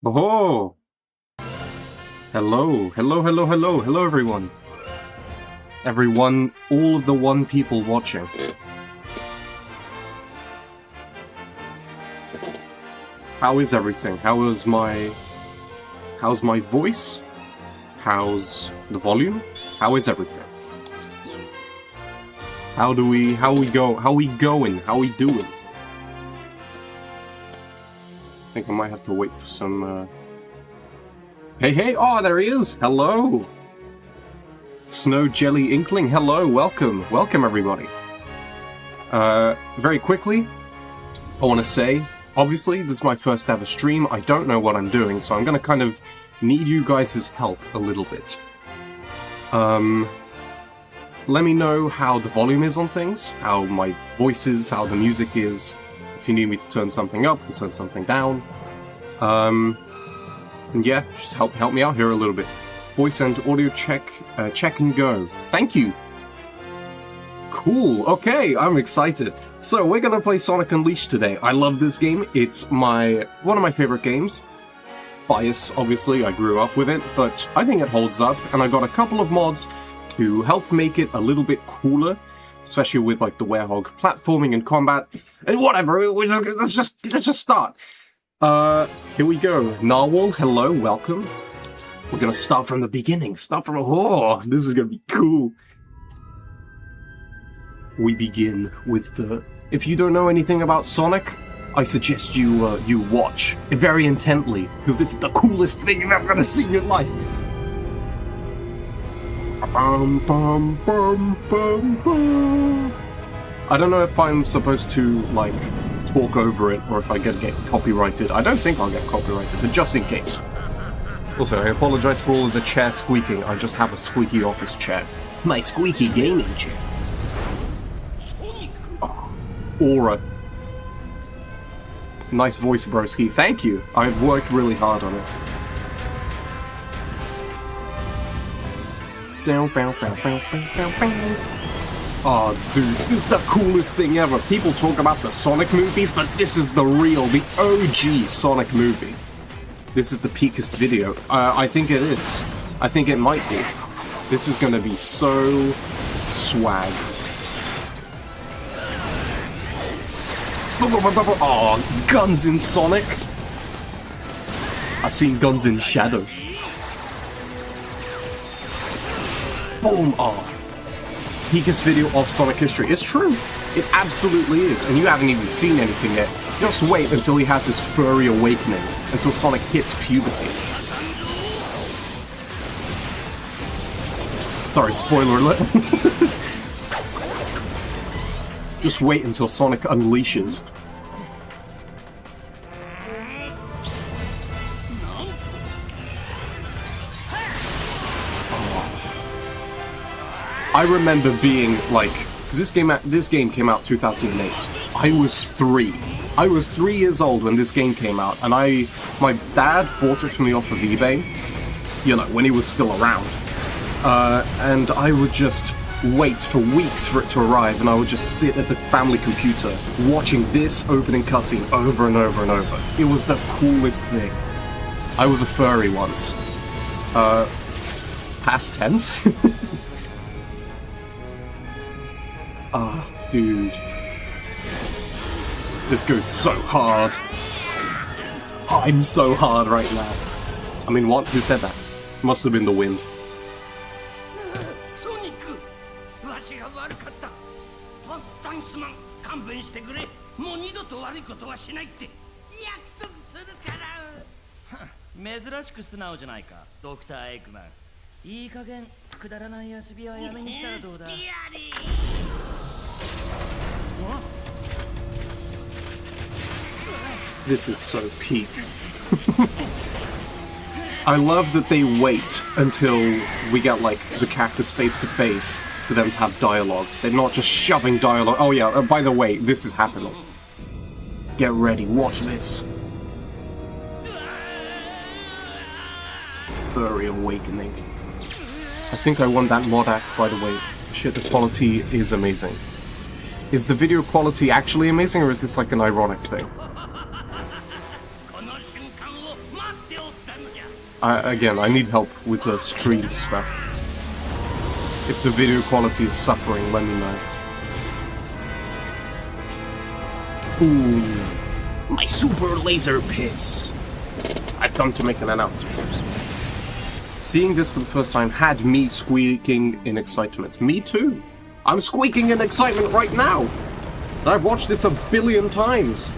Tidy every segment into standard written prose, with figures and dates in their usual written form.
Oh! Hello everyone. All of the one people watching. How is everything? How's my voice? How's the volume? How is everything? How we going? How we doing? I think I might have to wait for some, Hey, oh, there he is! Hello! Snow Jelly Inkling, hello, welcome everybody. Very quickly, I want to say, obviously, this is my first ever stream, I don't know what I'm doing, so I'm gonna kind of need you guys' help a little bit. Let me know how the volume is on things, how my voice is, how the music is. If you need me to turn something up or turn something down. And yeah, just help me out here a little bit. Voice and audio check and go. Thank you! Cool, okay, I'm excited. So, we're gonna play Sonic Unleashed today. I love this game, it's one of my favorite games. Bias, obviously, I grew up with it, but I think it holds up, and I got a couple of mods to help make it a little bit cooler, especially with like the werehog platforming and combat. And whatever, let's just start. Here we go. Narwhal, hello, welcome. We're gonna start from the beginning. Oh, this is gonna be cool. We begin with if you don't know anything about Sonic, I suggest you watch it very intently, because this is the coolest thing you're ever gonna see in your life. Bum, bum, bum, bum, bum. I don't know if I'm supposed to, like, talk over it, or if I get copyrighted. I don't think I'll get copyrighted, but just in case. Also, I apologize for all of the chair squeaking. I just have a squeaky office chair. My squeaky gaming chair. Oh, aura. Nice voice, broski. Thank you. I've worked really hard on it. Oh, dude, this is the coolest thing ever. People talk about the Sonic movies, but this is the OG Sonic movie. This is the peakest video. I think it is. I think it might be. This is gonna be so swag. Oh, guns in Sonic. I've seen guns in Shadow. Boom! Oh. Peakest video of Sonic history. It's true. It absolutely is. And you haven't even seen anything yet. Just wait until he has his furry awakening. Until Sonic hits puberty. Sorry, spoiler alert. Just wait until Sonic unleashes. I remember being like, because this game came out 2008. I was 3. I was 3 years old when this game came out, and my dad bought it for me off of eBay, you know, when he was still around. And I would just wait for weeks for it to arrive, and I would just sit at the family computer watching this opening cutscene over and over and over. It was the coolest thing. I was a furry once. Past tense? Ah, dude. This goes so hard. I'm so hard right now. I mean, what? Who said that? Must have been the wind. This is so peak. I love that they wait until we get, like, the cactus face-to-face for them to have dialogue. They're not just shoving dialogue. Oh yeah, by the way, this is happening. Get ready, watch this. Furry Awakening. I think I won that mod act, by the way. Shit, the quality is amazing. Is the video quality actually amazing, or is this like an ironic thing? Again, I need help with the stream stuff. If the video quality is suffering, let me know. Ooh, my super laser piss. I've come to make an announcement. Seeing this for the first time had me squeaking in excitement. Me too. I'm squeaking in excitement right now. I've watched this a billion times.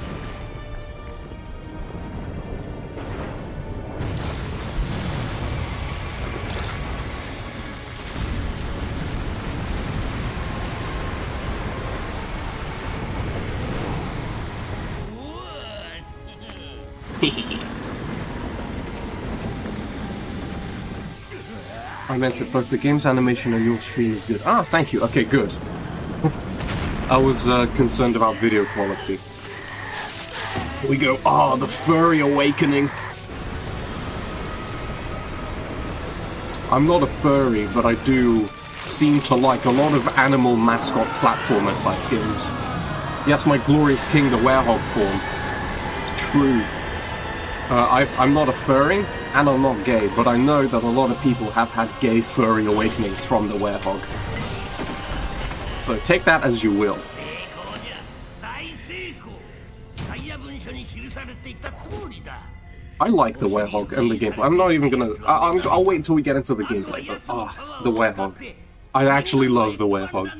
I meant it, both the game's animation and your stream is good. Ah, thank you. Okay, good. I was concerned about video quality. Here we go. Ah, the Furry Awakening. I'm not a furry, but I do seem to like a lot of animal mascot platformer type games. Yes, my glorious king, the werewolf form. True. I'm not a furry, and I'm not gay, but I know that a lot of people have had gay furry awakenings from the werehog. So take that as you will. I like the werehog and the gameplay. I'm not even gonna... I'll wait until we get into the gameplay, but the werehog. I actually love the werehog.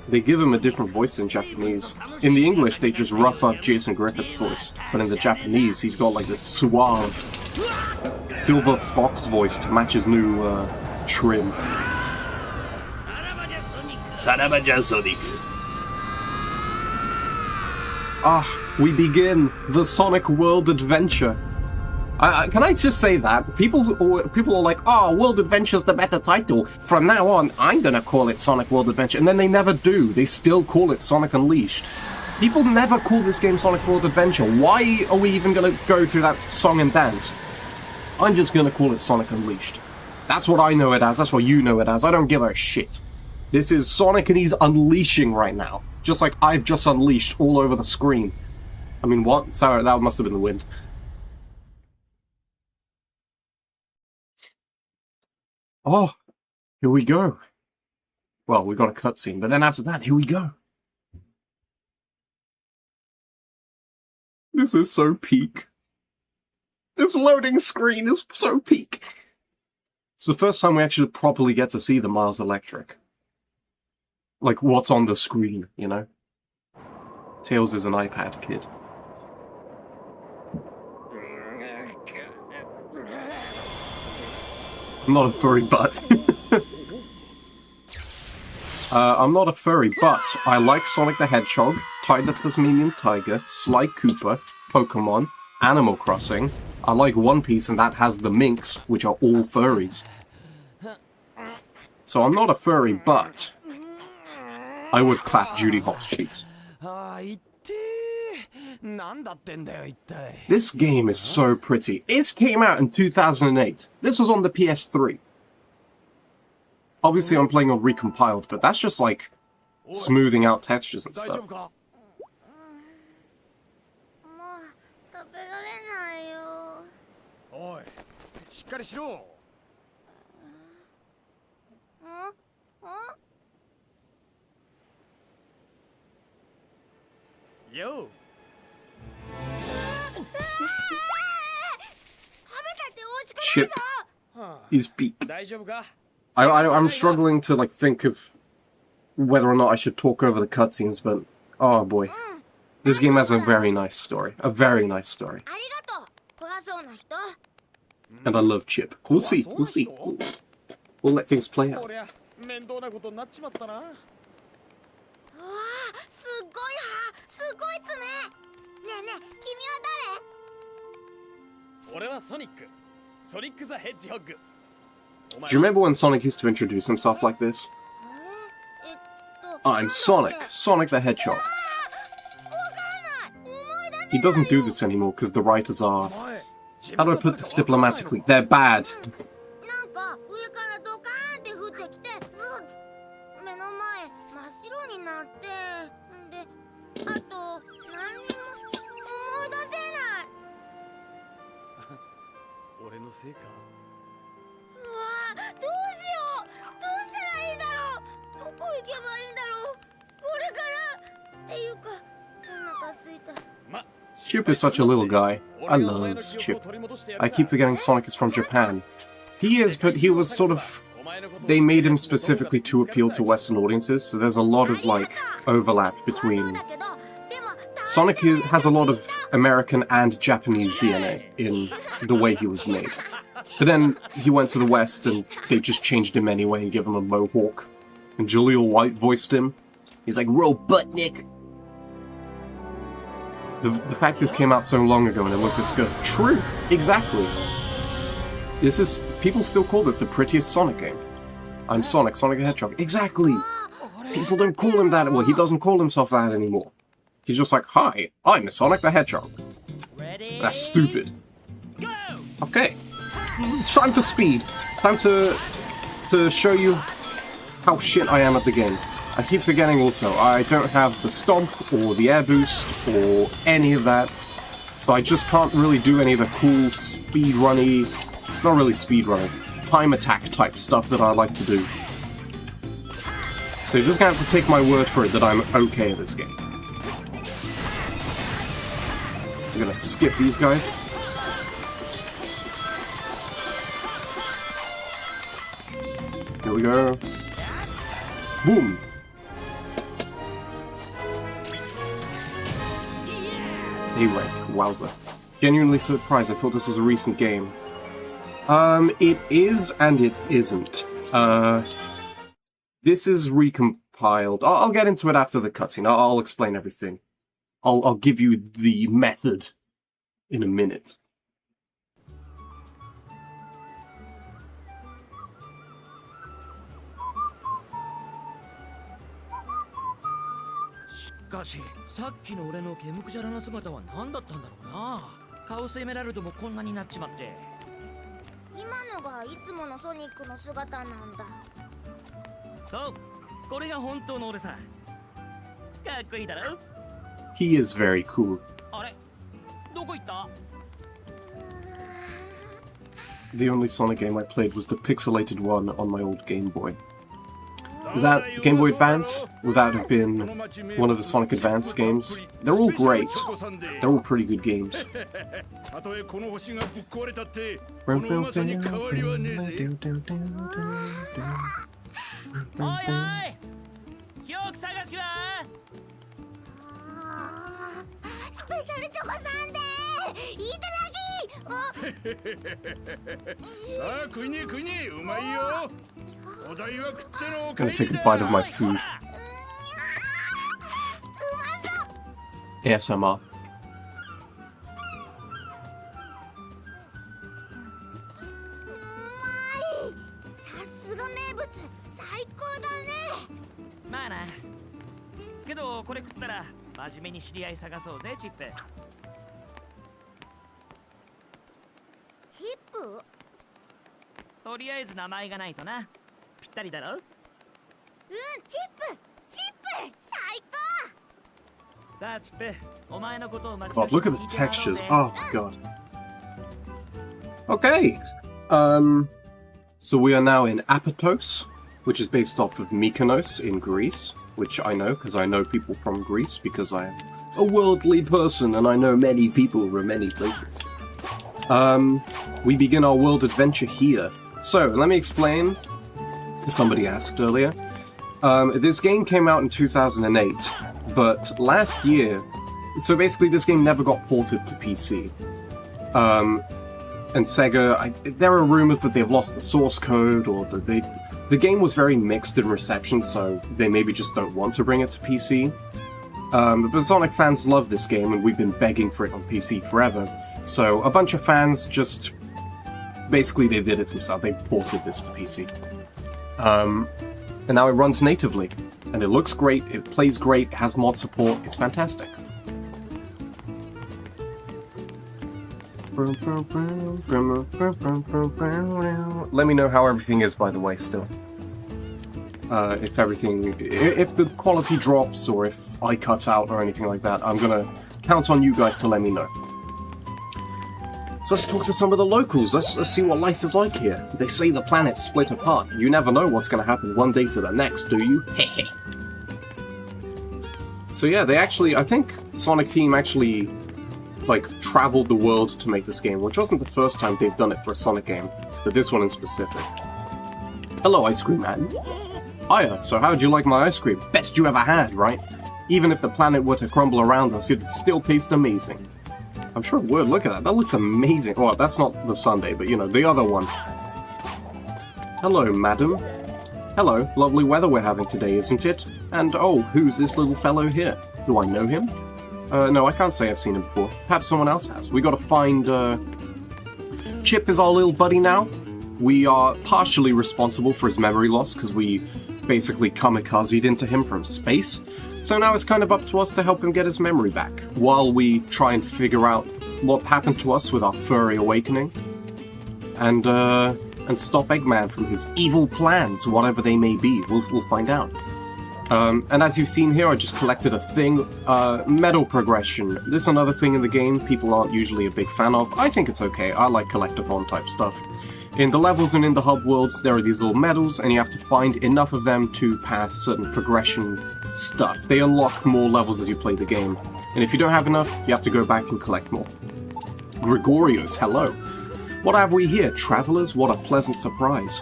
They give him a different voice in Japanese. In the English, they just rough up Jason Griffith's voice. But in the Japanese, he's got like this suave silver fox voice to match his new trim. Ah, we begin the Sonic World Adventure. Can I just say that? People are like, oh, World Adventure's the better title. From now on, I'm gonna call it Sonic World Adventure. And then they never do. They still call it Sonic Unleashed. People never call this game Sonic World Adventure. Why are we even gonna go through that song and dance? I'm just gonna call it Sonic Unleashed. That's what I know it as. That's what you know it as. I don't give a shit. This is Sonic and he's unleashing right now. Just like I've just unleashed all over the screen. I mean, what? Sorry, that must have been the wind. Oh, here we go. Well, we got a cutscene, but then after that, here we go. This is so peak. This loading screen is so peak. It's the first time we actually properly get to see the Miles Electric. Like, what's on the screen, you know? Tails is an iPad kid. I'm not a furry, but... I'm not a furry, but I like Sonic the Hedgehog, Ty the Tasmanian Tiger, Sly Cooper, Pokemon, Animal Crossing. I like One Piece, and that has the Minks, which are all furries. So I'm not a furry, but... I would clap Judy Hopps' cheeks. This game is so pretty. It came out in 2008. This was on the PS3. Obviously, I'm playing on recompiled, but that's just like smoothing out textures and stuff. Yo. Chip is beak. I'm struggling to like think of whether or not I should talk over the cutscenes, but oh boy, this game has a very nice story. A very nice story. And I love Chip. We'll see. We'll see. We'll let things play out. Do you remember when Sonic used to introduce himself like this? I'm Sonic, Sonic the Hedgehog. He doesn't do this anymore because the writers are... How do I put this diplomatically? They're bad. Chip is such a little guy. I love Chip. I keep forgetting Sonic is from Japan. He is, but he was sort of... They made him specifically to appeal to Western audiences, so there's a lot of, like, overlap between... Sonic has a lot of American and Japanese DNA in the way he was made. But then he went to the West and they just changed him anyway and gave him a mohawk. And Jaleel White voiced him. He's like, Robotnik! The fact this came out so long ago and it looked this good. True! Exactly! This is... People still call this the prettiest Sonic game. I'm Sonic, Sonic the Hedgehog. Exactly! People don't call him that. Well, he doesn't call himself that anymore. He's just like, hi, I'm Sonic the Hedgehog. That's stupid. Okay. Time to speed. Time to show you how shit I am at the game. I keep forgetting also, I don't have the stomp or the air boost or any of that. So I just can't really do any of the cool speedrunny, not really speedrunning, time attack type stuff that I like to do. So you're just gonna have to take my word for it that I'm okay at this game. I'm gonna skip these guys. Here we go. Boom! A rank. Wowza. Genuinely surprised. I thought this was a recent game. It is and it isn't. This is recompiled. I'll get into it after the cutscene. I'll explain everything. I'll give you the method in a minute. He is very cool. The only Sonic game I played was the pixelated one on my old Game Boy. Is that Game Boy Advance? Would that have been one of the Sonic Advance games? They're all great. They're all pretty good games. I'm gonna take a bite of my food. ASMR. 真面目に知り合い探そうぜ、チップ。チップ？とりあえず名前がないとな。ぴったりだろ？うん、チップ！チップ！最高！さあ、チップ、お前のことを待ち God, look at the textures. Oh my god. Okay. So we are now in Apatos, which is based off of Mykonos in Greece, which I know because I know people from Greece because I am a worldly person and I know many people from many places. We begin our world adventure here. So, let me explain, because somebody asked earlier. This game came out in 2008, but last year... So basically this game never got ported to PC. And Sega, there are rumors that they've lost the source code, or that the game was very mixed in reception, so they maybe just don't want to bring it to PC. But Sonic fans love this game, and we've been begging for it on PC forever. So a bunch of fans just... Basically, they did it themselves. They ported this to PC. And now it runs natively. And it looks great, it plays great, it has mod support, it's fantastic. Let me know how everything is, by the way, still. If the quality drops, or if I cut out or anything like that, I'm gonna count on you guys to let me know. So let's talk to some of the locals, let's see what life is like here. They say the planet's split apart. You never know what's gonna happen one day to the next, do you? Hehe. So yeah, they actually, I think Sonic Team actually, like, traveled the world to make this game, which wasn't the first time they've done it for a Sonic game, but this one in specific. Hello, Ice Cream Man. Hiya, so how'd you like my ice cream? Best you ever had, right? Even if the planet were to crumble around us, it'd still taste amazing. I'm sure it would. Look at that. That looks amazing. Well, that's not the sundae, but you know, the other one. Hello, madam. Hello. Lovely weather we're having today, isn't it? And, oh, who's this little fellow here? Do I know him? No, I can't say I've seen him before. Perhaps someone else has. We gotta find, Chip is our little buddy now. We are partially responsible for his memory loss, because we basically kamikazed into him from space. So now it's kind of up to us to help him get his memory back, while we try and figure out what happened to us with our furry awakening. And stop Eggman from his evil plans, whatever they may be. We'll find out. And as you've seen here, I just collected a thing, medal progression. This is another thing in the game people aren't usually a big fan of. I think it's okay, I like collectathon type stuff. In the levels and in the hub worlds, there are these little medals, and you have to find enough of them to pass certain progression stuff. They unlock more levels as you play the game. And if you don't have enough, you have to go back and collect more. Gregorios, hello. What have we here, travelers? What a pleasant surprise.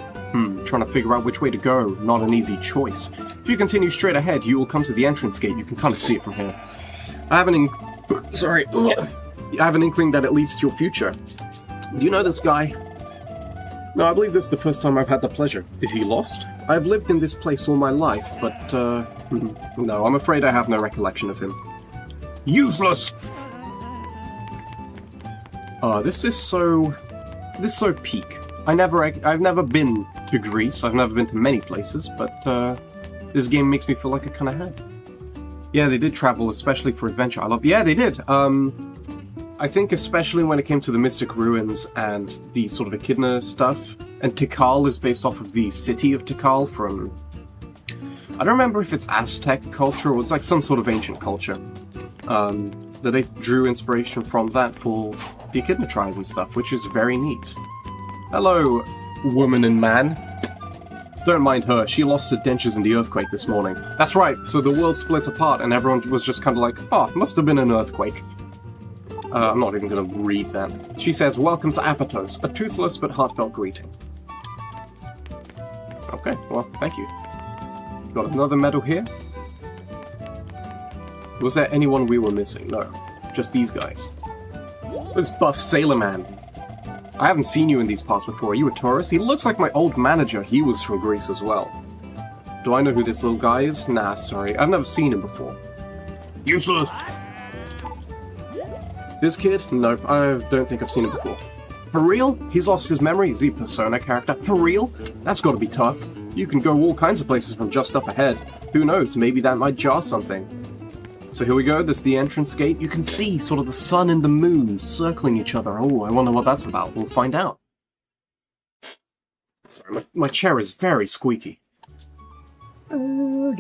Trying to figure out which way to go. Not an easy choice. If you continue straight ahead, you will come to the entrance gate. You can kind of see it from here. I have an inkling that it leads to your future. Do you know this guy? No, I believe this is the first time I've had the pleasure. Is he lost? I've lived in this place all my life, but, no, I'm afraid I have no recollection of him. Useless! This is so peak. I've never been to Greece, I've never been to many places, but, this game makes me feel like I kinda have. Yeah, they did travel, especially for adventure. Yeah, they did. I think especially when it came to the Mystic Ruins and the sort of Echidna stuff, and Tikal is based off of the city of Tikal from... I don't remember if it's Aztec culture or it's like some sort of ancient culture. That they drew inspiration from that for the Echidna tribe and stuff, which is very neat. Hello, woman and man. Don't mind her, she lost her dentures in the earthquake this morning. That's right, so the world split apart and everyone was just kind of like, oh, must have been an earthquake. I'm not even going to read that. She says, welcome to Apatos, a toothless but heartfelt greeting. Okay, well, thank you. Got another medal here. Was there anyone we were missing? No, just these guys. This buff sailor man. I haven't seen you in these parts before. Are you a tourist? He looks like my old manager. He was from Greece as well. Do I know who this little guy is? Nah, sorry. I've never seen him before. Useless! This kid? Nope, I don't think I've seen him before. For real? He's lost his memory? Is he a Persona character? For real? That's gotta be tough. You can go all kinds of places from just up ahead. Who knows, maybe that might jar something. So here we go, this is the entrance gate. You can see sort of the sun and the moon circling each other. Oh, I wonder what that's about. We'll find out. Sorry, my chair is very squeaky. Now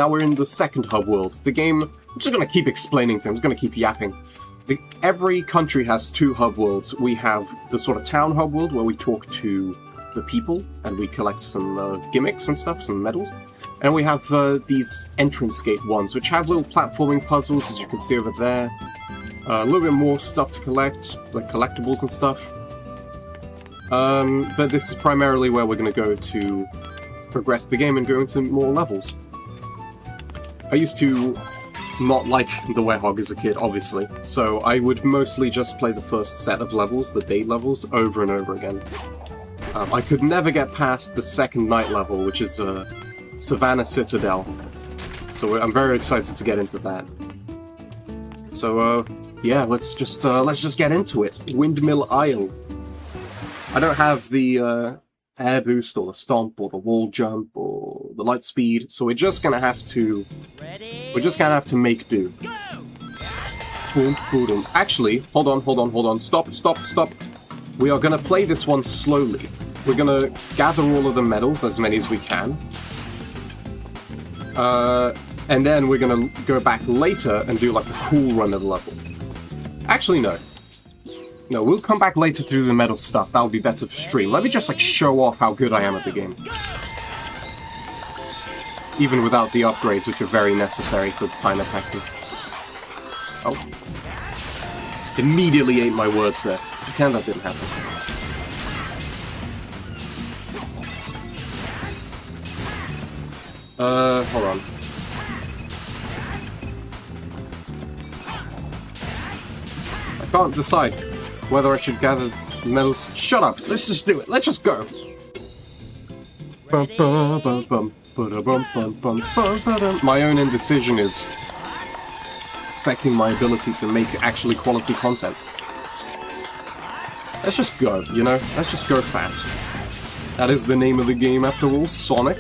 we're in the second hub world. The game, I'm just going to keep explaining things, I'm just going to keep yapping. Every country has 2 hub worlds. We have the sort of town hub world where we talk to the people and we collect some gimmicks and stuff, some medals. And we have these entrance gate ones, which have little platforming puzzles, as you can see over there. A little bit more stuff to collect, like collectibles and stuff. But this is primarily where we're going to go to progress the game and go into more levels. I used to not like the Werehog as a kid, obviously, so I would mostly just play the first set of levels, the day levels, over and over again. I could never get past the second night level, which is Savannah Citadel, so I'm very excited to get into that. So, yeah, let's just get into it. Windmill Isle. I don't have the air boost or the stomp or the wall jump or the light speed, so we're just gonna have to make do. Boom, boom. Actually, hold on. Stop. We are gonna play this one slowly. We're gonna gather all of the medals, as many as we can. And then we're gonna go back later and do like a cool run of the level. Actually, no. No, we'll come back later to do the medal stuff. That'll be better for stream. Let me just, like, show off how good I am at the game. Even without the upgrades, which are very necessary for the time attacking. Oh. Immediately ate my words there. Pretend that didn't happen. Hold on. I can't decide whether I should gather medals. Shut up! Let's just do it! Let's just go! My own indecision is affecting my ability to make actually quality content. Let's just go, you know? Let's just go fast. That is the name of the game after all, Sonic.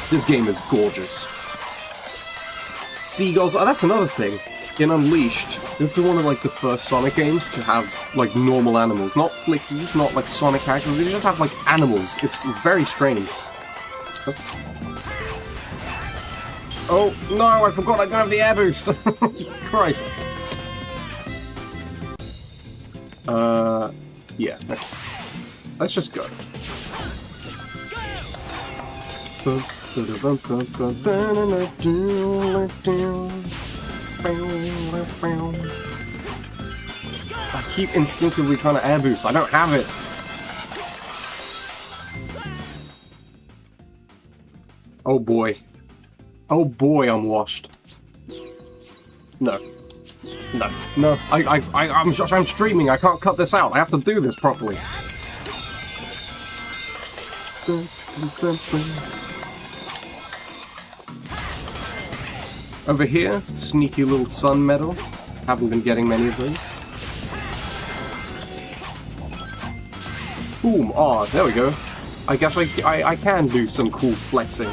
This game is gorgeous. Seagulls, oh, that's another thing. In Unleashed, this is one of like the first Sonic games to have like normal animals. Not flickies, not like Sonic characters, they just have like animals. It's very strange. Oops. Oh, no, I forgot I don't have the air boost! Christ. Yeah. Okay. Let's just go. I keep instinctively trying to air boost. I don't have it. Oh boy. Oh boy, I'm washed. No. No. No. I'm streaming. I can't cut this out. I have to do this properly. Over here, sneaky little sun medal. Haven't been getting many of those. Boom. Ah, there we go. I guess I can do some cool flexing.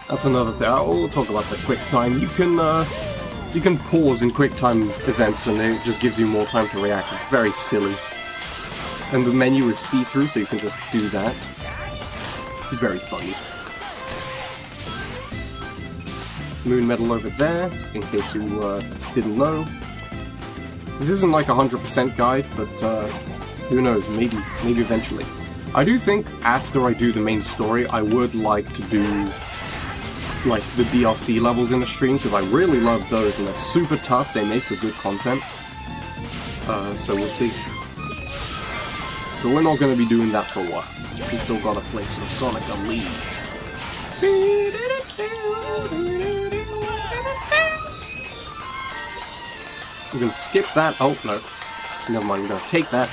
That's another thing. We'll talk about the quick time. You can pause in quick time events and it just gives you more time to react. It's very silly. And the menu is see-through, so you can just do that. It's very funny. Moon medal over there, in case you didn't know. This isn't like a 100% guide, but who knows, maybe eventually. I do think after I do the main story, I would like to do like the DLC levels in the stream, because I really love those and they're super tough, they make for good content. So we'll see. But we're not going to be doing that for a while. We still gotta play some Sonic Unleashed. We're gonna skip that. Oh, no. Never mind, we're gonna take that.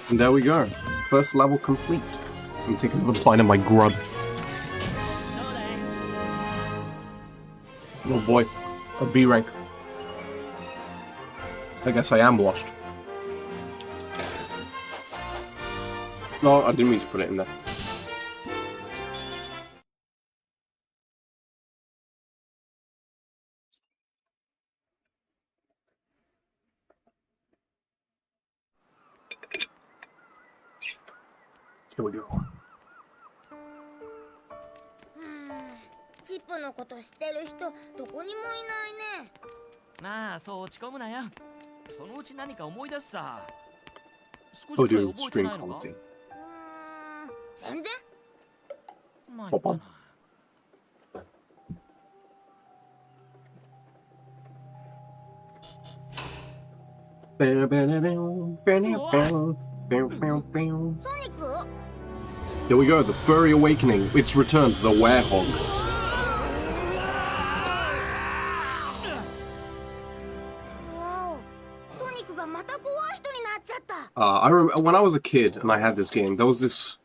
And there we go. First level complete. I'm taking another bite of my grub. Oh boy. A B rank. I guess I am washed. No, I didn't mean to put it in there. Here we go. チップのこと知ってる人どこにもいないね。なあ、そう落ち込むなよ。そのうち何か思い出すさ。少 Oh, しくらい dude, 覚えて stream ないのか quality. 全然。まあ、いったな。ソニック？ Here we go, the furry awakening. It's returned, the werehog. わお、ソニックがまた怖い人になっちゃった。I remember when I was a kid and I had this game, there was this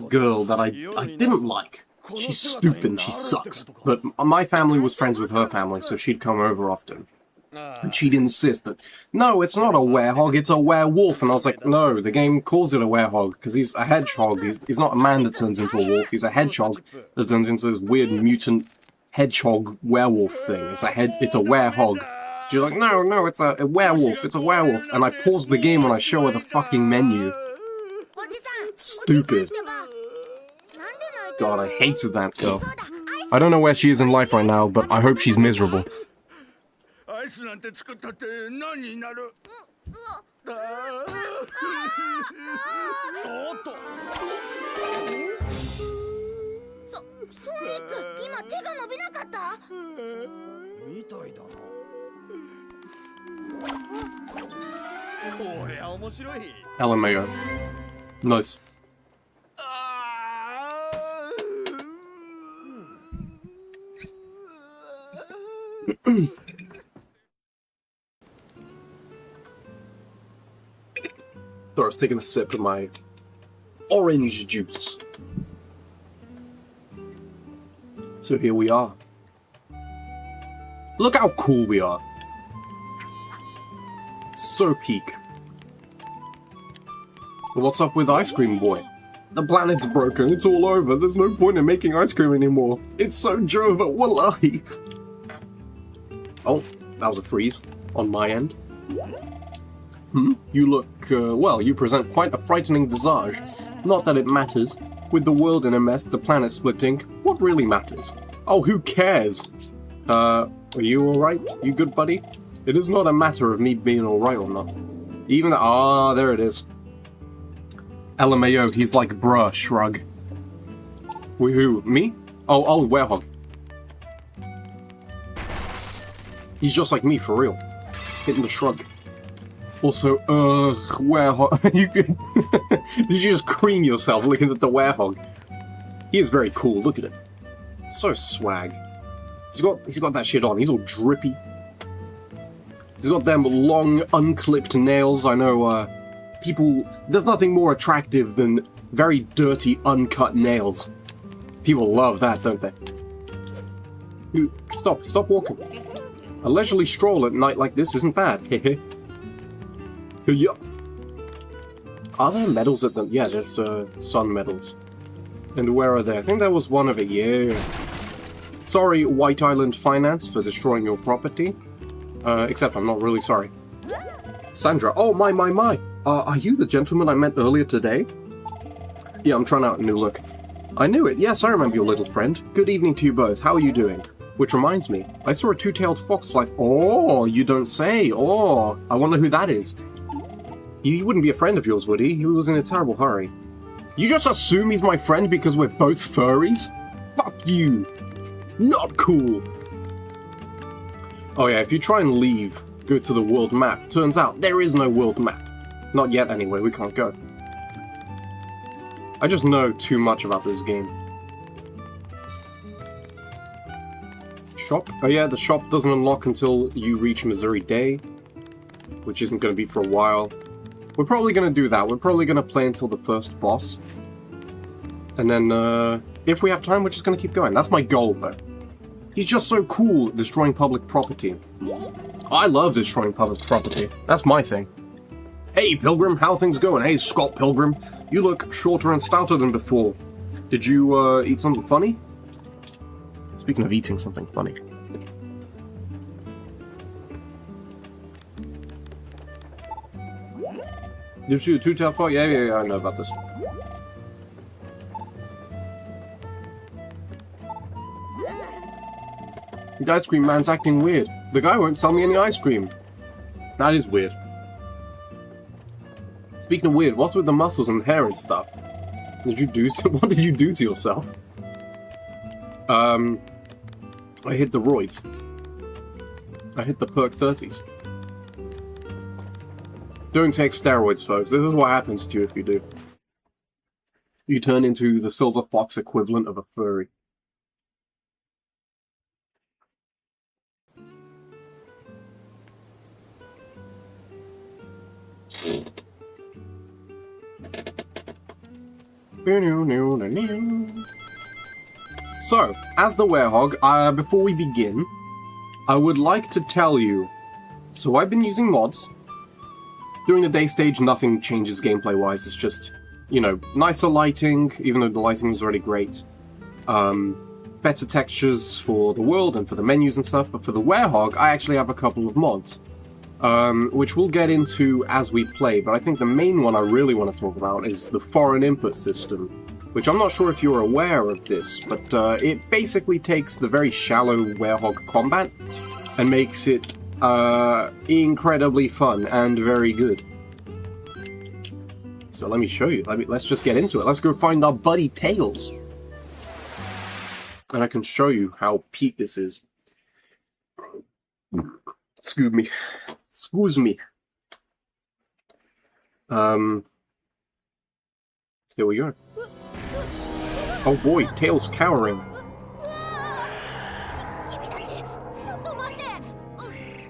girl that I didn't like. She's stupid and she sucks. But my family was friends with her family, so she'd come over often. And she'd insist that, no, it's not a werehog, it's a werewolf. And I was like, no, the game calls it a werehog, because he's a hedgehog. He's not a man that turns into a wolf, he's a hedgehog that turns into this weird mutant hedgehog werewolf thing. It's a werehog. She's like, no, it's a werewolf, it's a werewolf. And I paused the game when I show her the fucking menu. Stupid. God, I hated that girl. I don't know where she is in life right now, but I hope she's miserable. アイスなんて作ったって何になる？おっと。ソニック、今手が伸びなかった？みたいだな。これは面白い。LMAO. Nice. So I was taking a sip of my orange juice. So here we are. Look how cool we are. So peak. So what's up with Ice Cream Boy? The planet's broken, it's all over, there's no point in making ice cream anymore. It's so Jova, wallahi. Oh, that was a freeze on my end. You look, well, you present quite a frightening visage. Not that it matters. With the world in a mess, the planet splitting, what really matters? Oh, who cares? Are you alright? You good, buddy? It is not a matter of me being alright or not. Even there it is. LMAO, he's like, bruh, shrug. Who, me? Oh, werehog. He's just like me, for real. Hitting the shrug. Also, werehog. Did you just cream yourself looking at the werehog? He is very cool, look at him. So swag. He's got that shit on, he's all drippy. He's got them long, unclipped nails. I know, people... There's nothing more attractive than very dirty, uncut nails. People love that, don't they? Stop walking. A leisurely stroll at night like this isn't bad, hehe. Yeah. Are there medals at them? Yeah, there's sun medals. And where are they? I think that was one of it, yeah. Sorry, White Island Finance, for destroying your property. Except I'm not really sorry. Sandra, oh my. Are you the gentleman I met earlier today? Yeah, I'm trying out a new look. I knew it, yes, I remember your little friend. Good evening to you both, how are you doing? Which reminds me, I saw a two-tailed fox fly. Oh, you don't say. Oh, I wonder who that is. He wouldn't be a friend of yours, would he? He was in a terrible hurry. You just assume he's my friend because we're both furries? Fuck you. Not cool. Oh yeah, if you try and leave, go to the world map, turns out there is no world map. Not yet anyway, we can't go. I just know too much about this game. shop. Oh yeah, the shop doesn't unlock until you reach Missouri Day, which isn't going to be for a while. We're probably going to do that. We're probably going to play until the first boss. And then, if we have time, we're just going to keep going. That's my goal, though. He's just so cool at destroying public property. I love destroying public property. That's my thing. Hey, Pilgrim, how things going? Hey, Scott Pilgrim. You look shorter and stouter than before. Did you, eat something funny? Speaking of eating something funny. Did you do 2-tail fight? Yeah, I know about this. The ice cream man's acting weird. The guy won't sell me any ice cream. That is weird. Speaking of weird, what's with the muscles and hair and stuff? What did you do to yourself? I hit the roids. I hit the perk 30s. Don't take steroids, folks. This is what happens to you if you do. You turn into the silver fox equivalent of a furry. So, as the werehog, before we begin, I would like to tell you, so I've been using mods. During the day stage, nothing changes gameplay-wise, it's just, you know, nicer lighting, even though the lighting was already great. Better textures for the world and for the menus and stuff, but for the werehog, I actually have a couple of mods. Which we'll get into as we play, but I think the main one I really want to talk about is the foreign input system, which I'm not sure if you're aware of this, but it basically takes the very shallow werehog combat and makes it incredibly fun and very good. So let me show you. Let's just get into it. Let's go find our buddy Tails. And I can show you how peak this is. Excuse me. Excuse me. Here we go. Oh boy, Tails cowering.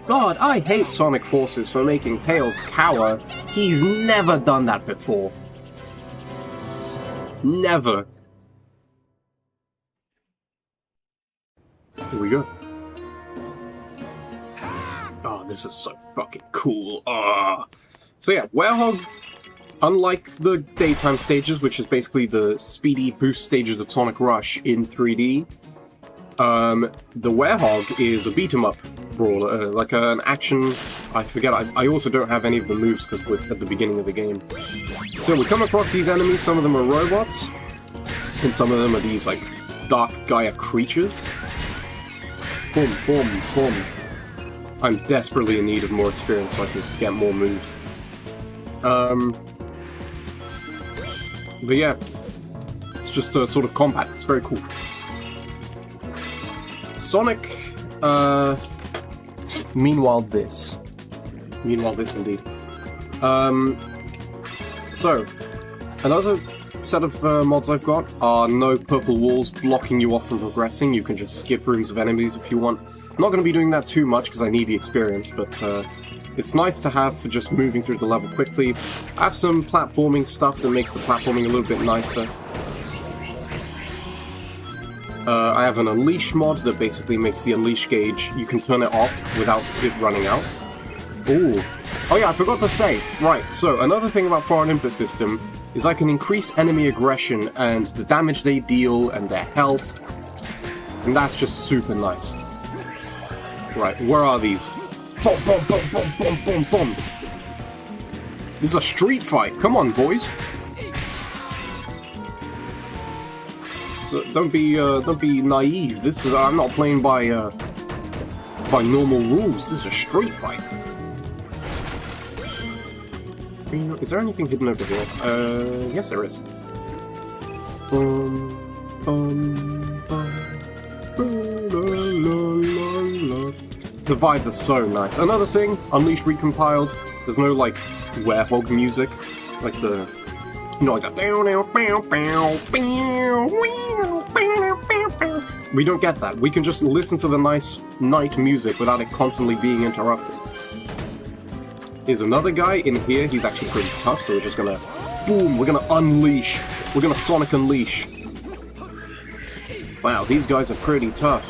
God, I hate Sonic Forces for making Tails cower. He's never done that before. Never. Here we go. Oh, this is so fucking cool. So yeah, werehog, unlike the daytime stages, which is basically the speedy boost stages of Sonic Rush in 3D, the werehog is a beat-em-up brawler, like an action. I forget, I also don't have any of the moves because we're at the beginning of the game. So we come across these enemies, some of them are robots, and some of them are these, like, dark Gaia creatures. Boom, boom, boom. I'm desperately in need of more experience so I can get more moves. But yeah, it's just a sort of combat. It's very cool. Sonic, meanwhile this indeed. So, another set of mods I've got are no purple walls blocking you off from progressing. You can just skip rooms of enemies if you want. I'm not going to be doing that too much because I need the experience, but it's nice to have for just moving through the level quickly. I have some platforming stuff that makes the platforming a little bit nicer. I have an Unleash mod that basically makes the Unleash gauge, you can turn it off without it running out. Ooh. Oh yeah, I forgot to say. Right, so another thing about foreign input system is I can increase enemy aggression and the damage they deal and their health. And that's just super nice. Right, where are these? Boom, boom, boom, boom, boom, boom, boom. This is a street fight. Come on, boys. So, don't be naive. This is I'm not playing by normal rules. This is a street fight. Is there anything hidden over here? Yes, there is. The vibe is so nice. Another thing, Unleashed recompiled. There's no like werehog music, like the, you know, like the. We don't get that. We can just listen to the nice night music without it constantly being interrupted. There's another guy in here. He's actually pretty tough, so we're just gonna... Boom! We're gonna unleash. We're gonna Sonic Unleash. Wow, these guys are pretty tough.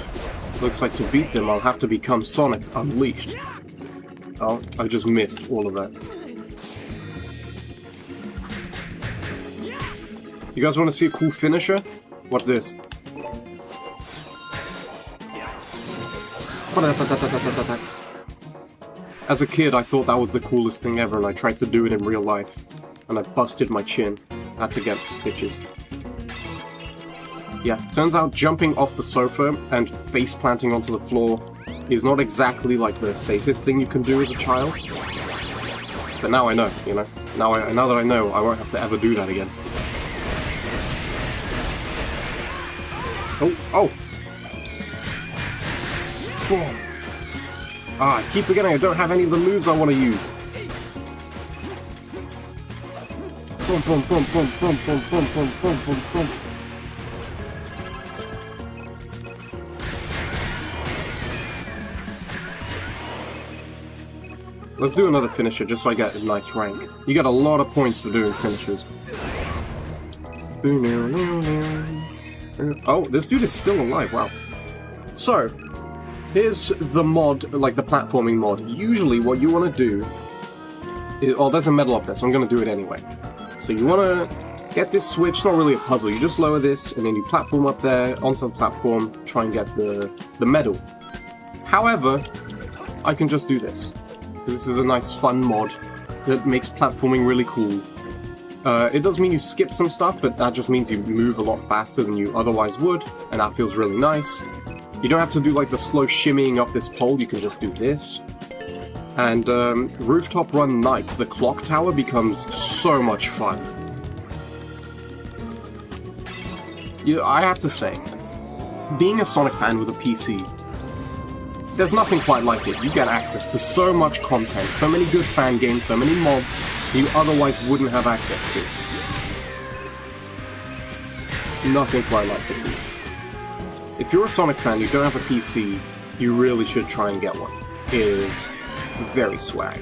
Looks like to beat them, I'll have to become Sonic Unleashed. Oh, I just missed all of that. You guys want to see a cool finisher? Watch this. As a kid, I thought that was the coolest thing ever, and I tried to do it in real life. And I busted my chin. I had to get stitches. Yeah, turns out jumping off the sofa and face planting onto the floor is not exactly like the safest thing you can do as a child. But now I know, you know? Now that I know, I won't have to ever do that again. Oh! Boom. Ah, I keep forgetting I don't have any of the moves I want to use. Boom, boom, boom, boom, boom, boom, boom, boom, boom, boom, boom. Let's do another finisher just so I get a nice rank. You get a lot of points for doing finishers. Oh, this dude is still alive, wow. So, here's the mod, like the platforming mod. Usually what you want to do is... Oh, there's a medal up there, so I'm going to do it anyway. So you want to get this switch. It's not really a puzzle. You just lower this, and then you platform up there, onto the platform, try and get the medal. However, I can just do this. Because this is a nice fun mod that makes platforming really cool. It does mean you skip some stuff, but that just means you move a lot faster than you otherwise would, and that feels really nice. You don't have to do like the slow shimmying up this pole, you can just do this. And Rooftop Run Night, the clock tower, becomes so much fun. I have to say, being a Sonic fan with a PC, there's nothing quite like it. You get access to so much content, so many good fan games, so many mods you otherwise wouldn't have access to. Nothing quite like it. If you're a Sonic fan, you don't have a PC, you really should try and get one. It is very swag.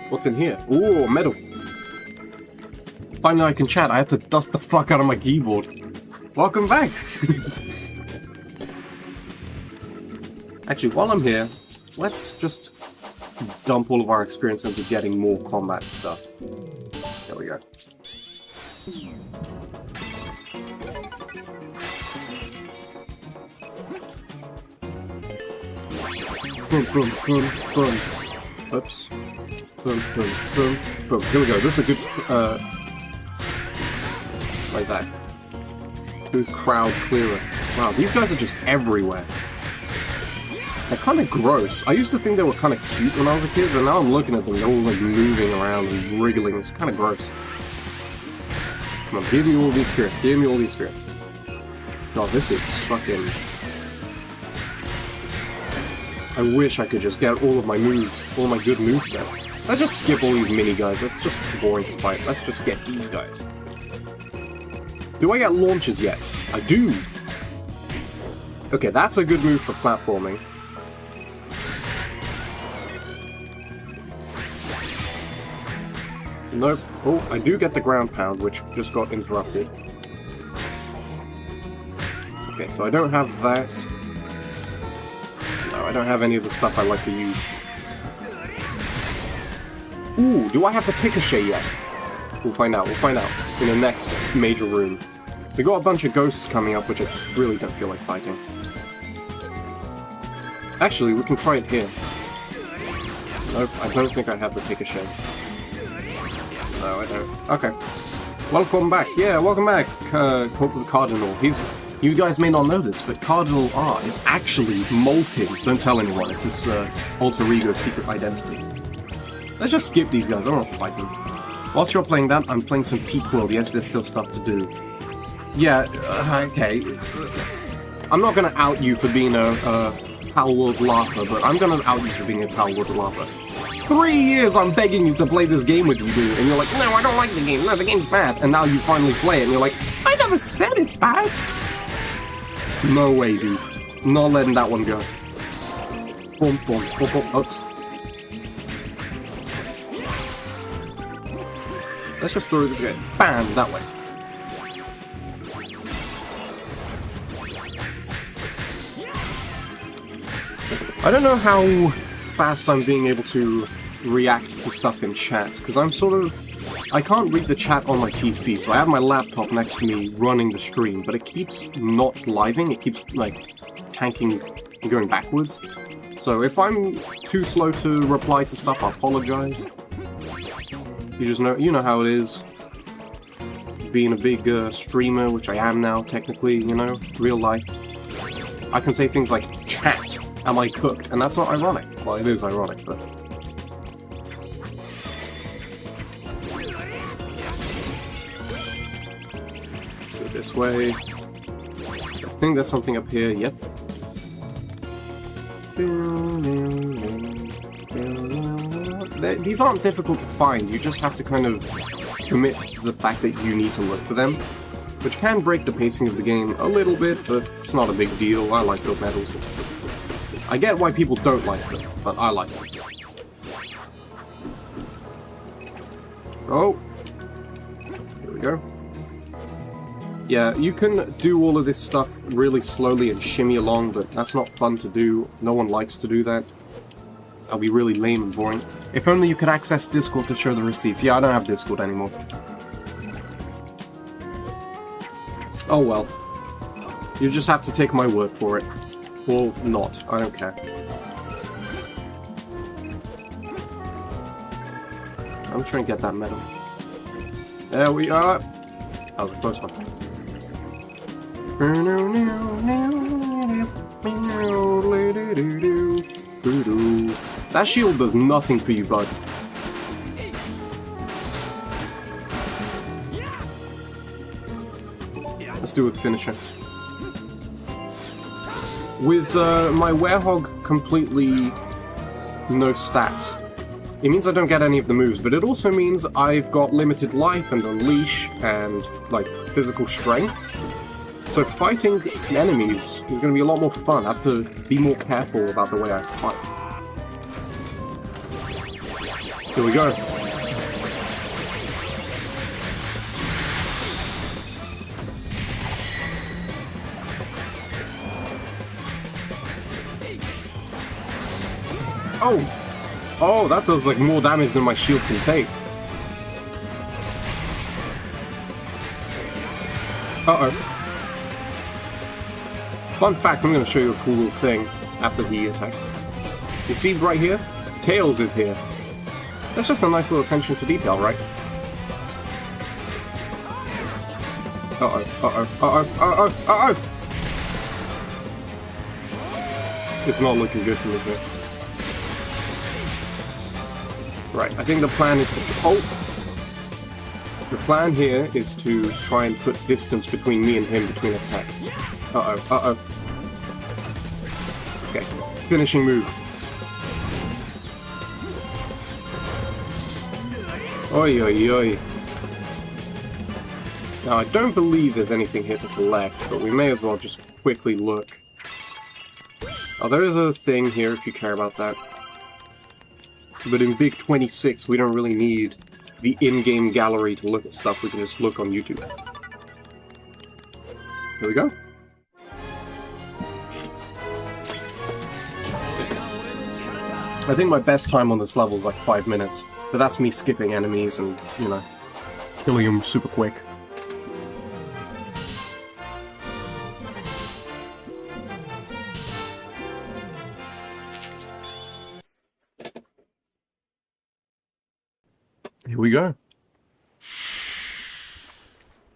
What's in here? Ooh, metal. Finally I can chat. I had to dust the fuck out of my keyboard. Welcome back! Actually, while I'm here, let's just dump all of our experience into getting more combat stuff. There we go. Boom, boom, boom, boom. Oops. Boom, boom, boom, boom. Here we go. This is a good, like that. Good crowd clearer. Wow, these guys are just everywhere. They're kind of gross. I used to think they were kind of cute when I was a kid, but now I'm looking at them, they're all like moving around and wriggling. It's kind of gross. Come on, give me all the experience. Give me all the experience. God, this is fucking... I wish I could just get all of my moves, all my good movesets. Let's just skip all these mini guys. That's just boring to fight. Let's just get these guys. Do I get launches yet? I do! Okay, that's a good move for platforming. Nope. Oh, I do get the ground pound, which just got interrupted. Okay, so I don't have that. No, I don't have any of the stuff I like to use. Ooh, do I have the Ricochet yet? We'll find out in the next major room. We got a bunch of ghosts coming up, which I really don't feel like fighting. Actually, we can try it here. Nope, I don't think I have the Ricochet. No, I don't. Okay. Welcome back. Yeah, welcome back, Cardinal. You guys may not know this, but Cardinal R is actually Molpig. Don't tell anyone, it's his alter ego secret identity. Let's just skip these guys, I don't want to fight them. Whilst you're playing that, I'm playing some Peak World. Yes, there's still stuff to do. Yeah, okay. I'm not gonna out you for being a Pal World laugher, but I'm gonna out you for being a Pal World laugher. 3 years I'm begging you to play this game with you, dude. And you're like, no, I don't like the game. No, the game's bad. And now you finally play it and you're like, I never said it's bad. No way, dude. Not letting that one go. Boom, boom, boom, boom. Oops. Let's just throw this guy. Bam, that way. I don't know how fast I'm being able to react to stuff in chat, because I'm sort of... I can't read the chat on my PC, so I have my laptop next to me running the stream, but it keeps not living, it keeps, like, tanking and going backwards. So if I'm too slow to reply to stuff, I apologize. You know how it is. Being a big streamer, which I am now, technically, you know, real life. I can say things like, chat, am I cooked? And that's not ironic. Well, it is ironic, but... Let's go this way. I think there's something up here, yep. These aren't difficult to find, you just have to kind of commit to the fact that you need to look for them, which can break the pacing of the game a little bit, but it's not a big deal. I like gold medals. I get why people don't like them, but I like them. Oh, here we go. Yeah, you can do all of this stuff really slowly and shimmy along, but that's not fun to do. No one likes to do that. That'll be really lame and boring. If only you could access Discord to show the receipts. Yeah, I don't have Discord anymore. Oh well. You just have to take my word for it. Or not, I don't care. I'm trying to get that medal. There we are! That was a close one. That shield does nothing for you, bud. Let's do a finisher. With my werehog completely no stats, it means I don't get any of the moves, but it also means I've got limited life and unleash and, like, physical strength. So fighting enemies is going to be a lot more fun. I have to be more careful about the way I fight. Here we go. Oh! Oh, that does like more damage than my shield can take. Uh-oh. Fun fact, I'm going to show you a cool little thing after he attacks. You see right here? Tails is here. That's just a nice little attention to detail, right? Uh-oh, uh-oh, uh-oh, uh-oh, uh-oh! It's not looking good for me here. Right, I think the plan is to... Oh! The plan here is to try and put distance between me and him between attacks. Uh-oh, uh-oh. Okay, finishing move. Oi, oi, oi. Now, I don't believe there's anything here to collect, but we may as well just quickly look. Oh, there is a thing here if you care about that. But in Big 26, we don't really need the in-game gallery to look at stuff. We can just look on YouTube. Here we go. I think my best time on this level is like 5 minutes. But that's me skipping enemies and, you know, killing them super quick. Here we go.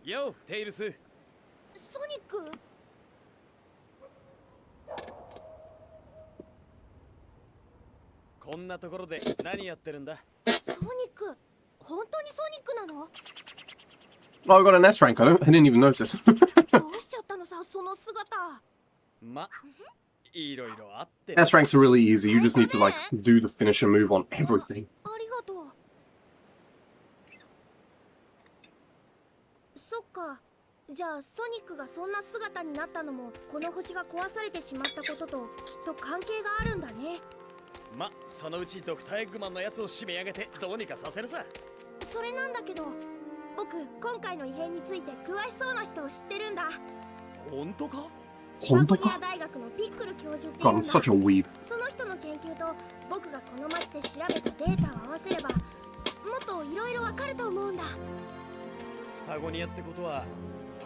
Yo, Tails. ソニック こんなところで何やってるんだ? ソニック本当にソニックなの Oh, I got an S rank. I didn't even notice. どうしちゃったのさその姿ま、S ranks are really easy. You just need to like do the finisher move on everything. ありがとう。そっか。じゃあソニックがそんな姿になったのもこの星が壊されてしまったことときっと関係があるんだね。ま、そのうちドクターエッグマンのやつを締め上げてどうにかさせるさ。それなんだけど、僕今回の異変について詳しそうな人を知ってるんだ。本当か？本当か？スパゴニア大学のピックル教授ってい God, うん I'm だ。 such a weeb. その人の研究と僕がこの町で調べたデータを合わせればもっといろいろわかると思うんだ。スパゴニアってことは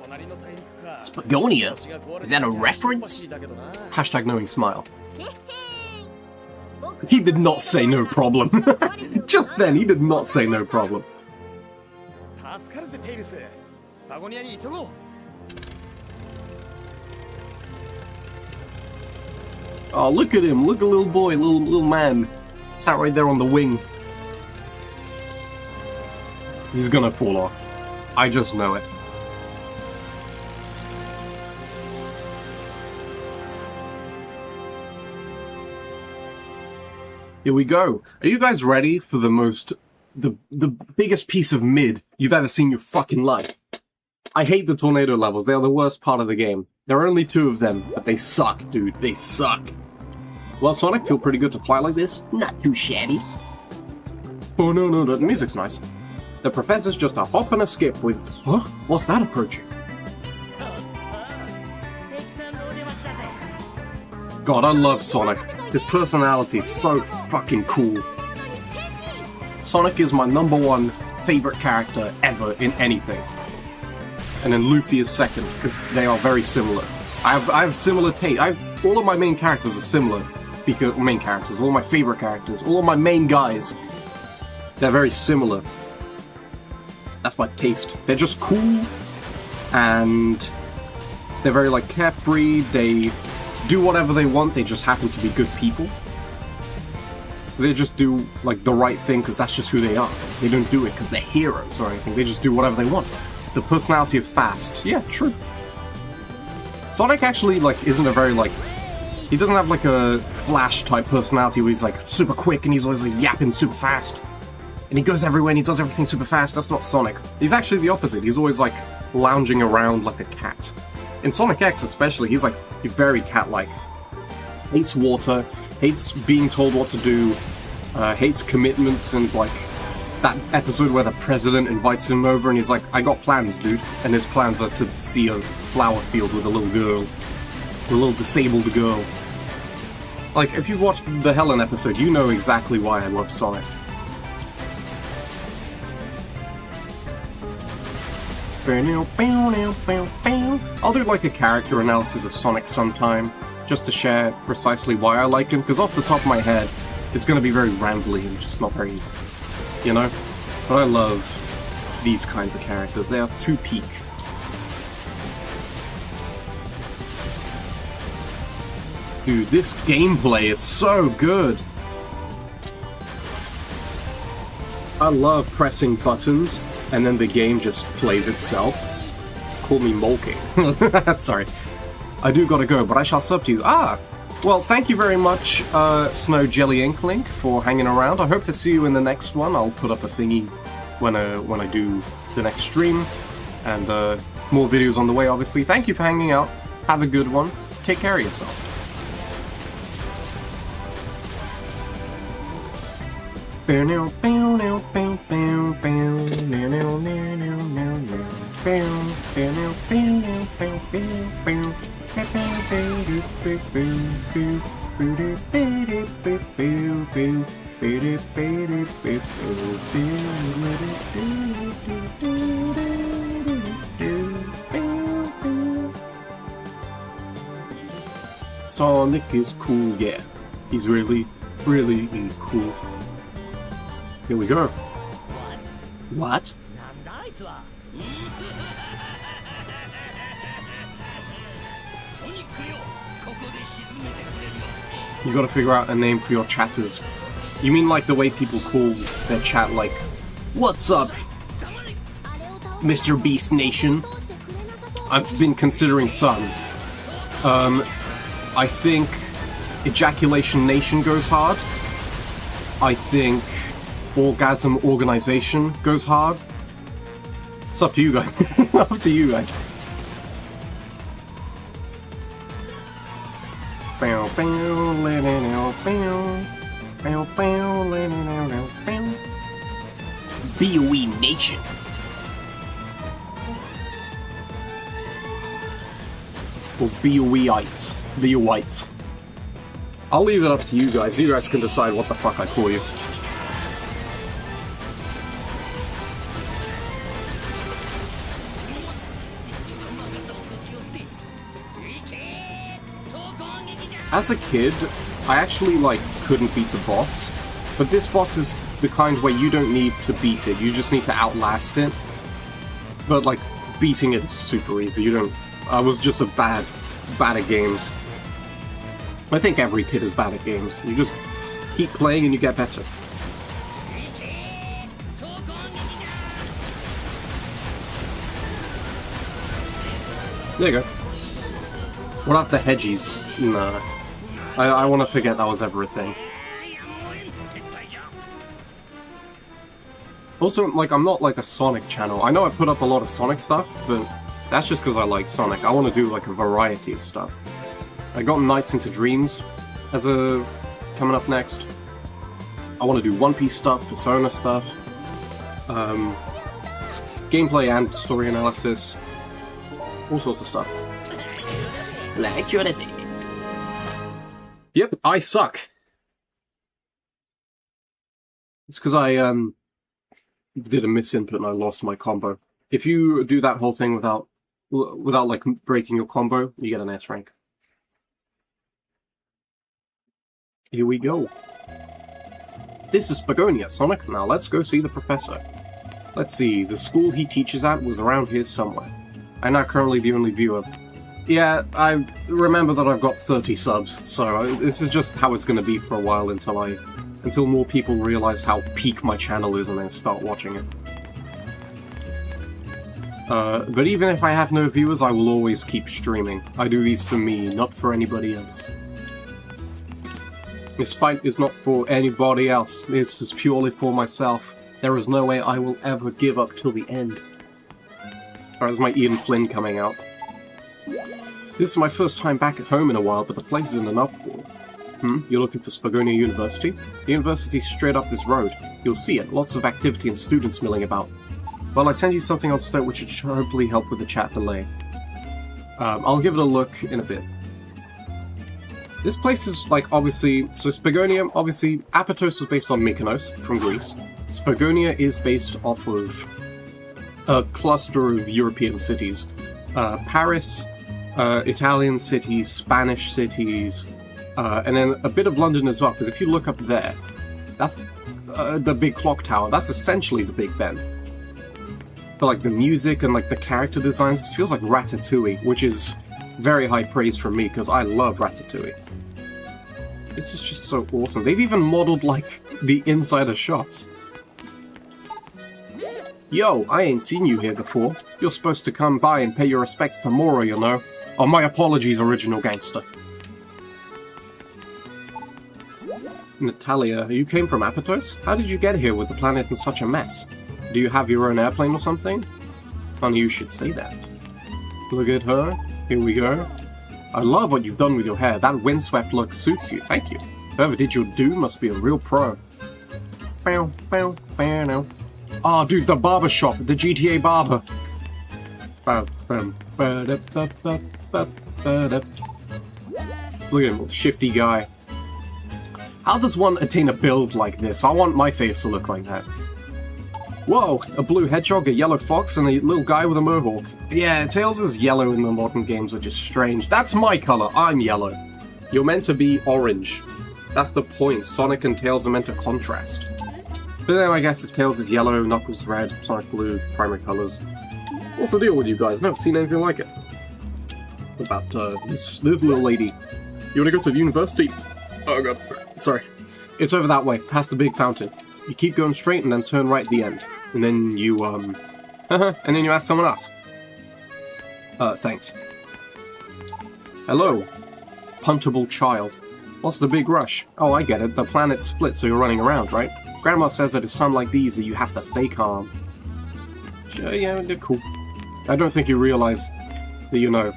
隣の大陸か。 Spagonia? Is that a reference? Hashtag knowing smile. へっへーん。僕 He did not say no problem. Just then, he did not say no problem. 助かるぜテイルス。スパゴニアに急ごう。Oh, look at him. Look at little boy, little man. Sat right there on the wing. He's gonna fall off. I just know it. Here we go. Are you guys ready for the biggest piece of mid you've ever seen in your fucking life? I hate the tornado levels. They are the worst part of the game. There are only 2 of them, but they suck, dude. They suck. Well, Sonic, feel pretty good to fly like this. Not too shabby. Oh, no, the music's nice. The professor's just a hop and a skip with... Huh? What's that approaching? God, I love Sonic. His personality is so fucking cool. Sonic is my #1 favorite character ever in anything. And then Luffy is second, because they are very similar. I have similar taste. All of my main characters are similar. Because main characters, all my favorite characters, all of my main guys, they're very similar. That's my taste. They're just cool, and they're very like carefree. They do whatever they want. They just happen to be good people. So they just do like the right thing because that's just who they are. They don't do it because they're heroes or anything. They just do whatever they want. The personality of fast. Yeah, true. Sonic actually like isn't a very like, he doesn't have like a Flash type personality where he's like super quick and he's always like yapping super fast. And he goes everywhere and he does everything super fast. That's not Sonic. He's actually the opposite. He's always like lounging around like a cat. In Sonic X especially, he's like very cat-like. Hates water, hates being told what to do, hates commitments, and like that episode where the president invites him over and he's like, I got plans, dude. And his plans are to see a flower field with a little girl. A little disabled girl. Like, if you've watched the Helen episode, you know exactly why I love Sonic. I'll do like a character analysis of Sonic sometime, just to share precisely why I like him, because off the top of my head, it's going to be very rambly and just not very, you know? But I love these kinds of characters. They are too peak. Dude, this gameplay is so good! I love pressing buttons, and then the game just plays itself. Call me molking. Sorry. I do gotta go, but I shall sub to you. Well, thank you very much, Snow Jelly Inklink, for hanging around. I hope to see you in the next one. I'll put up a thingy when I do the next stream, and more videos on the way, obviously. Thank you for hanging out. Have a good one. Take care of yourself. Sonic is cool, yeah. He's really, really cool. Here we go. What? You gotta figure out a name for your chatters. You mean like the way people call their chat, like, what's up, Mr. Beast Nation? I've been considering some. I think Ejaculation Nation goes hard. I think Orgasm Organization goes hard. It's up to you guys. Up to you guys. BOE Nation. Or BOEites. BOEites. I'll leave it up to you guys. You guys can decide what the fuck I call you. As a kid, I actually, like, couldn't beat the boss. But this boss is the kind where you don't need to beat it, you just need to outlast it. But, like, beating it is super easy, you don't... I was just bad at games. I think every kid is bad at games. You just keep playing and you get better. There you go. What about the hedgies? Nah. I want to forget that was ever a thing. Also, like, I'm not like a Sonic channel. I know I put up a lot of Sonic stuff, but that's just because I like Sonic. I want to do like a variety of stuff. I got Nights into Dreams as a... coming up next. I want to do One Piece stuff, Persona stuff. Gameplay and story analysis. All sorts of stuff. Yep, I suck. It's because I did a misinput and I lost my combo. If you do that whole thing without like breaking your combo, you get an S rank. Here we go. This is Spagonia, Sonic. Now let's go see the professor. Let's see, the school he teaches at was around here somewhere. I'm not currently the only viewer. Yeah, I remember that I've got 30 subs, so this is just how it's going to be for a while until more people realize how peak my channel is and then start watching it. But even if I have no viewers, I will always keep streaming. I do these for me, not for anybody else. This fight is not for anybody else, this is purely for myself. There is no way I will ever give up till the end. Sorry, that's my Ian Flynn coming out. This is my first time back at home in a while, but the place is in an uproar. You're looking for Spagonia University? The university's straight up this road. You'll see it, lots of activity and students milling about. Well, I sent you something on Stoke which should hopefully help with the chat delay. I'll give it a look in a bit. This place is, like, obviously... So Spagonia, obviously, Apatos was based on Mykonos, from Greece. Spagonia is based off of a cluster of European cities. Paris, Italian cities, Spanish cities, and then a bit of London as well, because if you look up there, that's the big clock tower. That's essentially the Big Ben. But, like, the music and, like, the character designs, it feels like Ratatouille, which is very high praise from me, because I love Ratatouille. This is just so awesome. They've even modeled, like, the inside of shops. Yo, I ain't seen you here before. You're supposed to come by and pay your respects to Mora, you know. Oh, my apologies, original gangster. Natalia, you came from Apatos? How did you get here with the planet in such a mess? Do you have your own airplane or something? Funny you should say that. Look at her. Here we go. I love what you've done with your hair. That windswept look suits you. Thank you. Whoever did your do must be a real pro. Bow, bow, bow, now. Oh, dude, the barber shop. The GTA barber. Look at him, shifty guy. How does one attain a build like this? I want my face to look like that. Whoa, a blue hedgehog, a yellow fox, and a little guy with a mohawk. Yeah, Tails is yellow in the modern games, which is strange. That's my color, I'm yellow. You're meant to be orange. That's the point, Sonic and Tails are meant to contrast. But then I guess if Tails is yellow, Knuckles red, Sonic blue, primary colors. What's the deal with you guys? Never seen anything like it. What about this little lady? You wanna go to the university? Oh god, sorry. It's over that way, past the big fountain. You keep going straight and then turn right at the end. And then you, and then you ask someone else. Thanks. Hello, puntable child. What's the big rush? Oh, I get it. The planet split, so you're running around, right? Grandma says that it's times like these that you have to stay calm. Sure, yeah, they're cool. I don't think you realize that, you know,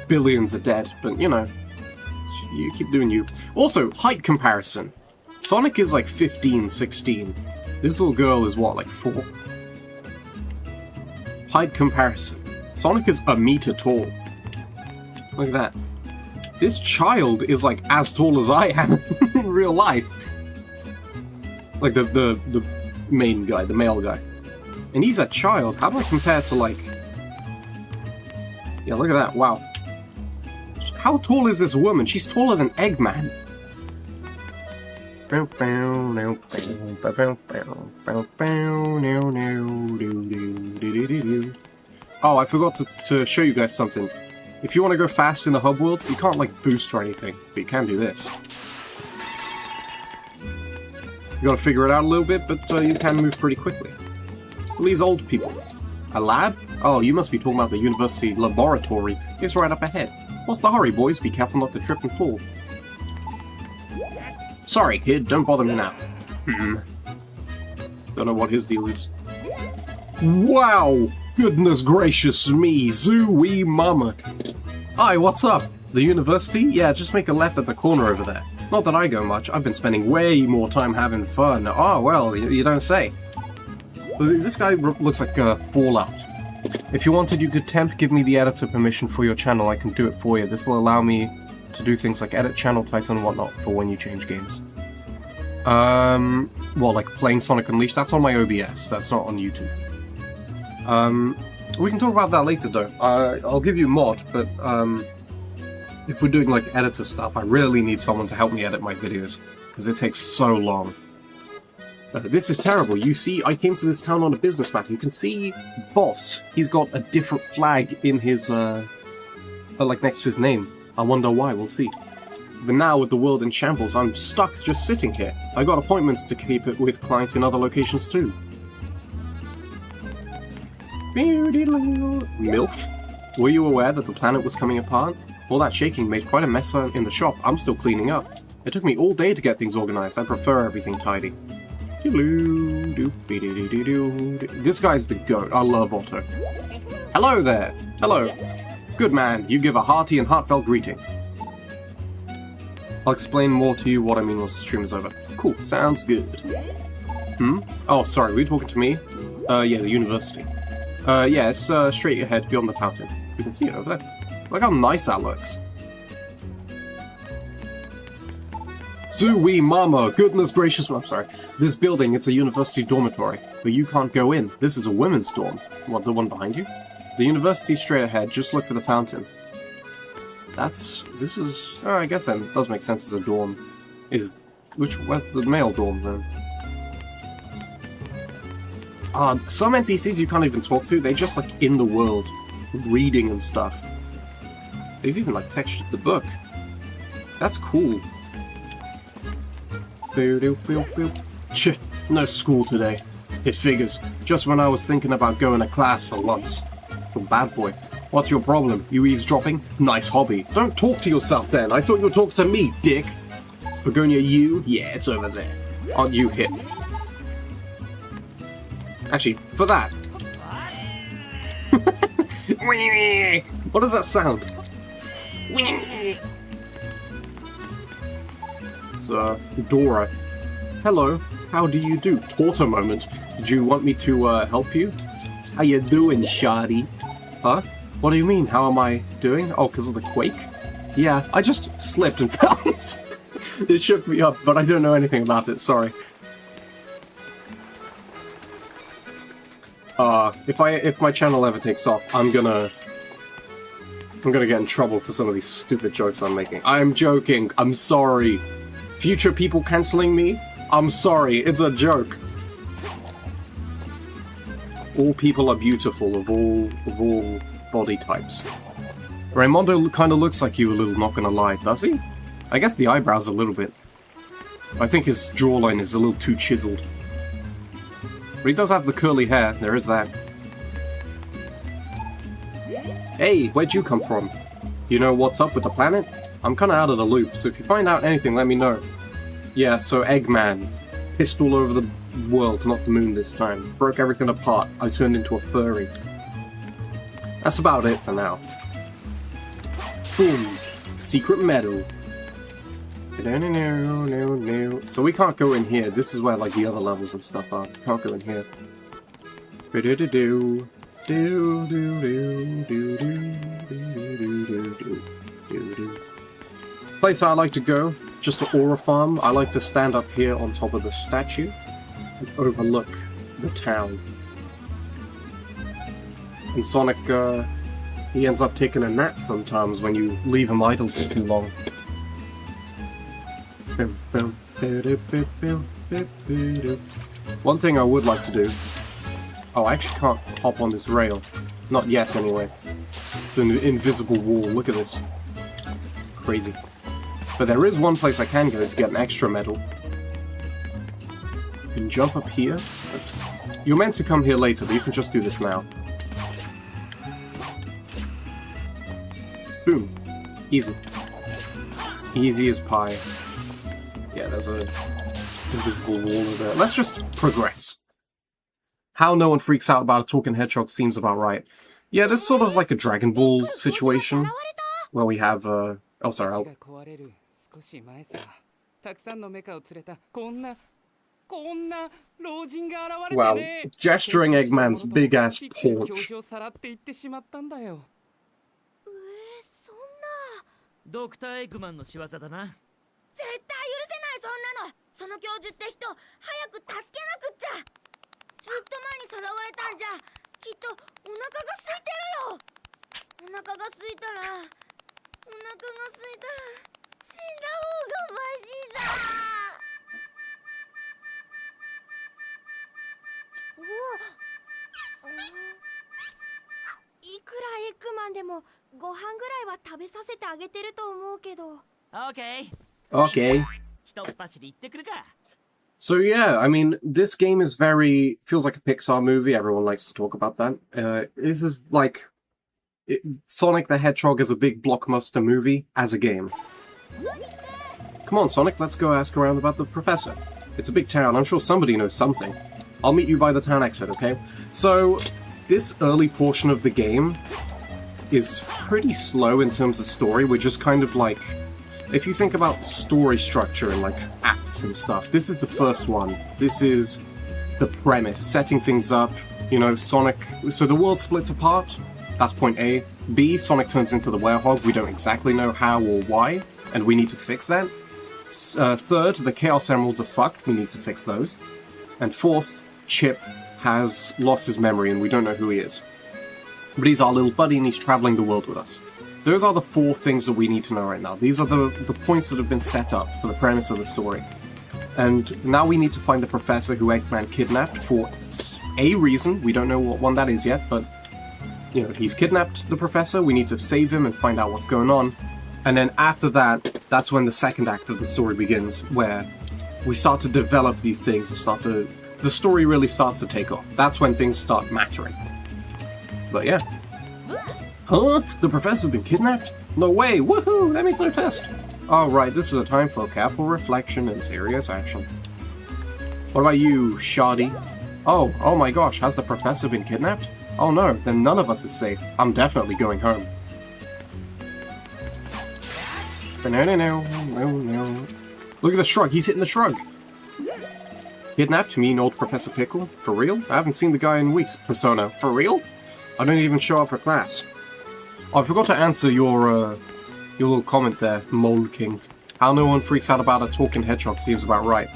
billions are dead, but, you know, you keep doing you. Also, height comparison. Sonic is like 15, 16. This little girl is what, like 4? Height comparison. Sonic is a meter tall. Look at that. This child is like as tall as I am in real life. Like the main guy, the male guy. And he's a child. How do I compare to like... Yeah, look at that. Wow. How tall is this woman? She's taller than Eggman. Oh, I forgot to show you guys something. If you want to go fast in the hub worlds, you can't like boost or anything, but you can do this. You gotta figure it out a little bit, but you can move pretty quickly. All these old people. A lab? Oh, you must be talking about the university laboratory. It's right up ahead. What's the hurry, boys? Be careful not to trip and fall. Sorry, kid, don't bother me now. Don't know what his deal is. Wow! Goodness gracious me, Zooey mama. Hi, what's up? The university? Yeah, just make a left at the corner over there. Not that I go much, I've been spending way more time having fun. Oh, well, you don't say. This guy looks like Fallout. If you wanted, you could give me the editor permission for your channel, I can do it for you. This will allow me to do things like edit channel title and whatnot for when you change games. Well, like playing Sonic Unleashed, that's on my OBS, that's not on YouTube. We can talk about that later though. I'll give you a mod, but if we're doing like editor stuff, I really need someone to help me edit my videos, because it takes so long. This is terrible. You see, I came to this town on a business matter. You can see Boss. He's got a different flag in his, like next to his name. I wonder why, we'll see. But now with the world in shambles, I'm stuck just sitting here. I got appointments to keep it with clients in other locations too. MILF? Were you aware that the planet was coming apart? All that shaking made quite a mess in the shop. I'm still cleaning up. It took me all day to get things organized. I prefer everything tidy. This guy's the goat. I love Otto. Hello there. Hello. Good man. You give a hearty and heartfelt greeting. I'll explain more to you what I mean once the stream is over. Cool. Sounds good. Oh, sorry. Were you talking to me? Yeah, the university. Yeah, it's straight ahead beyond the fountain. We can see it over there. Look how nice that looks. Zooey mama, goodness gracious, I'm sorry. This building, it's a university dormitory, but you can't go in. This is a women's dorm. What, the one behind you? The university's straight ahead, just look for the fountain. This is, oh, I guess that does make sense as a dorm. Where's the male dorm then? Some NPCs you can't even talk to, they're just like in the world, reading and stuff. They've even like textured the book. That's cool. Tch, no school today. It figures. Just when I was thinking about going to class for once. Well, bad boy. What's your problem? You eavesdropping? Nice hobby. Don't talk to yourself then. I thought you were talking to me, dick. Is Begonia you? Yeah, it's over there. Aren't you hip? Actually, for that. What does that sound? It's Dora. Hello, how do you do? Torta moment. Did you want me to help you? How you doing, shoddy? Huh? What do you mean, how am I doing? Oh, because of the quake? Yeah, I just slipped and fell. It shook me up, but I don't know anything about it, sorry. If my channel ever takes off, I'm gonna get in trouble for some of these stupid jokes I'm making. I'm joking, I'm sorry. Future people cancelling me? I'm sorry, it's a joke. All people are beautiful, of all body types. Raimondo kind of looks like you a little, not gonna lie, does he? I guess the eyebrows a little bit. I think his jawline is a little too chiseled. But he does have the curly hair, there is that. Hey, where'd you come from? You know what's up with the planet? I'm kind of out of the loop, so if you find out anything, let me know. Yeah, so Eggman. Pissed all over the world, not the moon this time. Broke everything apart. I turned into a furry. That's about it for now. Boom. Secret medal. So we can't go in here. This is where like the other levels and stuff are. Can't go in here. Place I like to go, just to Aura Farm. I like to stand up here on top of the statue and overlook the town. And Sonic, he ends up taking a nap sometimes when you leave him idle for too long. One thing I would like to do... Oh, I actually can't hop on this rail. Not yet, anyway. It's an invisible wall. Look at this. Crazy. But there is one place I can go to get an extra medal. You can jump up here. Oops. You're meant to come here later, but you can just do this now. Boom. Easy. Easy as pie. Yeah, there's a invisible wall over there. Let's just progress. How no one freaks out about a talking hedgehog seems about right. Yeah, this is sort of like a Dragon Ball situation, where we have, oh sorry, Wow, gesturing Eggman's big-ass paunch. ドクターエッグマンの仕業だな。絶対許せないそんなの。その教授って人早く助けなくっちゃ。ずっと前にさらわれたんじゃきっとお腹が空いてるよ。お腹が空いたら死んだ方がマシだ。いくらエッグマンでもご飯ぐらいは食べさせてあげてると思うけど。Okay. Okay. 一っ走り行ってくるか。 So yeah, I mean, this game is feels like a Pixar movie. Everyone likes to talk about that. This is like Sonic the Hedgehog is a big blockbuster movie as a game. Come on, Sonic, let's go ask around about the professor. It's a big town. I'm sure somebody knows something. I'll meet you by the town exit, okay? So, this early portion of the game is pretty slow in terms of story. We're just kind of like... If you think about story structure and like acts and stuff, this is the first one. This is the premise, setting things up, you know, Sonic... So the world splits apart, that's point A. B, Sonic turns into the werehog, we don't exactly know how or why, and we need to fix that. Third, the Chaos Emeralds are fucked, we need to fix those. And fourth, Chip has lost his memory and we don't know who he is. But he's our little buddy and he's traveling the world with us. Those are the four things that we need to know right now. These are the points that have been set up for the premise of the story. And now we need to find the professor who Eggman kidnapped for a reason. We don't know what one that is yet, but, you know, he's kidnapped the professor. We need to save him and find out what's going on. And then after that, that's when the second act of the story begins, where we start to develop these things and the story really starts to take off. That's when things start mattering. But yeah. Huh? The professor's been kidnapped? No way! Woohoo! That means no test! Oh right, this is a time for careful reflection and serious action. What about you, Shoddy? Oh my gosh, has the professor been kidnapped? Oh no, then none of us is safe. I'm definitely going home. Look at the shrug, he's hitting the shrug! Kidnapped? Me and old Professor Pickle? For real? I haven't seen the guy in weeks. Persona. For real? I don't even show up for class. Oh, I forgot to answer your little comment there, Mole King. How no one freaks out about a talking hedgehog seems about right.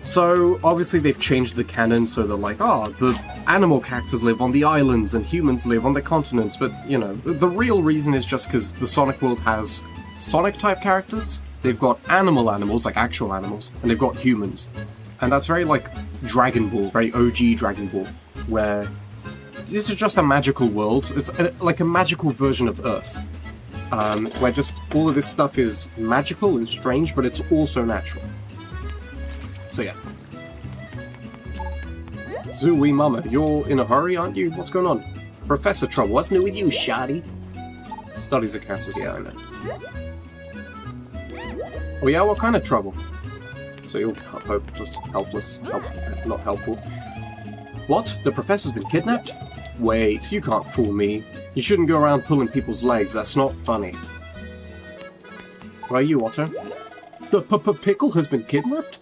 So, obviously they've changed the canon so that, like, the animal characters live on the islands and humans live on the continents, but, you know, the real reason is just because the Sonic world has Sonic-type characters, they've got animals, like actual animals, and they've got humans. And that's very, like, Dragon Ball, very OG Dragon Ball, where this is just a magical world. It's like a magical version of Earth, where just all of this stuff is magical and strange, but it's also natural. So yeah. Zooey Mama, you're in a hurry, aren't you? What's going on? Professor Trouble, what's new with you, Shoddy? Studies are cancelled, yeah, I know. Oh yeah, what kind of trouble? So you're helpless, not helpful. What? The professor's been kidnapped? Wait, you can't fool me. You shouldn't go around pulling people's legs, that's not funny. Where are you, Otto? The pickle has been kidnapped?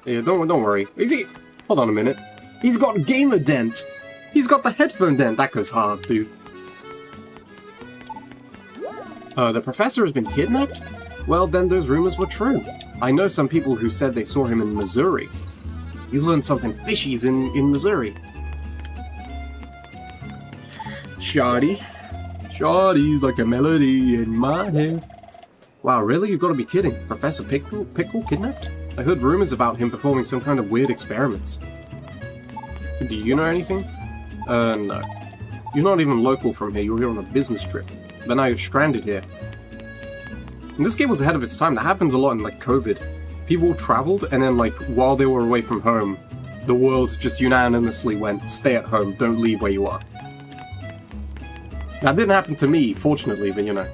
Yeah, don't worry. Is he? Hold on a minute. He's got a gamer dent! He's got the headphone dent! That goes hard, dude. The professor has been kidnapped? Well, then those rumors were true. I know some people who said they saw him in Missouri. You learned something fishy's in Missouri. Shoddy. Shoddy's like a melody in my head. Wow, really? You've got to be kidding. Professor Pickle kidnapped? I heard rumors about him performing some kind of weird experiments. Do you know anything? No. You're not even local from here, you're here on a business trip. But now you're stranded here. And this game was ahead of its time. That happens a lot in, like, COVID. People traveled, and then, like, while they were away from home, the world just unanimously went, stay at home, don't leave where you are. That didn't happen to me, fortunately, but you know.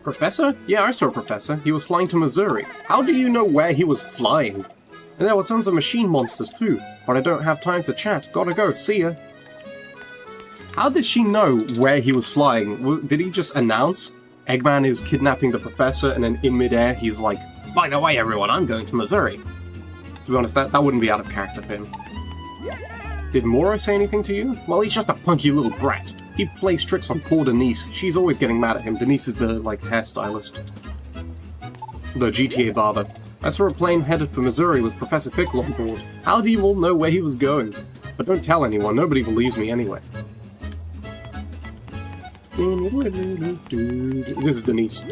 Professor? Yeah, I saw a professor. He was flying to Missouri. How do you know where he was flying? And there were tons of machine monsters too, but I don't have time to chat. Gotta go, see ya. How did she know where he was flying? Did he just announce Eggman is kidnapping the professor, and then in midair he's like, by the way everyone, I'm going to Missouri? To be honest, that wouldn't be out of character for him. Did Moro say anything to you? Well, he's just a punky little brat. He plays tricks on poor Denise. She's always getting mad at him. Denise is the, like, hairstylist. The GTA barber. I saw a plane headed for Missouri with Professor Pickle on board. How do you all know where he was going? But don't tell anyone, nobody believes me anyway. This is Denise.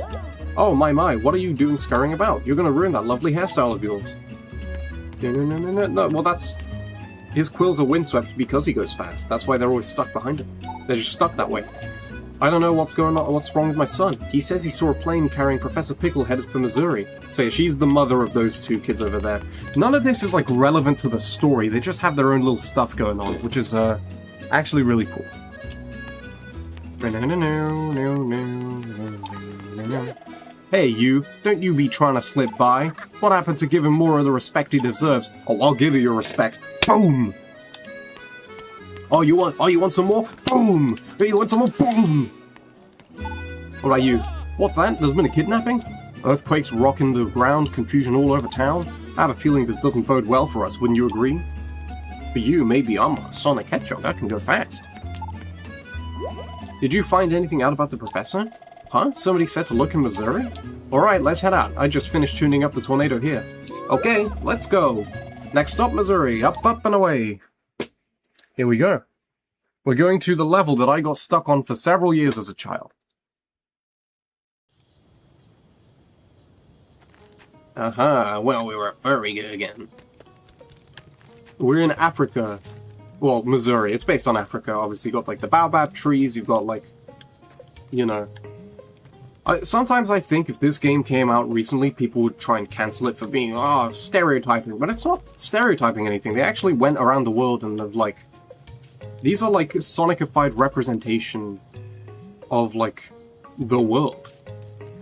Oh my, what are you doing scurrying about? You're gonna ruin that lovely hairstyle of yours. No, well that's... His quills are windswept because he goes fast. That's why they're always stuck behind him. They're just stuck that way. I don't know what's wrong with my son. He says he saw a plane carrying Professor Pickle headed for Missouri. So yeah, she's the mother of those two kids over there. None of this is like relevant to the story. They just have their own little stuff going on, which is actually really cool. Hey you, don't you be trying to slip by. What happened to giving Moro the respect he deserves? Oh, I'll give you your respect. Boom! Oh, you want some more? Boom! Oh, you want some more? Boom! What about you? What's that? There's been a kidnapping? Earthquakes rocking the ground, confusion all over town? I have a feeling this doesn't bode well for us, wouldn't you agree? For you, maybe I'm a Sonic Hedgehog, I can go fast. Did you find anything out about the professor? Huh? Somebody said to look in Missouri? Alright, let's head out. I just finished tuning up the tornado here. Okay, let's go. Next stop, Missouri. Up, and away. Here we go. We're going to the level that I got stuck on for several years as a child. Aha, well, we were furry again. We're in Africa. Well, Missouri. It's based on Africa, obviously. You've got, like, the baobab trees. You've got, like, you know... sometimes I think if this game came out recently, people would try and cancel it for being, stereotyping. But it's not stereotyping anything. They actually went around the world and have, like... These are, like, Sonicified representation of, like, the world.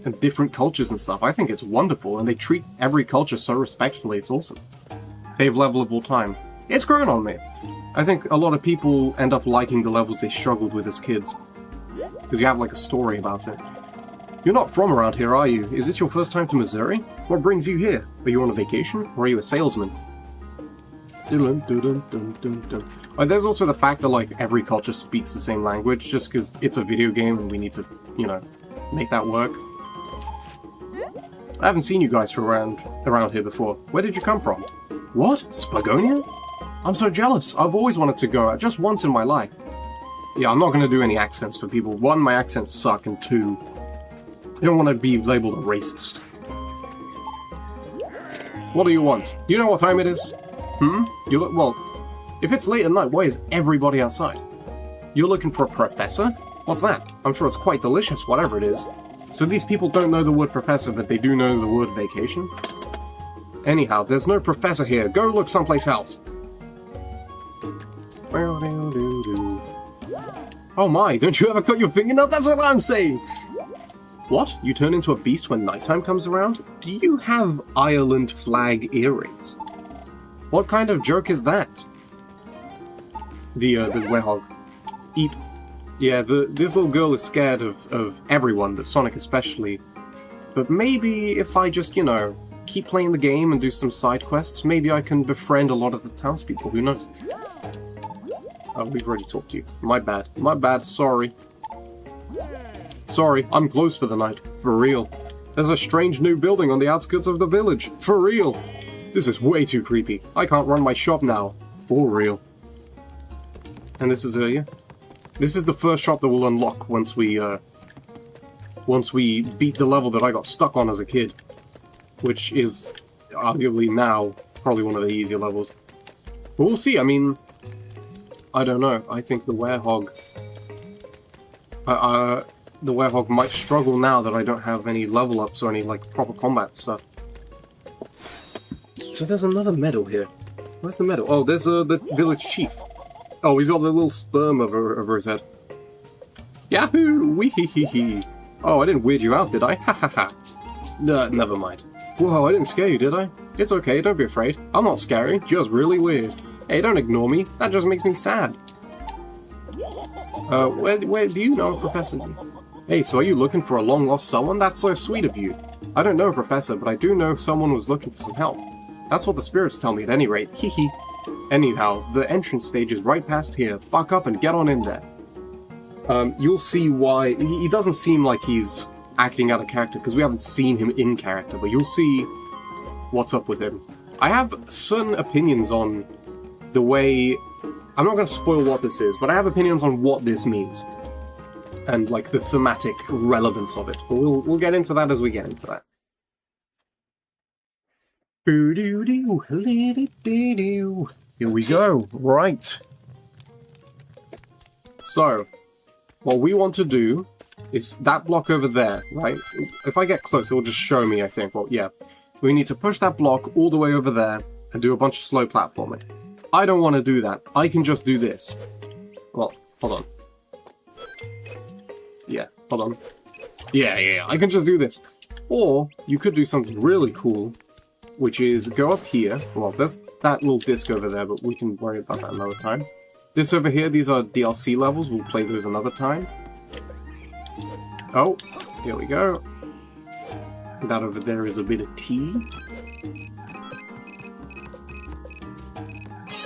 And different cultures and stuff. I think it's wonderful, and they treat every culture so respectfully. It's awesome. Fave level of all time. It's grown on me. I think a lot of people end up liking the levels they struggled with as kids. Because you have, like, a story about it. You're not from around here, are you? Is this your first time to Missouri? What brings you here? Are you on a vacation? Or are you a salesman? There's also the fact that, like, every culture speaks the same language, just because it's a video game and we need to, you know, make that work. I haven't seen you guys from around here before. Where did you come from? What? Spagonia? I'm so jealous. I've always wanted to go, just once in my life. Yeah, I'm not going to do any accents for people. One, my accents suck, and two, I don't want to be labeled a racist. What do you want? Do you know what time it is? You look, well, if it's late at night, why is everybody outside? You're looking for a professor? What's that? I'm sure it's quite delicious, whatever it is. So these people don't know the word professor, but they do know the word vacation? Anyhow, there's no professor here. Go look someplace else. Oh my, don't you ever cut your fingernail? That's what I'm saying! What? You turn into a beast when nighttime comes around? Do you have Ireland flag earrings? What kind of joke is that? The werehog. Eep. Yeah, this little girl is scared of everyone, but Sonic especially. But maybe if I just, you know, keep playing the game and do some side quests, maybe I can befriend a lot of the townspeople, who knows? Oh, we've already talked to you. My bad. My bad, sorry. Sorry, I'm closed for the night. For real. There's a strange new building on the outskirts of the village. For real. This is way too creepy. I can't run my shop now. For real. And this is, yeah. This is the first shop that we'll unlock once we beat the level that I got stuck on as a kid. Which is, arguably now, probably one of the easier levels. But we'll see, I mean... I don't know. I think the werehog... the werehog might struggle now that I don't have any level ups or any, like, proper combat stuff. So there's another medal here. Where's the medal? Oh, there's the village chief. Oh, he's got the little sperm over his head. Yahoo! Wee-hee-hee-hee. Oh, I didn't weird you out, did I? Ha ha ha. Never mind. Whoa, I didn't scare you, did I? It's okay, don't be afraid. I'm not scary, just really weird. Hey, don't ignore me. That just makes me sad. Where do you know a Professor? Hey, so are you looking for a long-lost someone? That's so sweet of you. I don't know a professor, but I do know someone was looking for some help. That's what the spirits tell me at any rate. Hee hee. Anyhow, the entrance stage is right past here. Buck up and get on in there. You'll see why... He doesn't seem like he's acting out of character, because we haven't seen him in character, but you'll see what's up with him. I have certain opinions on the way... I'm not going to spoil what this is, but I have opinions on what this means. And, like, the thematic relevance of it. But we'll get into that as we get into that. Here we go. Right. So, what we want to do is that block over there, right? If I get close, it will just show me, I think. Well, yeah. We need to push that block all the way over there and do a bunch of slow platforming. I don't want to do that. I can just do this. Well, hold on. Yeah, hold on. Yeah, I can just do this. Or, you could do something really cool, which is go up here. Well, there's that little disc over there, but we can worry about that another time. This over here, these are DLC levels. We'll play those another time. Oh, here we go. That over there is a bit of tea.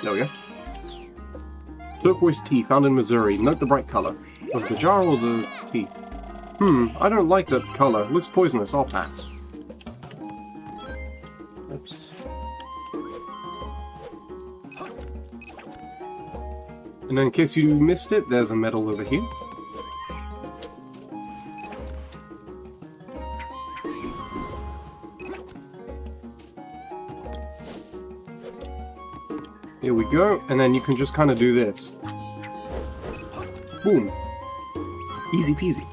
There we go. Turquoise tea found in Missouri. Note the bright color. Of the jar or the tea? I don't like that color. It looks poisonous. I'll pass. Oops. And then in case you missed it, there's a medal over here. Here we go, and then you can just kind of do this. Boom. Easy peasy.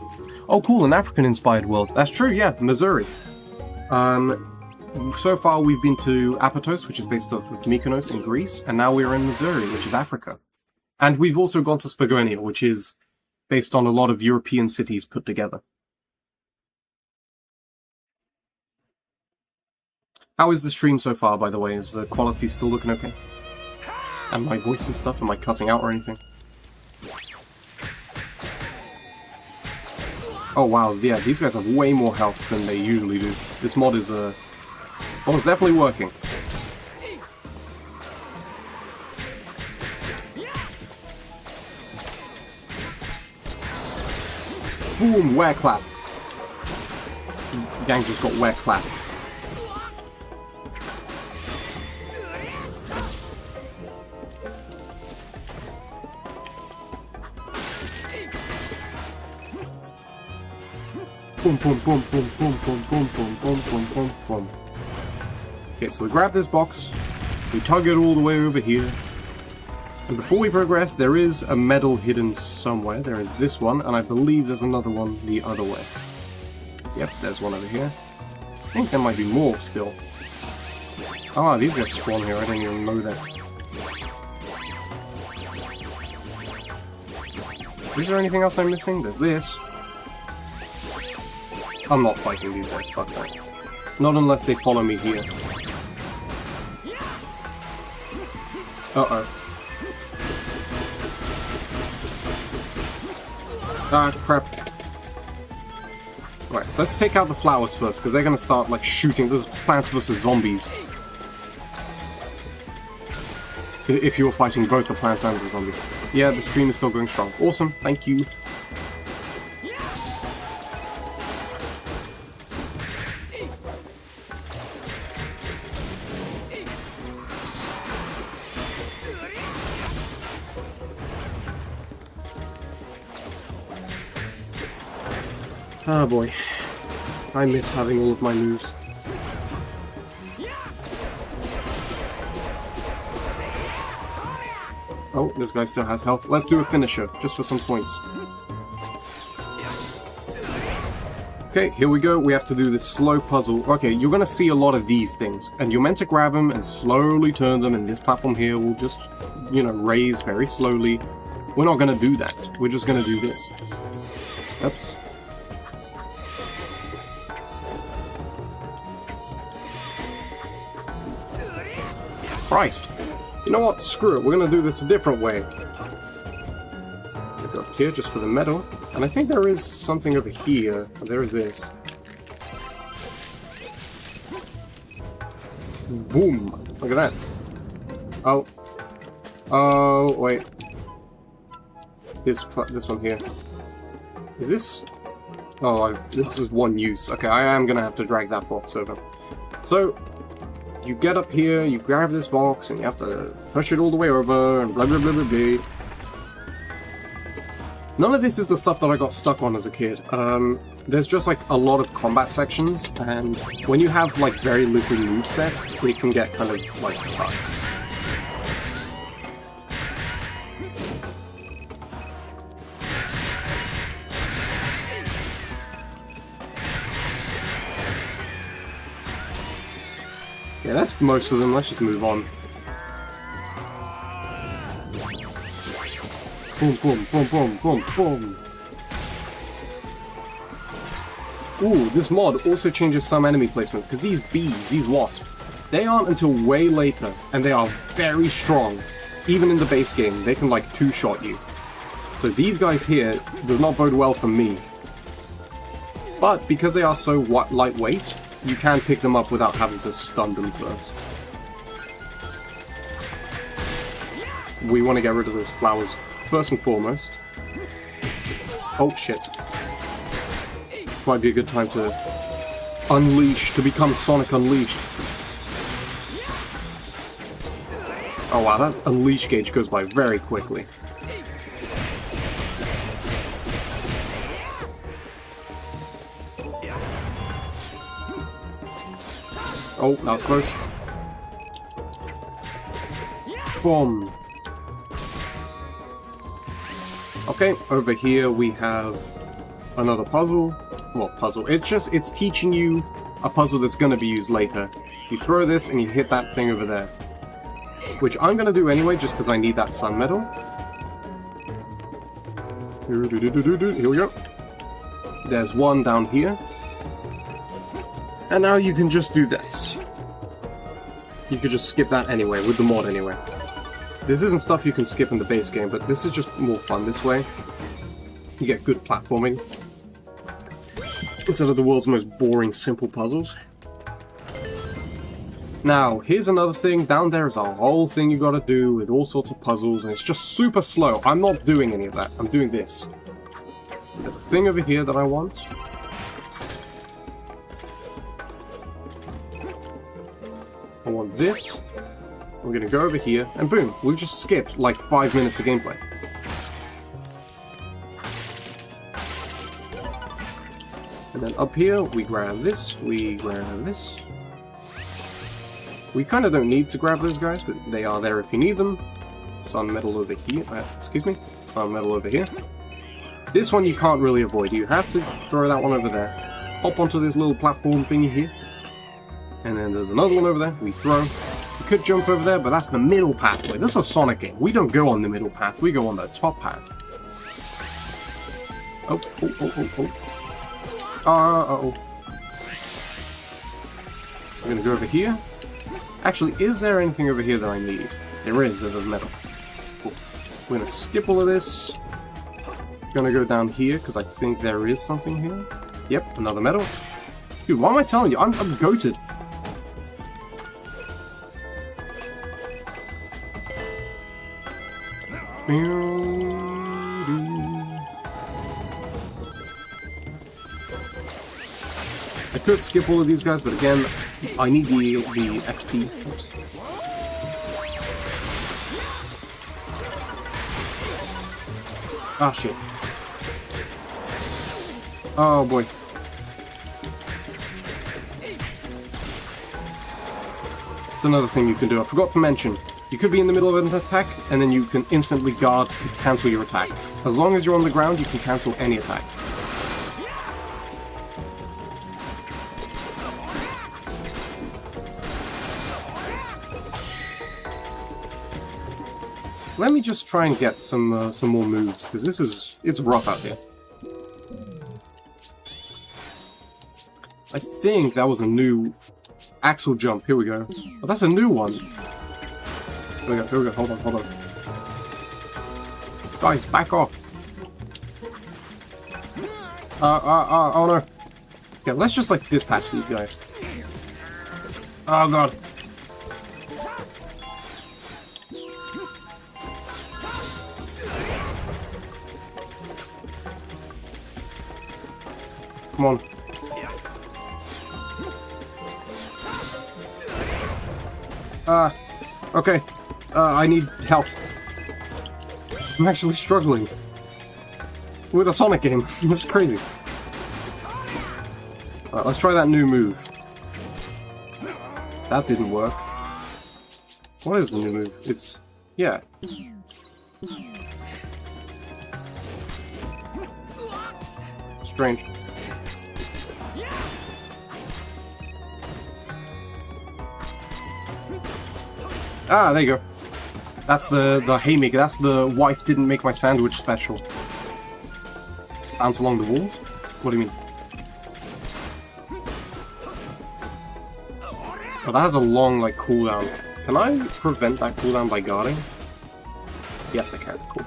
Oh cool, an African-inspired world. That's true, yeah, Missouri. So far we've been to Apatos, which is based off of Mykonos in Greece, and now we're in Missouri, which is Africa. And we've also gone to Spagonia, which is based on a lot of European cities put together. How is the stream so far, by the way? Is the quality still looking okay? And my voice and stuff, am I cutting out or anything? Oh wow, yeah, these guys have way more health than they usually do. This mod is, well, it's definitely working. Boom, were clap. Gang just got were clap. Boom, boom, boom, boom, boom, boom, boom, boom, boom, boom, boom, boom. Okay, so we grab this box, we tug it all the way over here, and before we progress, there is a medal hidden somewhere. There is this one, and I believe there's another one the other way. Yep, there's one over here. I think there might be more still. Ah, these guys spawn here, I didn't even know that. Is there anything else I'm missing? There's this. I'm not fighting these guys, fuck that. Not unless they follow me here. Uh-oh. Ah, crap. Right, let's take out the flowers first, because they're gonna start, like, shooting. This is Plants vs. Zombies. If you're fighting both the plants and the zombies. Yeah, the stream is still going strong. Awesome, thank you. Oh boy, I miss having all of my moves. Oh, this guy still has health. Let's do a finisher, just for some points. Okay, here we go. We have to do this slow puzzle. Okay, you're gonna see a lot of these things, and you're meant to grab them and slowly turn them, and this platform here will just, you know, raise very slowly. We're not gonna do that. We're just gonna do this. Oops. Christ. You know what? Screw it. We're gonna do this a different way. Go up here just for the medal. And I think there is something over here. There is this. Boom. Look at that. Oh. Oh, wait. This one here. Is this? Oh, this is one use. Okay, I am gonna have to drag that box over. So, you get up here, you grab this box, and you have to push it all the way over, and blah blah blah blah blah. None of this is the stuff that I got stuck on as a kid. There's just like a lot of combat sections, and when you have like very little moveset, it can get kind of like tough. Yeah, that's most of them. Let's just move on. Boom, boom, boom, boom, boom, boom. Ooh, this mod also changes some enemy placement, because these bees, these wasps, they aren't until way later, and they are very strong. Even in the base game, they can like two-shot you. So these guys here does not bode well for me. But because they are so lightweight, you can pick them up without having to stun them first. We want to get rid of those flowers first and foremost. Oh shit. This might be a good time to unleash, to become Sonic Unleashed. Oh wow, that unleash gauge goes by very quickly. Oh, that was close. Boom. Okay, over here we have another puzzle. Well, puzzle. It's teaching you a puzzle that's going to be used later. You throw this and you hit that thing over there. Which I'm going to do anyway, just because I need that sun medal. Here we go. There's one down here. And now you can just do this. You could just skip that anyway, with the mod anyway. This isn't stuff you can skip in the base game, but this is just more fun this way. You get good platforming. Instead of the world's most boring, simple puzzles. Now, here's another thing. Down there is a whole thing you gotta do with all sorts of puzzles, and it's just super slow. I'm not doing any of that. I'm doing this. There's a thing over here that I want. I want this. We're gonna go over here, and boom, we've just skipped like 5 minutes of gameplay. And then up here, we grab this, we grab this. We kind of don't need to grab those guys, but they are there if you need them. Sun medal over here, excuse me, sun medal over here. This one you can't really avoid, you have to throw that one over there. Hop onto this little platform thingy here. And then there's another one over there, we throw. You could jump over there, but that's the middle pathway. This is a Sonic game. We don't go on the middle path, we go on the top path. Oh, oh, oh, oh, oh. Uh-oh. I'm gonna go over here. Actually, is there anything over here that I need? There is, there's a metal. Cool. We're gonna skip all of this. Gonna go down here, because I think there is something here. Yep, another metal. Dude, why am I telling you? I'm goated. I could skip all of these guys, but again, I need the XP. Oops. Ah, shit. Oh, boy. It's another thing you can do. I forgot to mention. You could be in the middle of an attack, and then you can instantly guard to cancel your attack. As long as you're on the ground, you can cancel any attack. Let me just try and get some more moves, because it's rough out here. I think that was a new axle jump. Here we go. Oh, that's a new one. Here we go. Hold on. Guys, back off. Oh no. Okay, let's just like dispatch these guys. Oh god. Come on. Okay. I need health. I'm actually struggling with a Sonic game. This is crazy. Alright, let's try that new move. That didn't work. What is the new move? It's... yeah. Strange. Ah, there you go. That's the haymaker. That's the wife didn't make my sandwich special. Bounce along the walls? What do you mean? Oh, that has a long, like, cooldown. Can I prevent that cooldown by guarding? Yes, I can. Cool.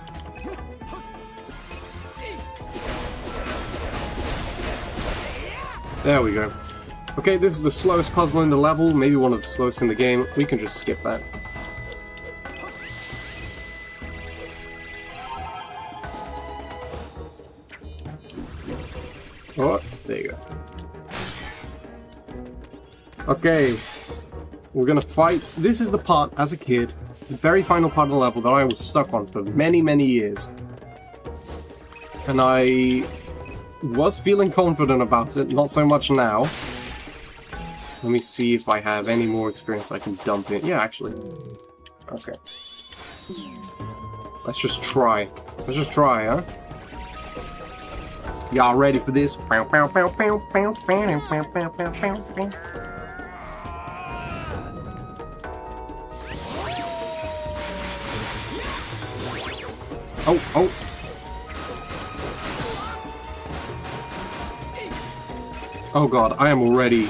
There we go. Okay, this is the slowest puzzle in the level, maybe one of the slowest in the game. We can just skip that. Oh, there you go. Okay, we're gonna fight. This is the part, as a kid, the very final part of the level that I was stuck on for many, many years. And I was feeling confident about it, not so much now. Let me see if I have any more experience I can dump in. Yeah, actually. Okay. Let's just try. Let's just try, huh? Y'all ready for this? Oh. Oh god, I am already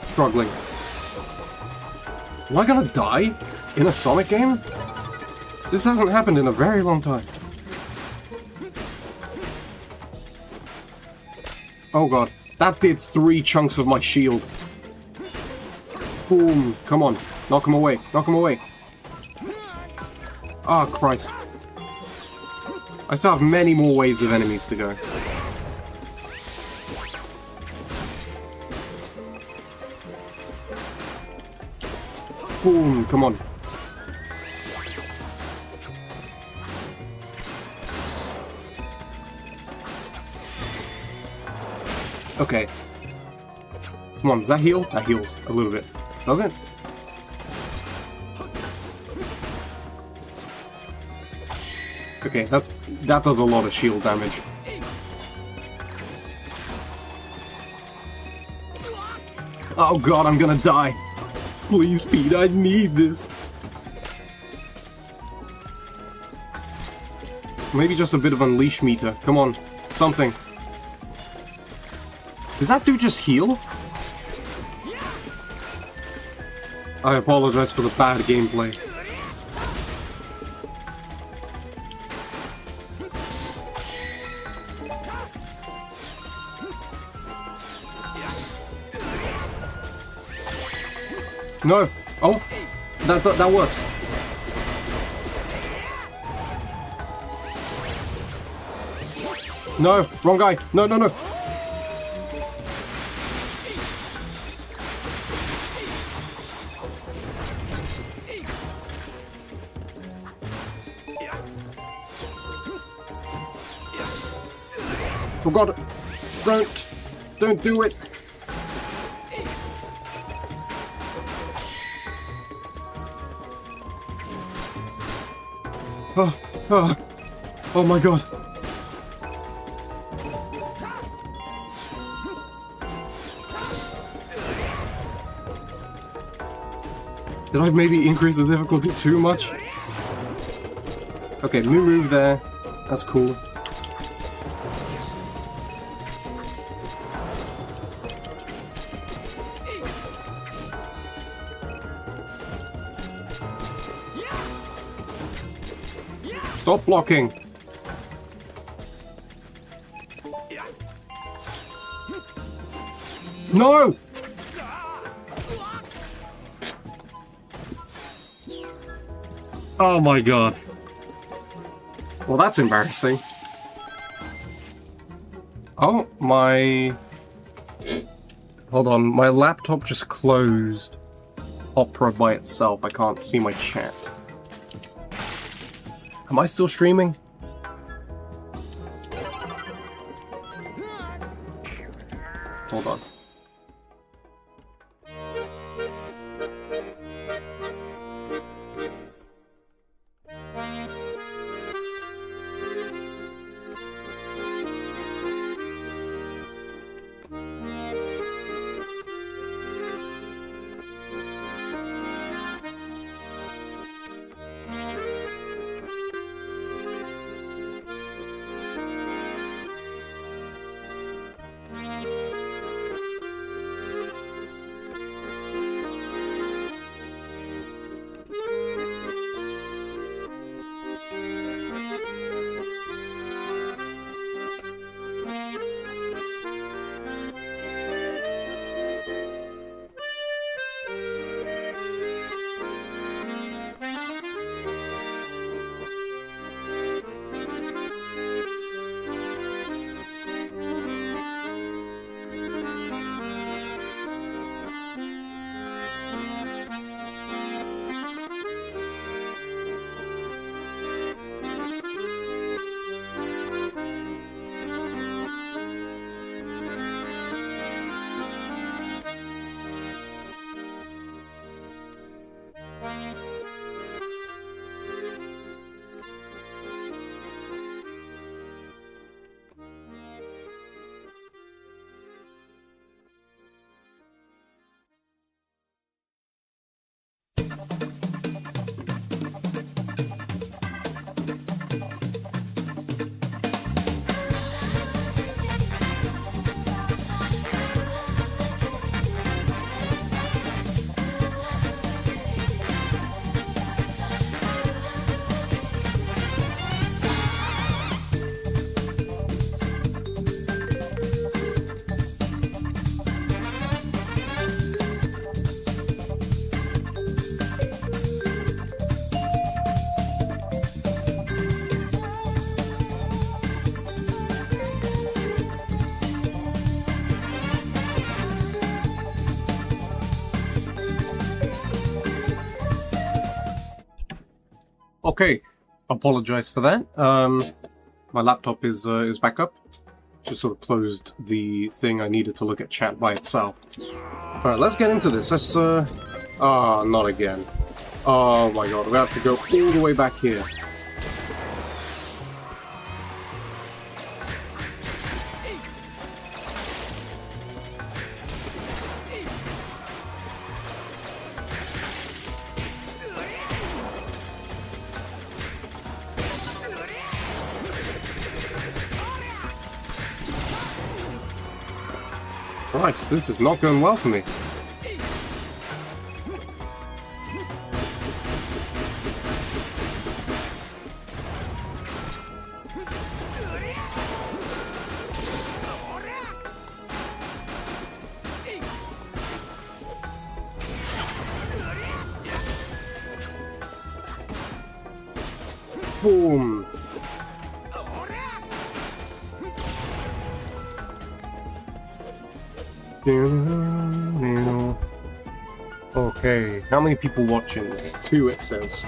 struggling. Am I gonna die in a Sonic game? This hasn't happened in a very long time. Oh god, that did 3 chunks of my shield. Boom, come on, knock him away, knock him away. Ah, Christ. I still have many more waves of enemies to go. Boom, come on. Okay. Come on, does that heal? That heals a little bit. Does it? Okay, that does a lot of shield damage. Oh god, I'm gonna die. Please, Pete, I need this. Maybe just a bit of unleash meter. Come on, something. Did that dude just heal? I apologize for the bad gameplay. No! Oh! That works! No! Wrong guy! No, no, no! Oh god! Don't do it! Oh my god! Did I maybe increase the difficulty too much? Okay, new move there. That's cool. Stop blocking! No! Oh my god. Well, that's embarrassing. Oh, my... Hold on, my laptop just closed Opera by itself. I can't see my chat. Am I still streaming? Hold on. Okay, apologize for that. My laptop is back up. Just sort of closed the thing I needed to look at chat by itself. Alright, let's get into this. Let's, not again. Oh my god, we have to go all the way back here. Right, this is not going well for me. Boom. Okay, how many people watching? 2, it says.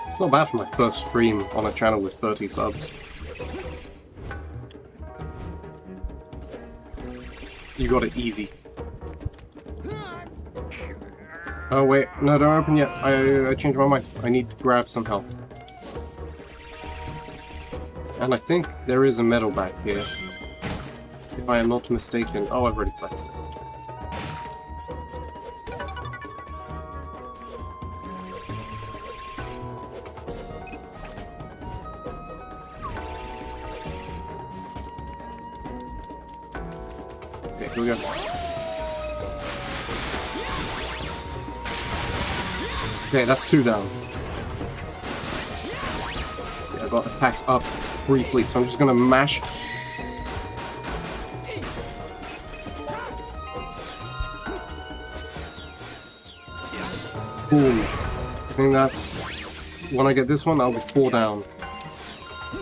It's not bad for my first stream on a channel with 30 subs. You got it easy. Oh wait, no, don't open yet. I changed my mind. I need to grab some health. And I think there is a medal back here. If I am not mistaken. Oh, I've already collected it. Okay, here we go. Okay, that's 2 down. Yeah, I got attacked up briefly, so I'm just gonna mash. Boom. I think that's... When I get this one, I'll be 4 down.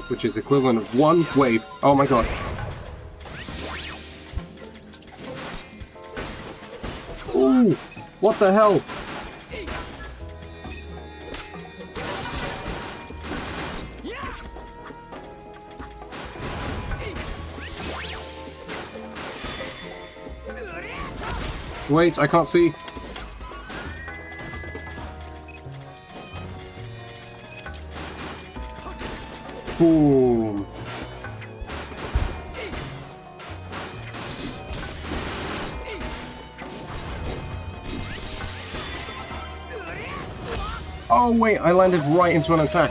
Which is equivalent of 1 wave. Oh my god. Ooh! What the hell? Wait, I can't see. Boom. Oh wait, I landed right into an attack.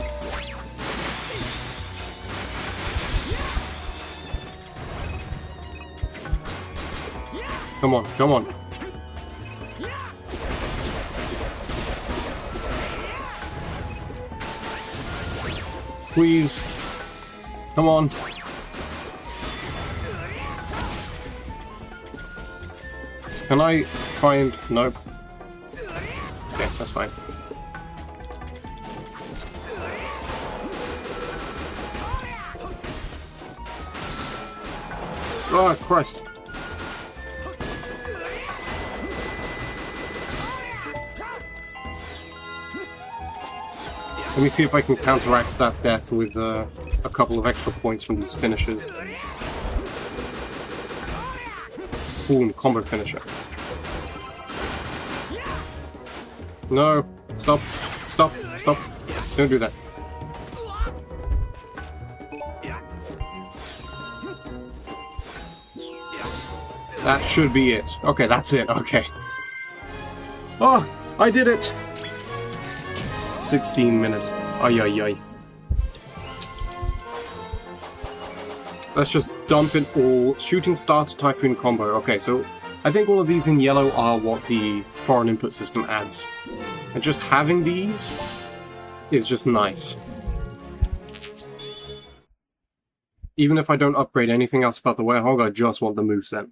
Come on, come on. Please. Come on. Can I find... Nope. Okay, that's fine. Oh, Christ. Let me see if I can counteract that death with a couple of extra points from these finishes. Boom, combo finisher. No, stop, stop, stop. Don't do that. That should be it. Okay, that's it, okay. Oh, I did it! 16 minutes. Ay, ay, ay. Let's just dump it all. Shooting star to typhoon combo. Okay, so I think all of these in yellow are what the foreign input system adds. And just having these is just nice. Even if I don't upgrade anything else about the Werehog, I just want the moveset.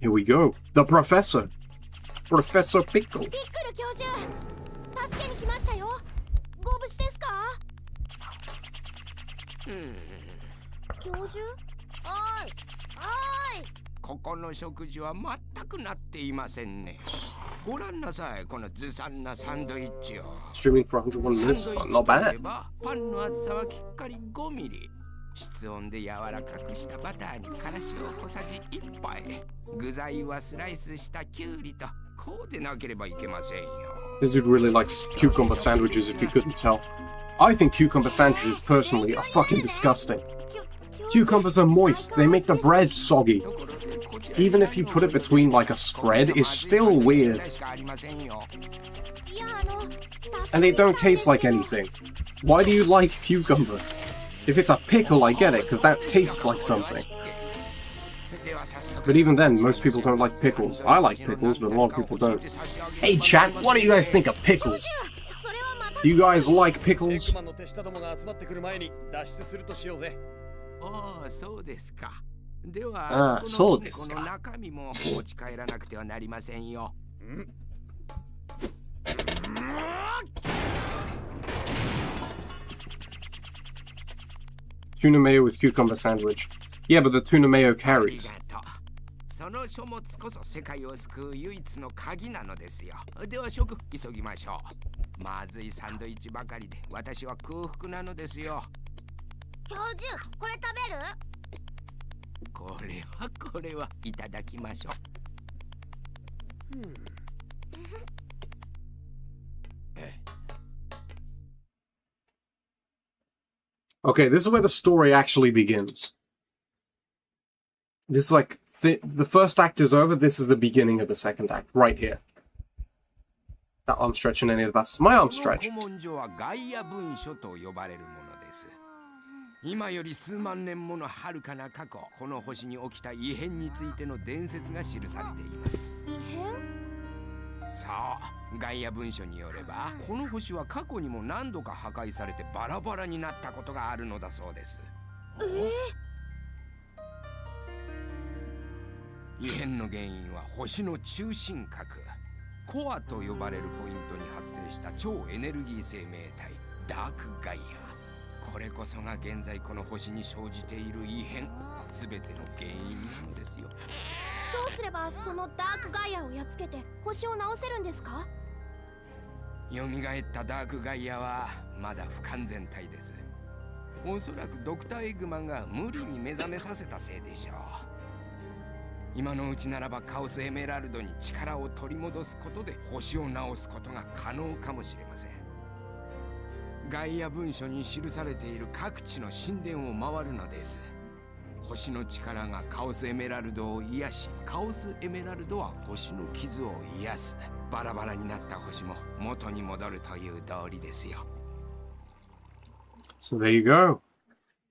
Here we go. The Professor. Professor Pickle. ピックル教授、助けに来ましたよ。ご無事ですか？教授？おい、おい。ここの食事は全くなっていませんね。ご覧なさい、このずさんなサンドイッチを。Streaming for 101 minutes, not bad. パンの厚さはきっかり5ミリ。室温で柔らかくしたバターにからしを小さじ1杯。具材はスライスしたキュウリとこうでなければいけませんよ。This dude really likes cucumber sandwiches if you couldn't tell. I think cucumber sandwiches, personally, are fucking disgusting. Cucumbers are moist, they make the bread soggy. Even if you put it between like a spread, it's still weird. And they don't taste like anything. Why do you like cucumber? If it's a pickle, I get it, because that tastes like something. But even then, most people don't like pickles. I like pickles, but a lot of people don't. Hey chat, what do you guys think of pickles? Do you guys like pickles? ああ、そうですか。であは、あ、そのそうですか。この中身も持ち帰らなくてはなりませんよ。Tuna mayo with cucumber sandwich. Yeah, but the tuna mayo あり carries. がとう。その書物こそ世界を救う唯一の鍵なのですよ。では食、急ぎましょう。まずいサンドイッチばかりで私は空腹なのですよ。教授、これ食べる？これはいただきましょう。Okay, this is where the story actually begins. This is like, the first act is over, this is the beginning of the second act, right here. That arm stretch in any of the battles. My arm この stretch. 古文書はガイア文書と呼ばれるものです。今より数万年もの遥かな過去、この星に起きた異変についての伝説が記されています。異変？そう、ガイア文書によれば、この星は過去にも何度か破壊されてバラバラになったことがあるのだそうです。異変の原因は星の中心核、コアと呼ばれるポイントに発生した超エネルギー生命体、ダークガイア。これこそが現在この星に生じている異変、すべての原因なのですよ。どうすればそのダークガイアをやっつけて星を直せるんですか？蘇ったダークガイアはまだ不完全体です。おそらくドクターエッグマンが無理に目覚めさせたせいでしょう。今のうちならばカオスエメラルドに力を取り戻すことで星を直すことが可能かもしれません。ガイア文書に記されている各地の神殿を回るのです。星の力がカオスエメラルドを癒し、カオスエメラルドは星の傷を癒す。バラバラになった星も元に戻るという道理ですよ。So there you go.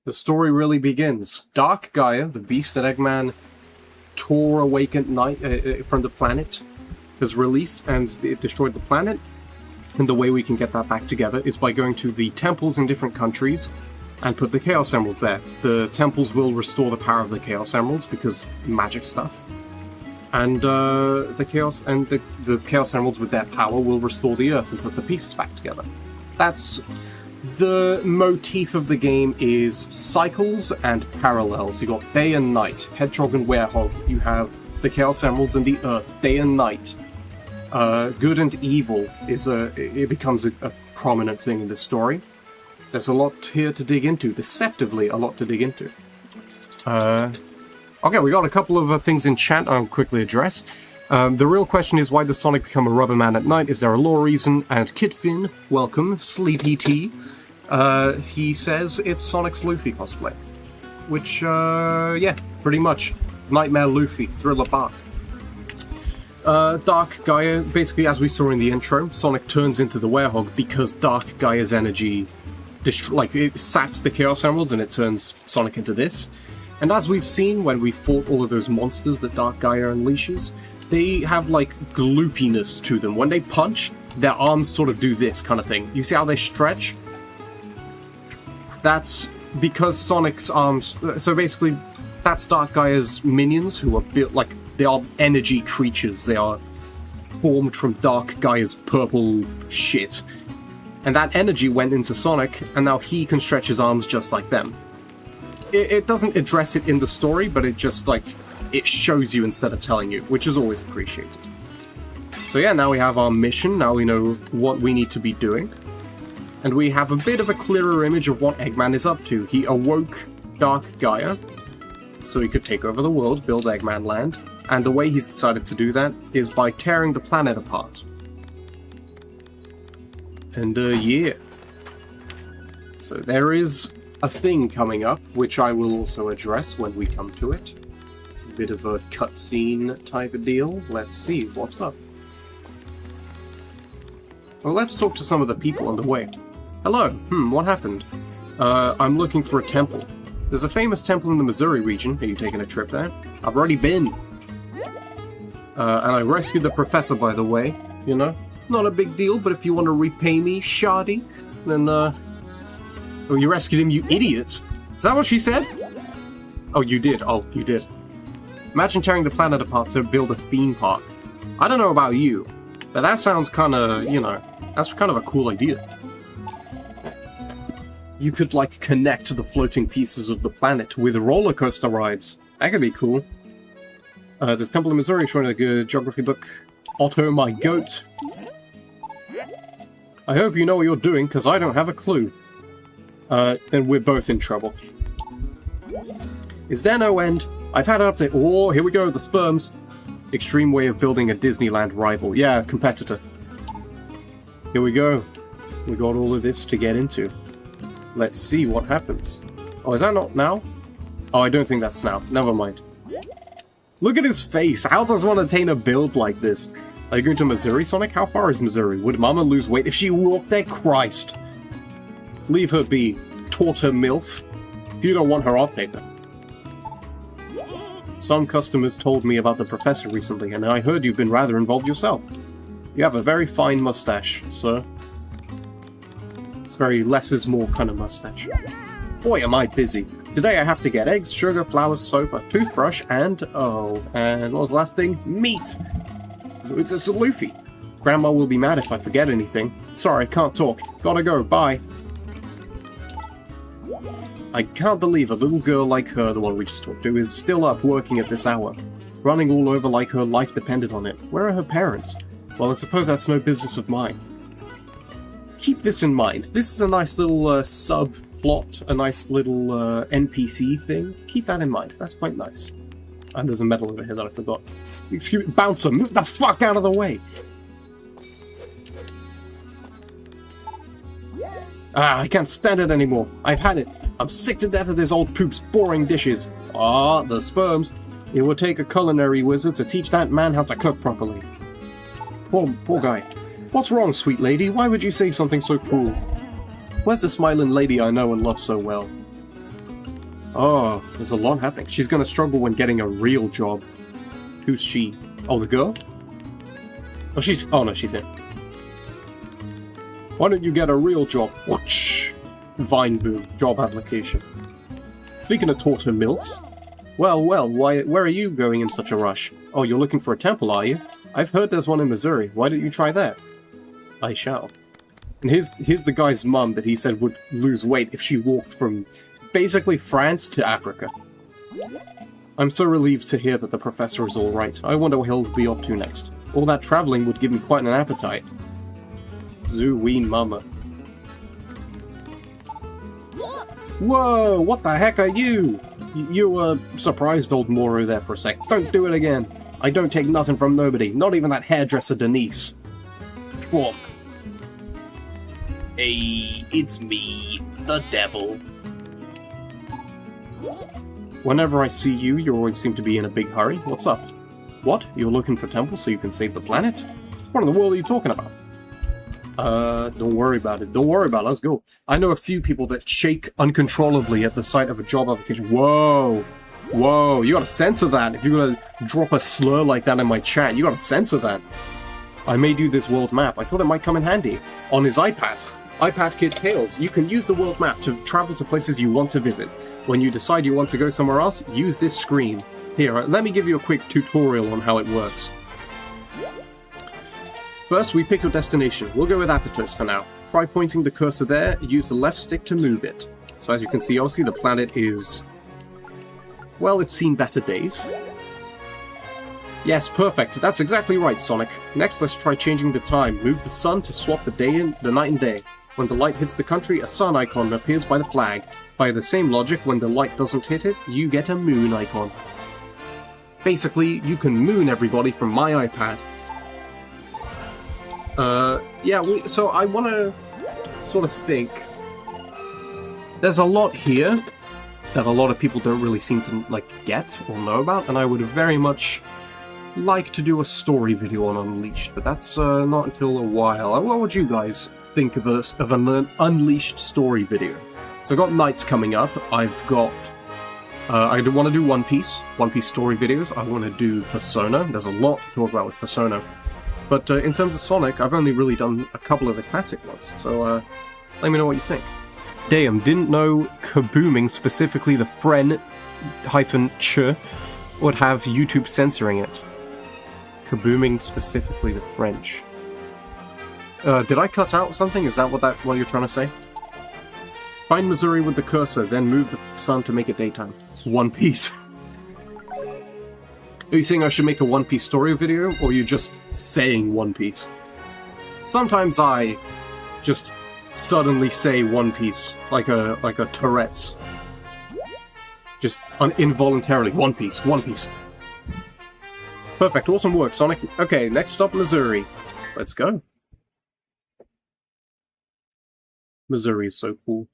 The story really begins. Dark Gaia, the beast that Eggman tore awake at night from the planet, has released and it destroyed the planet. And the way we can get that back together is by going to the temples in different countries and put the Chaos Emeralds there. The temples will restore the power of the Chaos Emeralds because magic stuff. And the Chaos Emeralds with their power will restore the Earth and put the pieces back together. That's the motif of the game, is cycles and parallels. You got day and night, Hedgehog and Werehog. You have the Chaos Emeralds and the Earth, day and night. Good and evil it becomes a prominent thing in this story. There's a lot here to dig into, deceptively a lot to dig into. Okay, we got a couple of things in chat I'll quickly address. The real question is, why does Sonic become a rubber man at night? Is there a lore reason? And Kitfin, welcome, Sleepy T, he says it's Sonic's Luffy cosplay. Which, yeah, pretty much. Nightmare Luffy, Thriller Bark. Dark Gaia, basically as we saw in the intro, Sonic turns into the Werehog because Dark Gaia's energy, it saps the Chaos Emeralds and it turns Sonic into this. And as we've seen when we fought all of those monsters that Dark Gaia unleashes, they have like gloopiness to them. When they punch, their arms sort of do this kind of thing. You see how they stretch? That's because Sonic's arms... So basically, that's Dark Gaia's minions, who are built like... They are energy creatures. They are formed from Dark Gaia's purple shit. And that energy went into Sonic, and now he can stretch his arms just like them. It doesn't address it in the story, but it just, like, it shows you instead of telling you, which is always appreciated. So yeah, now we have our mission, now we know what we need to be doing. And we have a bit of a clearer image of what Eggman is up to. He awoke Dark Gaia, so he could take over the world, build Eggman Land. And the way he's decided to do that is by tearing the planet apart. And, yeah. So there is a thing coming up, which I will also address when we come to it. A bit of a cutscene type of deal. Let's see what's up. Well, let's talk to some of the people on the way. Hello. What happened? I'm looking for a temple. There's a famous temple in the Missouri region. Are you taking a trip there? I've already been. And I rescued the professor, by the way. You know? Not a big deal, but if you want to repay me, shoddy, then, Oh, you rescued him, you idiot! Is that what she said? Oh, you did. Oh, you did. Imagine tearing the planet apart to build a theme park. I don't know about you, but that sounds kinda, you know, that's kind of a cool idea. You could, like, connect the floating pieces of the planet with roller coaster rides. That could be cool. There's Temple in Missouri showing a good geography book. Otto, my goat. I hope you know what you're doing, because I don't have a clue. Then we're both in trouble. Is there no end? I've had an update. Oh, here we go, the sperms. Extreme way of building a Disneyland rival. Yeah, competitor. Here we go. We got all of this to get into. Let's see what happens. Oh, is that not now? Oh, I don't think that's now. Never mind. Look at his face. How does one attain a build like this? Are you going to Missouri, Sonic? How far is Missouri? Would Mama lose weight if she walked there? Christ. Leave her be. Taught her MILF. If you don't want her, I'll take her. Some customers told me about the professor recently, and I heard you've been rather involved yourself. You have a very fine mustache, sir. It's very less is more kind of mustache. Boy, am I busy. Today I have to get eggs, sugar, flour, soap, a toothbrush, and... oh, and what was the last thing? Meat! It's a Luffy. Grandma will be mad if I forget anything. Sorry, can't talk. Gotta go, bye. I can't believe a little girl like her, the one we just talked to, is still up working at this hour. Running all over like her life depended on it. Where are her parents? Well, I suppose that's no business of mine. Keep this in mind. This is a nice little subplot, a nice little NPC thing. Keep that in mind. That's quite nice. And there's a medal over here that I forgot. Excuse me, bouncer, move the fuck out of the way! Ah, I can't stand it anymore. I've had it. I'm sick to death of this old poop's boring dishes. Ah, the sperms. It would take a culinary wizard to teach that man how to cook properly. Poor guy. What's wrong, sweet lady? Why would you say something so cruel? Where's the smiling lady I know and love so well? Oh, there's a lot happening. She's gonna struggle when getting a real job. Who's she? Oh, the girl? Oh, she's... oh, no, she's in. Why don't you get a real job? Whoosh! Vine boom. Job application. Speaking of taught her MILFs. Well, where are you going in such a rush? Oh, you're looking for a temple, are you? I've heard there's one in Missouri. Why don't you try that? I shall. And here's the guy's mum that he said would lose weight if she walked from basically France to Africa. I'm so relieved to hear that the professor is alright. I wonder what he'll be up to next. All that travelling would give me quite an appetite. Zoo-ween mama. Whoa, what the heck are you? You were surprised old Moro there for a sec. Don't do it again. I don't take nothing from nobody, not even that hairdresser Denise. What? Hey, it's me, the devil. Whenever I see you, you always seem to be in a big hurry. What's up? What? You're looking for temples so you can save the planet? What in the world are you talking about? Don't worry about it. Don't worry about it. Let's go. I know a few people that shake uncontrollably at the sight of a job application. Whoa! Whoa, you gotta censor that. If you're gonna drop a slur like that in my chat, you gotta censor that. I made you this world map. I thought it might come in handy. On his iPad. iPad Kid Tales. You can use the world map to travel to places you want to visit. When you decide you want to go somewhere else, use this screen. Here, let me give you a quick tutorial on how it works. First, we pick your destination. We'll go with Apatos for now. Try pointing the cursor there, use the left stick to move it. So as you can see, obviously the planet is... well, it's seen better days. Yes, perfect. That's exactly right, Sonic. Next, let's try changing the time. Move the sun to swap the night and day. When the light hits the country, a sun icon appears by the flag. By the same logic, when the light doesn't hit it, you get a moon icon. Basically, you can moon everybody from my iPad. So I want to sort of think. There's a lot here that a lot of people don't really seem to, get or know about, and I would very much like to do a story video on Unleashed, but that's not until a while. What would you guys think of an Unleashed story video? So I've got Nights coming up. I've got... I want to do One Piece story videos. I want to do Persona. There's a lot to talk about with Persona. But in terms of Sonic, I've only really done a couple of the classic ones. So let me know what you think. Damn, didn't know kabooming, specifically the Fren-ch, would have YouTube censoring it. Kabooming, specifically the French. Did I cut out something? Is that what you're trying to say? Find Missouri with the cursor, then move the sun to make it daytime. One Piece. Are you saying I should make a One Piece story video, or are you just saying One Piece? Sometimes I just suddenly say One Piece, like a Tourette's. Just involuntarily, One Piece, One Piece. Perfect, awesome work, Sonic. Okay, next stop, Missouri. Let's go. Missouri is so cool.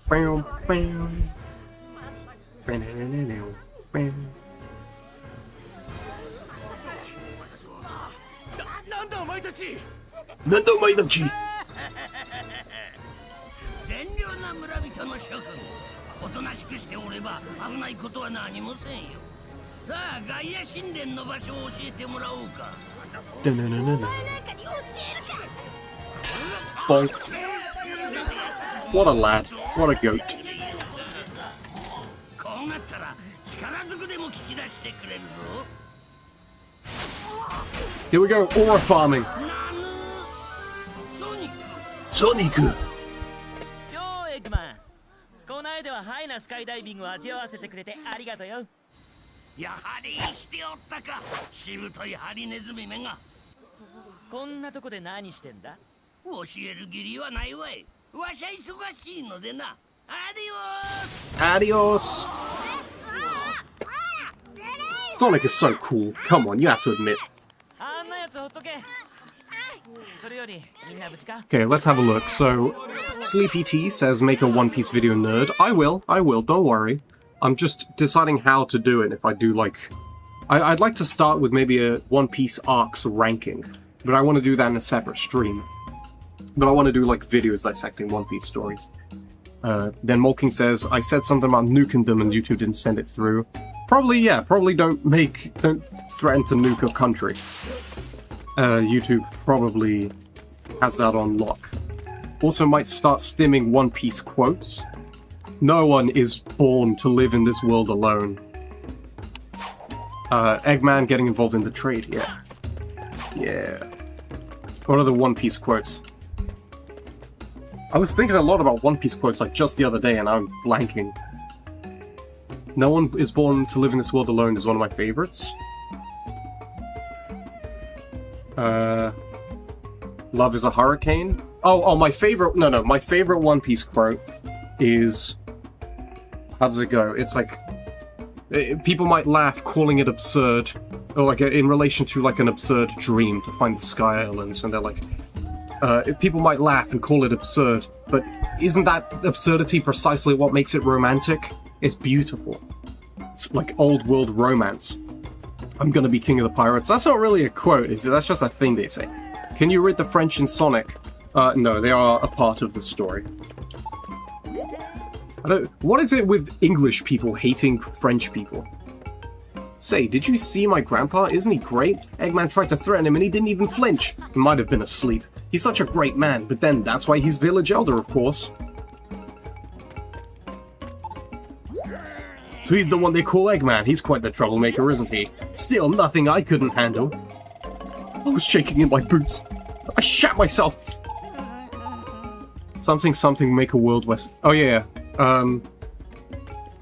Bam, bam. Bam. なんだお前たち。なんだお前たち。善良な村人の諸君、おとなしくしておれば危ないことは何もせんよ。さあ、ガイア神殿の場所を教えてもらおうか。だなななな。お前なんかに教えるか。 Bonk. What a lad. What a goat. こうなったら力ずくでも聞き出してくれるぞ。 Here we go, aura farming. なぬソニック。 Sonic. よーエッグマン。この間はハイなスカイダイビングを味わわせてくれてありがとうよ。やはり生きておったか、しぶといハリネズミめが。こんなとこで何してんだ？教える義理はないわい。わしゃ忙しいのでな。アディオース。 Adios. Sonic is so cool. Come on, you have to admit. あんなやつほっとけ。それよりみんな無事か？ Okay, let's have a look. So, Sleepy T says make a One Piece video nerd. I will, don't worry. I'm just deciding how to do it if I do like... I'd like to start with maybe a One Piece arcs ranking, but I want to do that in a separate stream. But I want to do like videos dissecting One Piece stories. Then Molking says, I said something about nuking them and YouTube didn't send it through. Probably, yeah, probably don't threaten to nuke a country. YouTube probably has that on lock. Also might start stimming One Piece quotes. No one is born to live in this world alone. Eggman getting involved in the trade, yeah. Yeah. What are the One Piece quotes? I was thinking a lot about One Piece quotes like just the other day and I'm blanking. No one is born to live in this world alone is one of my favorites. Love is a hurricane. Oh, my favorite... No, my favorite One Piece quote is... How does it go? It's like... People might laugh calling it absurd, or like in relation to like an absurd dream to find the Sky Islands, and they're like... people might laugh and call it absurd, but isn't that absurdity precisely what makes it romantic? It's beautiful. It's like old world romance. I'm gonna be king of the pirates. That's not really a quote, is it? That's just a thing they say. Can you read the French in Sonic? No, they are a part of the story. What is it with English people hating French people? Say, did you see my grandpa? Isn't he great? Eggman tried to threaten him and he didn't even flinch. He might have been asleep. He's such a great man, but then that's why he's village elder, of course. So he's the one they call Eggman. He's quite the troublemaker, isn't he? Still nothing I couldn't handle. I was shaking in my boots. I shat myself. Something make a world where... Oh yeah,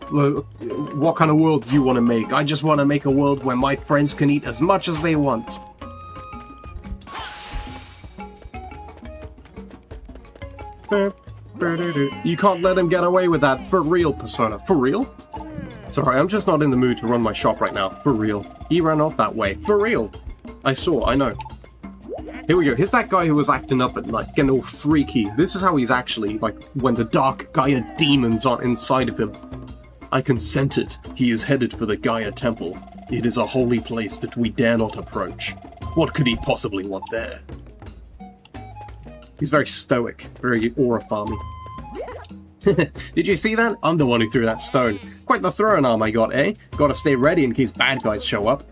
what kind of world do you want to make? I just want to make a world where my friends can eat as much as they want. You can't let him get away with that. For real, Persona. For real? Sorry, I'm just not in the mood to run my shop right now. For real. He ran off that way. For real. I know. Here we go. Here's that guy who was acting up at night, getting all freaky. This is how he's actually, like, when the dark Gaia demons are inside of him. I consented. He is headed for the Gaia temple. It is a holy place that we dare not approach. What could he possibly want there? He's very stoic, very aura farmy. Did you see that? I'm the one who threw that stone. Quite the throwing arm I got, eh? Gotta stay ready in case bad guys show up.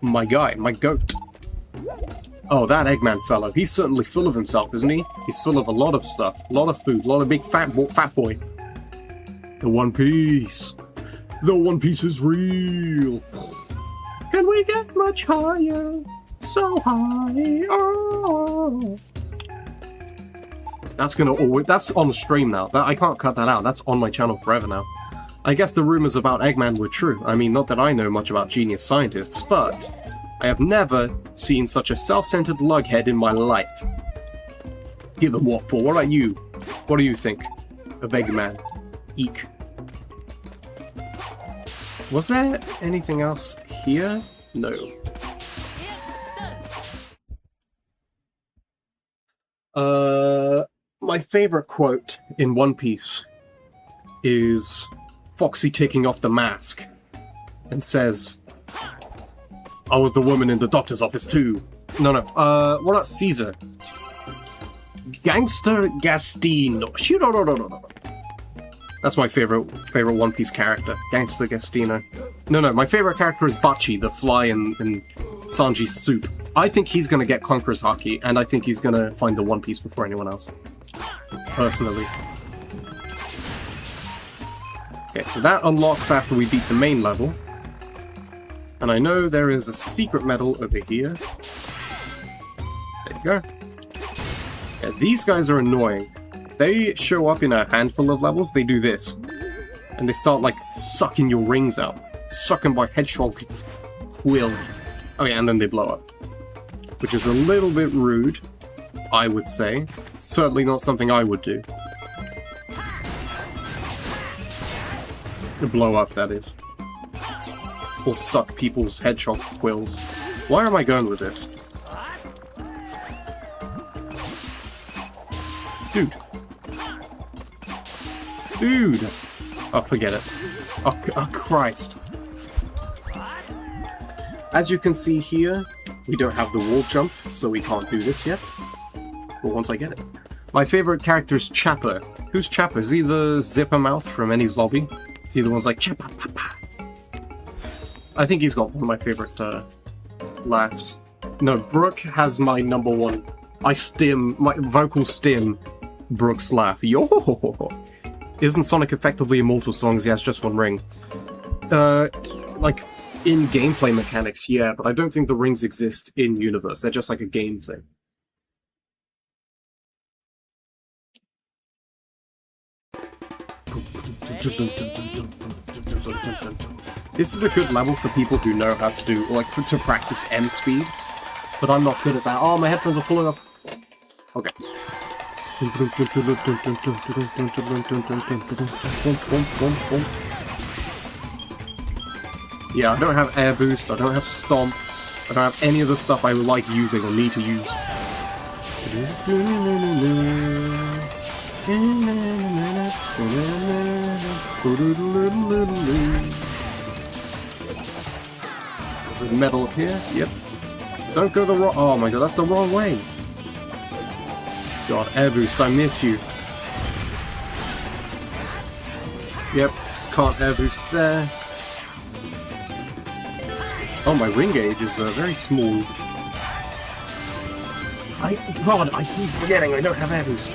My guy, my goat. Oh, that Eggman fellow. He's certainly full of himself, isn't he? He's full of a lot of stuff. A lot of food. A lot of big fat boy. The One Piece. The One Piece is real. Can we get much higher? So high. Oh. That's gonna always. That's on stream now. I can't cut that out. That's on my channel forever now. I guess the rumors about Eggman were true. I mean, not that I know much about genius scientists, but I have never seen such a self-centered lughead in my life. Give them what for? What about you? What do you think of Eggman? Eek. Was there anything else here? No. My favorite quote in One Piece is Foxy taking off the mask and says, I was the woman in the doctor's office too. No, what about Caesar? Gangster Gastino. No. That's my favorite One Piece character. Gangster Gastino. No, my favorite character is Bachi, the fly in Sanji's soup. I think he's gonna get Conqueror's Haki, and I think he's gonna find the One Piece before anyone else. Personally. Okay, so that unlocks after we beat the main level. And I know there is a secret medal over here. There you go. Yeah, these guys are annoying. They show up in a handful of levels, they do this. And they start, like, sucking your rings out. Sucking by hedgehog quill. Oh yeah, and then they blow up. Which is a little bit rude, I would say. Certainly not something I would do. To blow up, that is. Or suck people's hedgehog quills. Where am I going with this? Dude! Oh, forget it. Oh, Christ. As you can see here, we don't have the wall jump, so we can't do this yet. But once I get it. My favorite character is Chapper. Who's Chapper? Is he the zipper mouth from Ennie's Lobby? Is he the one's like, Chapper, papa? I think he's got one of my favorite laughs. No, Brooke has my number one. My vocal stim Brooke's laugh. Yo! Isn't Sonic effectively immortal as long as he has just one ring? Like, in gameplay mechanics, yeah, but I don't think the rings exist in universe. They're just like a game thing. This is a good level for people who know how to do, like, to practice M speed. But I'm not good at that. Oh, my headphones are falling off. Okay. Yeah, I don't have air boost, I don't have stomp, I don't have any of the stuff I like using or need to use. There's a medal up here, yep. Don't go the wrong— oh my god, that's the wrong way! God, air boost, I miss you. Yep, can't air boost there. Oh, my ring gauge is very small. God, I keep forgetting I don't have air boost.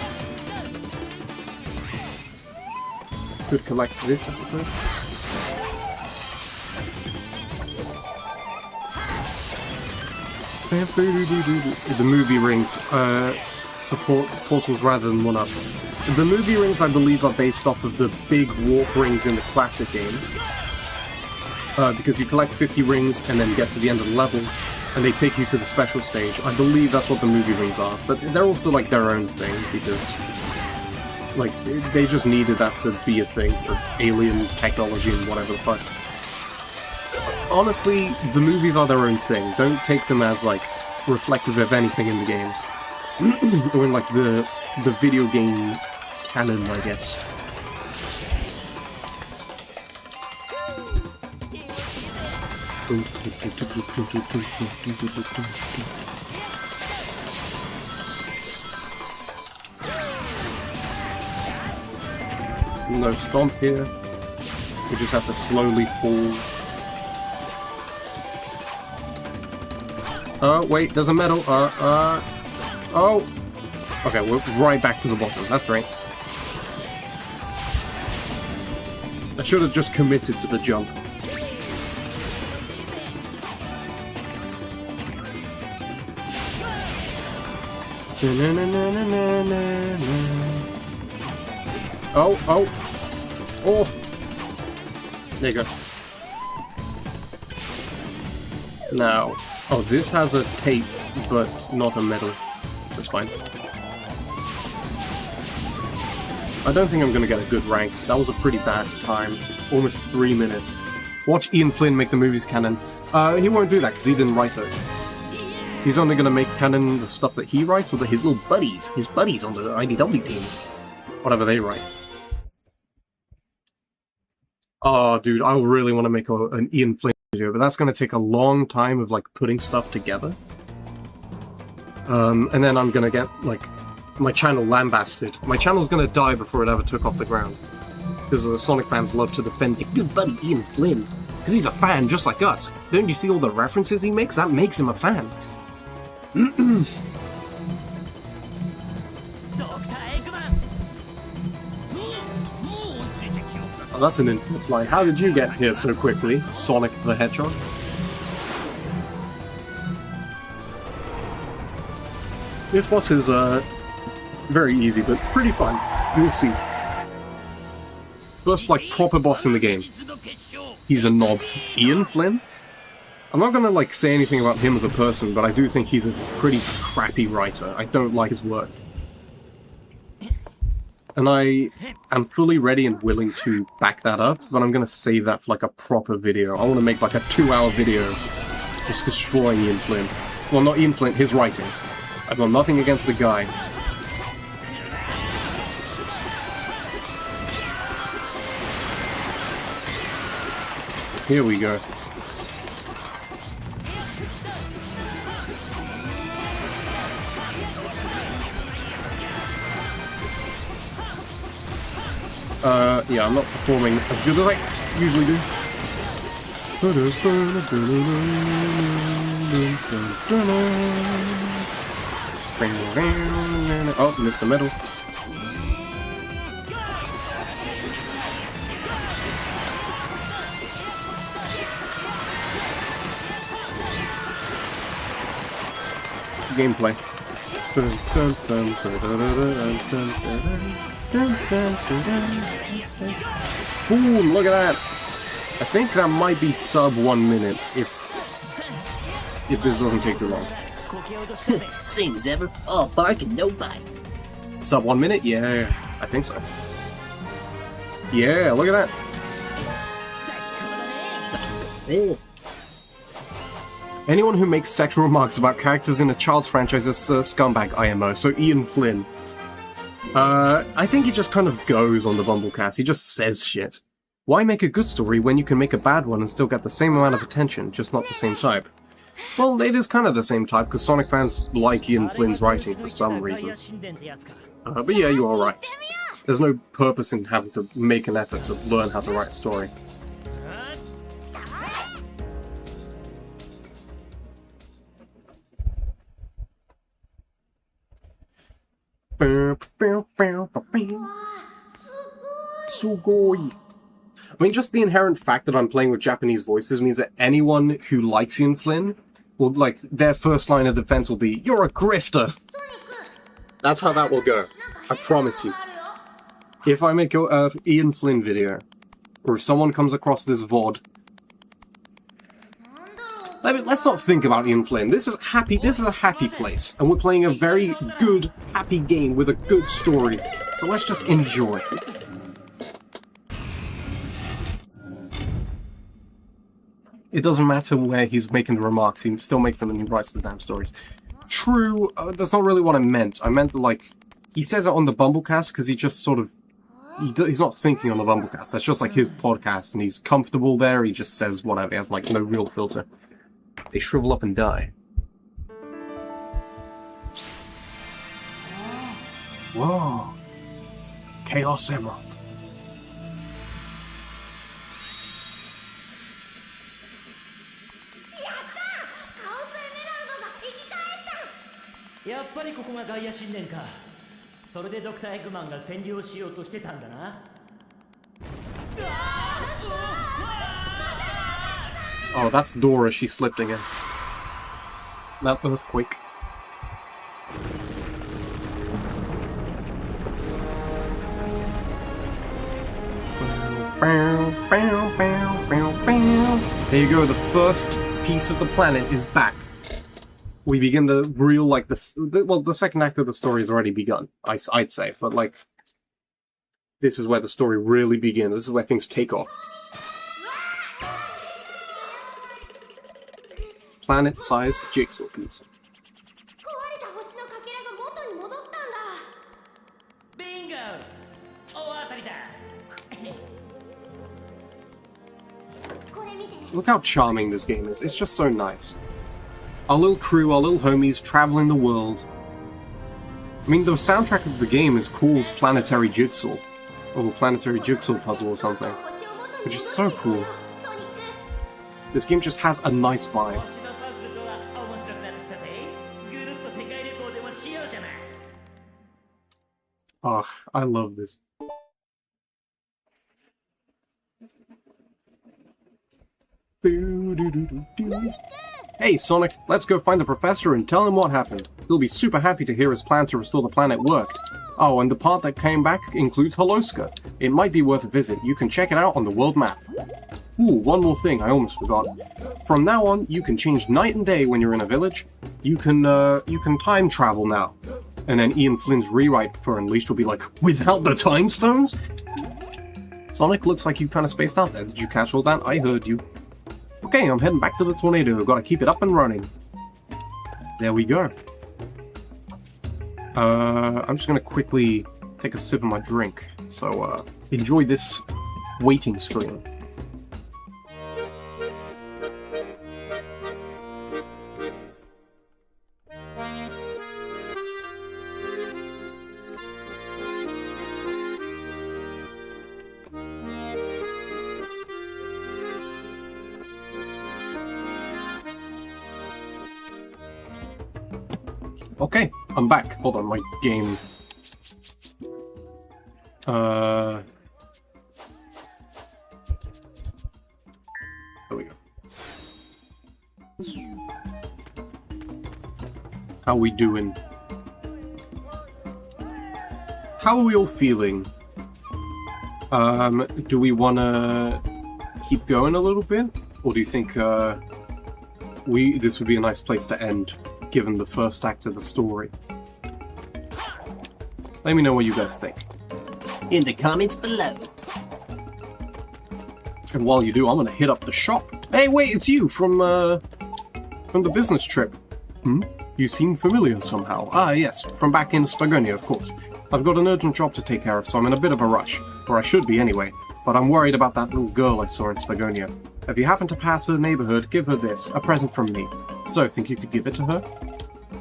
Could collect this, I suppose. The movie rings support portals rather than one-ups. The movie rings, I believe, are based off of the big warp rings in the classic games. Because you collect 50 rings and then get to the end of the level, and they take you to the special stage. I believe that's what the movie rings are, but they're also like their own thing, because like they just needed that to be a thing for alien technology and whatever the fuck. Honestly, the movies are their own thing. Don't take them as like reflective of anything in the games. Or in like the video game canon, I guess. No stomp here. We just have to slowly fall. Oh, wait, there's a medal. Oh. Okay, we're right back to the bottom. That's great. I should have just committed to the jump. Oh, oh. Oh. There you go. Now, oh, this has a tape, but not a medal. That's fine. I don't think I'm going to get a good rank. That was a pretty bad time. Almost 3 minutes. Watch Ian Flynn make the movies canon. He won't do that because he didn't write those. He's only going to make canon the stuff that he writes with his little buddies. His buddies on the IDW team. Whatever they write. Oh, dude, I really want to make an Ian Flynn video, but that's going to take a long time of, like, putting stuff together. And then I'm going to get, like, my channel lambasted. My channel's going to die before it ever took off the ground. Because the Sonic fans love to defend their good buddy Ian Flynn. Because he's a fan just like us. Don't you see all the references he makes? That makes him a fan. Oh, that's an intense line. How did you get here so quickly, Sonic the Hedgehog? This boss is very easy, but pretty fun. You'll see. First, like, proper boss in the game. He's a knob. Ian Flynn? I'm not gonna, like, say anything about him as a person, but I do think he's a pretty crappy writer. I don't like his work. And I am fully ready and willing to back that up, but I'm gonna save that for, like, a proper video. I want to make, like, a 2-hour video just destroying Ian Flynn. Well, not Ian Flynn, his writing. I've got nothing against the guy. Here we go. Yeah, I'm not performing as good as I usually do. Oh, missed the medal. Gameplay. Boom, look at that! I think that might be sub 1 minute if this doesn't take too long. Same as ever, all bark and no bite. Sub 1 minute? Yeah, I think so. Yeah, look at that. Oh. Anyone who makes sexual remarks about characters in a child's franchise is a scumbag IMO, so Ian Flynn. I think he just kind of goes on the Bumblecast, he just says shit. Why make a good story when you can make a bad one and still get the same amount of attention, just not the same type? Well, it is kind of the same type, because Sonic fans like Ian Flynn's writing for some reason. But yeah, you are right. There's no purpose in having to make an effort to learn how to write a story. Sugoi. I mean, just the inherent fact that I'm playing with Japanese voices means that anyone who likes Ian Flynn will, like, their first line of defense will be, "You're a grifter!" That's how that will go. I promise you. If I make a Ian Flynn video, or if someone comes across this VOD, let's not think about Ian Flynn. This is a happy place, and we're playing a very good, happy game with a good story. So let's just enjoy. It doesn't matter where he's making the remarks, he still makes them and he writes the damn stories. True, that's not really what I meant. I meant that, like, he says it on the Bumblecast because he just sort of he's not thinking on the Bumblecast. That's just like his podcast, and he's comfortable there. He just says whatever. He has like no real filter. They shrivel up and die. Whoa. Chaos Emerald.やっぱりここがガイア神殿か。それでドクターエッグマンが占領しようとしてたんだな。Oh, that's Dora she slipped again. That earthquake. There you go, the first piece of the planet is back. We begin the real, like, the second act of the story has already begun, I'd say, but, like, this is where the story really begins. This is where things take off. Planet-sized jigsaw piece. Bingo! 大当たりだ。Look how charming this game is. It's just so nice. Our little crew, our little homies, traveling the world. I mean, the soundtrack of the game is called Planetary Jigsaw. Or Planetary Jigsaw Puzzle or something. Which is so cool. This game just has a nice vibe. Oh, I love this. Hey, Sonic, let's go find the professor and tell him what happened. He'll be super happy to hear his plan to restore the planet worked. Oh, and the part that came back includes Holoska. It might be worth a visit. You can check it out on the world map. Ooh, one more thing, I almost forgot. From now on, you can change night and day when you're in a village. You can time travel now. And then Ian Flynn's rewrite for Unleashed will be like, without the time stones? Sonic, looks like you kind of spaced out there. Did you catch all that? I heard you. Okay, I'm heading back to the tornado. Gotta keep it up and running. There we go. I'm just gonna quickly take a sip of my drink. So, enjoy this waiting screen. Okay, I'm back. Hold on, my game. There we go. How we doing? How are we all feeling? Do we wanna keep going a little bit? Or do you think, this would be a nice place to end? Given the first act of the story. Let me know what you guys think. In the comments below. And while you do, I'm gonna hit up the shop. Hey, wait, it's you from the business trip. You seem familiar somehow. Ah, yes, from back in Spagonia, of course. I've got an urgent job to take care of, so I'm in a bit of a rush. Or I should be anyway. But I'm worried about that little girl I saw in Spagonia. If you happen to pass her neighborhood, give her this, a present from me. So, think you could give it to her?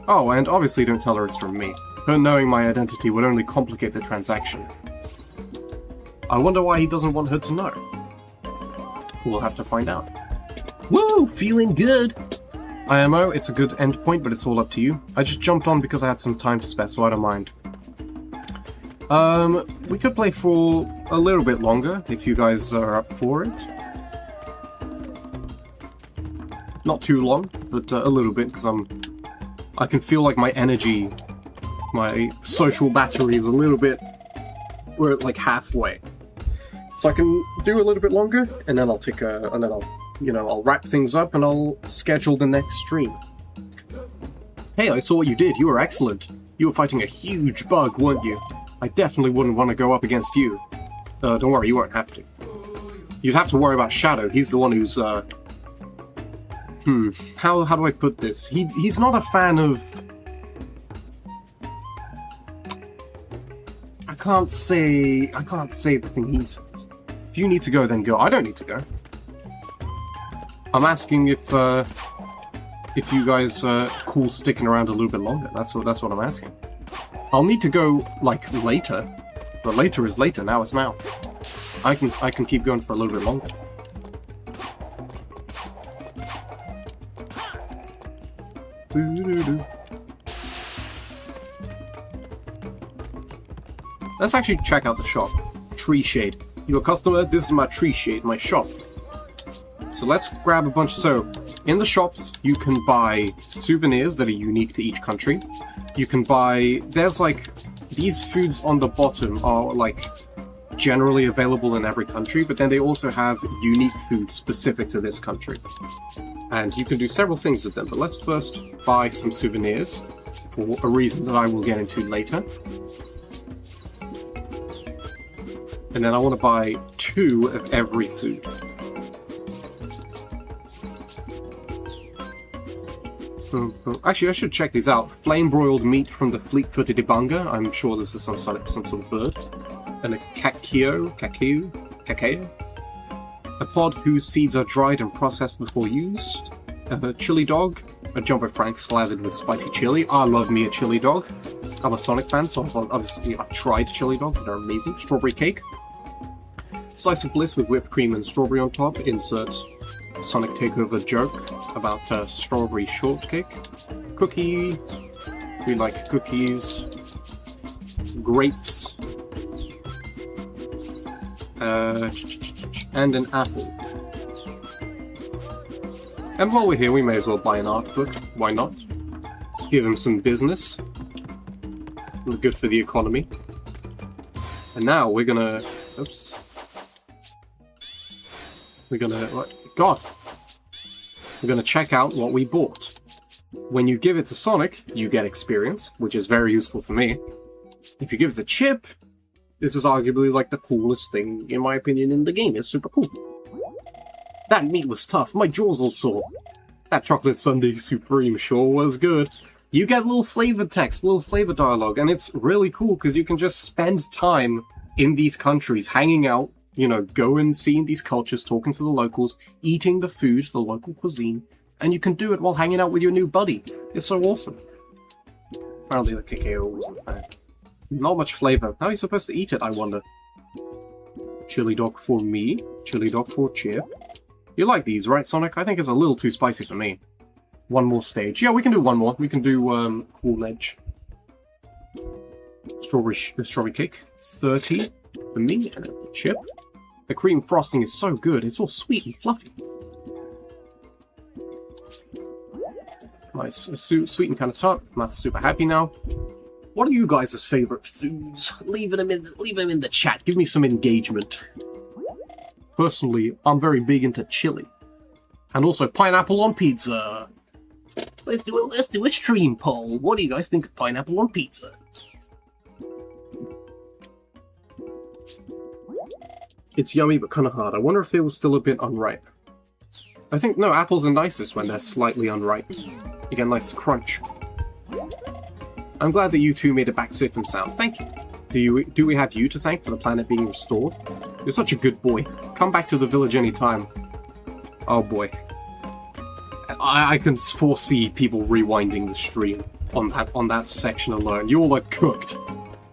Oh, and obviously don't tell her it's from me. Her knowing my identity would only complicate the transaction. I wonder why he doesn't want her to know. We'll have to find out. Woo! Feeling good! IMO, it's a good endpoint, but it's all up to you. I just jumped on because I had some time to spare, so I don't mind. We could play for a little bit longer, if you guys are up for it. Not too long, but a little bit, because I can feel like my energy, my social battery is a little bit, we're at like halfway. So I can do a little bit longer, and then I'll take I'll wrap things up and I'll schedule the next stream. Hey, I saw what you did. You were excellent. You were fighting a huge bug, weren't you? I definitely wouldn't want to go up against you. Don't worry, you won't have to. You'd have to worry about Shadow. He's the one who's, how do I put this? He's not a fan of... can't say the thing he says. If you need to go, then go. I don't need to go. I'm asking if you guys are cool sticking around a little bit longer. That's what I'm asking. I'll need to go like later, but later is later. Now is now. I can keep going for a little bit longer. Let's actually check out the shop. Tree shade. You're a customer, this is my tree shade, my shop. So let's grab a bunch. So, in the shops, you can buy souvenirs that are unique to each country. You can buy, there's like, these foods on the bottom are like generally available in every country, but then they also have unique food specific to this country. And you can do several things with them, but let's first buy some souvenirs for a reason that I will get into later. And then I want to buy 2 of every food. Actually, I should check these out. Flame-broiled meat from the fleet-footed ibanga. I'm sure this is some sort of bird. And a cacao. A pod whose seeds are dried and processed before used. A chili dog. A Jumbo Frank slathered with spicy chili. I love me a chili dog. I'm a Sonic fan, so obviously I've tried chili dogs. They're amazing. Strawberry cake. Slice of bliss with whipped cream and strawberry on top. Insert Sonic Takeover joke about strawberry shortcake. Cookie. We like cookies. Grapes. And an apple. And while we're here, we may as well buy an art book. Why not? Give him some business. Good for the economy. And now we're gonna... Oops. We're gonna check out what we bought. When you give it to Sonic, you get experience, which is very useful for me. If you give it to Chip, this is arguably like the coolest thing, in my opinion, in the game. It's super cool. That meat was tough. My jaws all sore. That chocolate sundae supreme sure was good. You get little flavor text, little flavor dialogue, and it's really cool because you can just spend time in these countries, hanging out, you know, going, seeing these cultures, talking to the locals, eating the food, the local cuisine, and you can do it while hanging out with your new buddy. It's so awesome. Apparently the cacao wasn't a fan. Not much flavor. How are you supposed to eat it, I wonder? Chili dog for me. Chili dog for Chip. You like these, right, Sonic? I think it's a little too spicy for me. One more stage. Yeah, we can do one more. We can do, Cool Edge. Strawberry cake. 30 for me and for Chip. The cream frosting is so good. It's all sweet and fluffy. Nice. Sweet and kind of tart. I'm super happy now. What are you guys' favorite foods? Leave them in the chat. Give me some engagement. Personally, I'm very big into chili. And also pineapple on pizza. Let's do a stream poll. What do you guys think of pineapple on pizza? It's yummy but kind of hard. I wonder if it was still a bit unripe. I think, no, apples are nicest when they're slightly unripe. You get a nice crunch. I'm glad that you two made it back safe and sound. Thank you. Do we have you to thank for the planet being restored? You're such a good boy. Come back to the village anytime. Oh boy. I can foresee people rewinding the stream on that section alone. You all are cooked.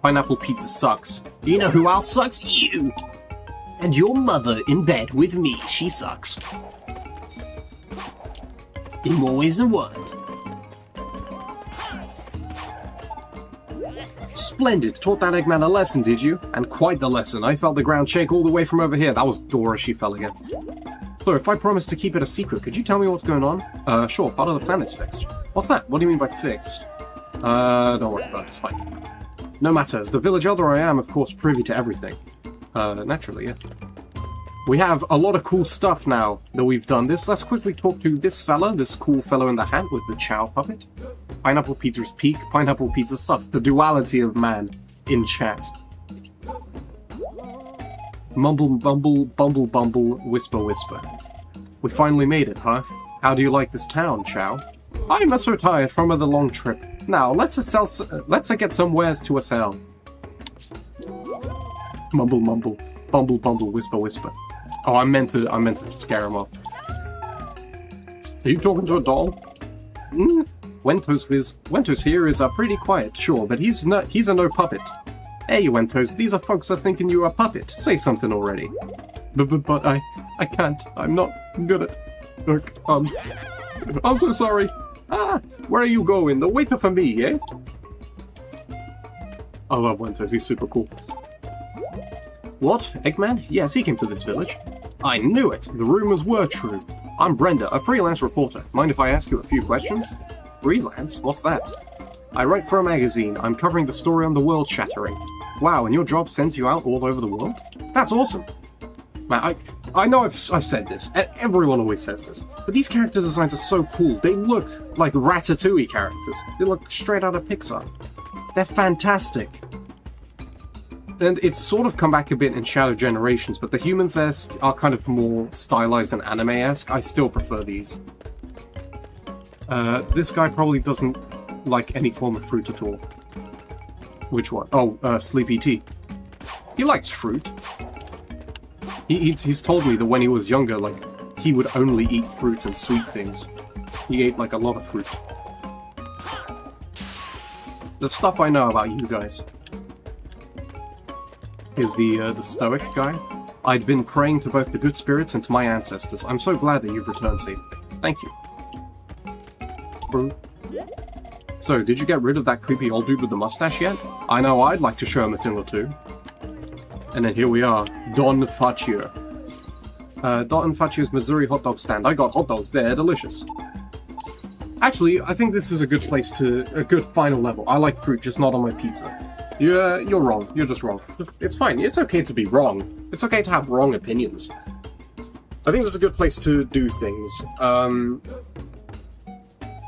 Pineapple pizza sucks. You know who else sucks? You! And your mother in bed with me. She sucks. In more ways than one. Splendid. Taught that Eggman a lesson, did you? And quite the lesson. I felt the ground shake all the way from over here. That was Dora. She fell again. So, if I promise to keep it a secret, could you tell me what's going on? Sure. Part of the planet's fixed. What's that? What do you mean by fixed? Don't worry about it. It's fine. No matter. As the village elder I am, of course, privy to everything. Naturally, yeah. We have a lot of cool stuff now that we've done this. Let's quickly talk to this fella, this cool fellow in the hat with the Chow puppet. Pineapple pizza's peak, pineapple pizza sucks. The duality of man in chat. Mumble, bumble, bumble, bumble, whisper, whisper. We finally made it, huh? How do you like this town, Chow? I'm so tired from the long trip. Now, let's get some wares to sell. Mumble, mumble. Bumble, bumble, whisper, whisper. Oh, I meant to scare him off. Are you talking to a doll? Wentos here is pretty quiet, sure, but he's a no puppet. Hey, Wentos, these are folks are thinking you're a puppet. Say something already. But I can't. I'm not good at... Look, I'm so sorry. Where are you going? The waiter for me, eh? I love Wentos, he's super cool. What? Eggman? Yes, he came to this village. I knew it! The rumors were true. I'm Brenda, a freelance reporter. Mind if I ask you a few questions? Freelance? What's that? I write for a magazine. I'm covering the story on the world shattering. Wow, and your job sends you out all over the world? That's awesome! Man, I know I've said this. Everyone always says this. But these character designs are so cool. They look like Ratatouille characters. They look straight out of Pixar. They're fantastic. And it's sort of come back a bit in Shadow Generations, but the humans there are kind of more stylized and anime-esque. I still prefer these. This guy probably doesn't like any form of fruit at all. Which one? Oh, Sleepy Tea. He likes fruit. He's told me that when he was younger, like, he would only eat fruit and sweet things. He ate, like, a lot of fruit. The stuff I know about you guys is the stoic guy. I'd been praying to both the good spirits and to my ancestors. I'm so glad that you've returned safely. Thank you. So, did you get rid of that creepy old dude with the mustache yet? I know I'd like to show him a thing or two. And then here we are, Don Faccio. Don Faccio's Missouri hot dog stand. I got hot dogs there, delicious. Actually, I think this is a good final level. I like fruit, just not on my pizza. You're wrong. You're just wrong. It's fine. It's okay to be wrong. It's okay to have wrong opinions. I think this is a good place to do things.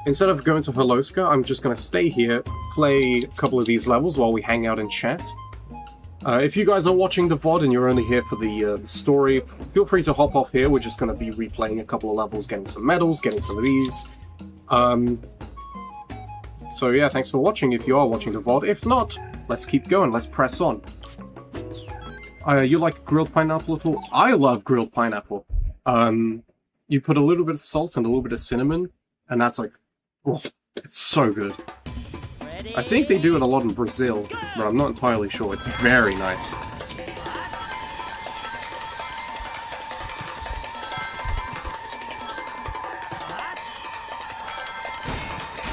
Instead of going to Holoska, I'm just going to stay here, play a couple of these levels while we hang out and chat. If you guys are watching the VOD and you're only here for the story, feel free to hop off here. We're just going to be replaying a couple of levels, getting some medals, getting some of these. So yeah, thanks for watching if you are watching the VOD. If not, let's keep going, let's press on. You like grilled pineapple at all? I love grilled pineapple. You put a little bit of salt and a little bit of cinnamon, and that's like, oh, it's so good. I think they do it a lot in Brazil, but I'm not entirely sure. It's very nice.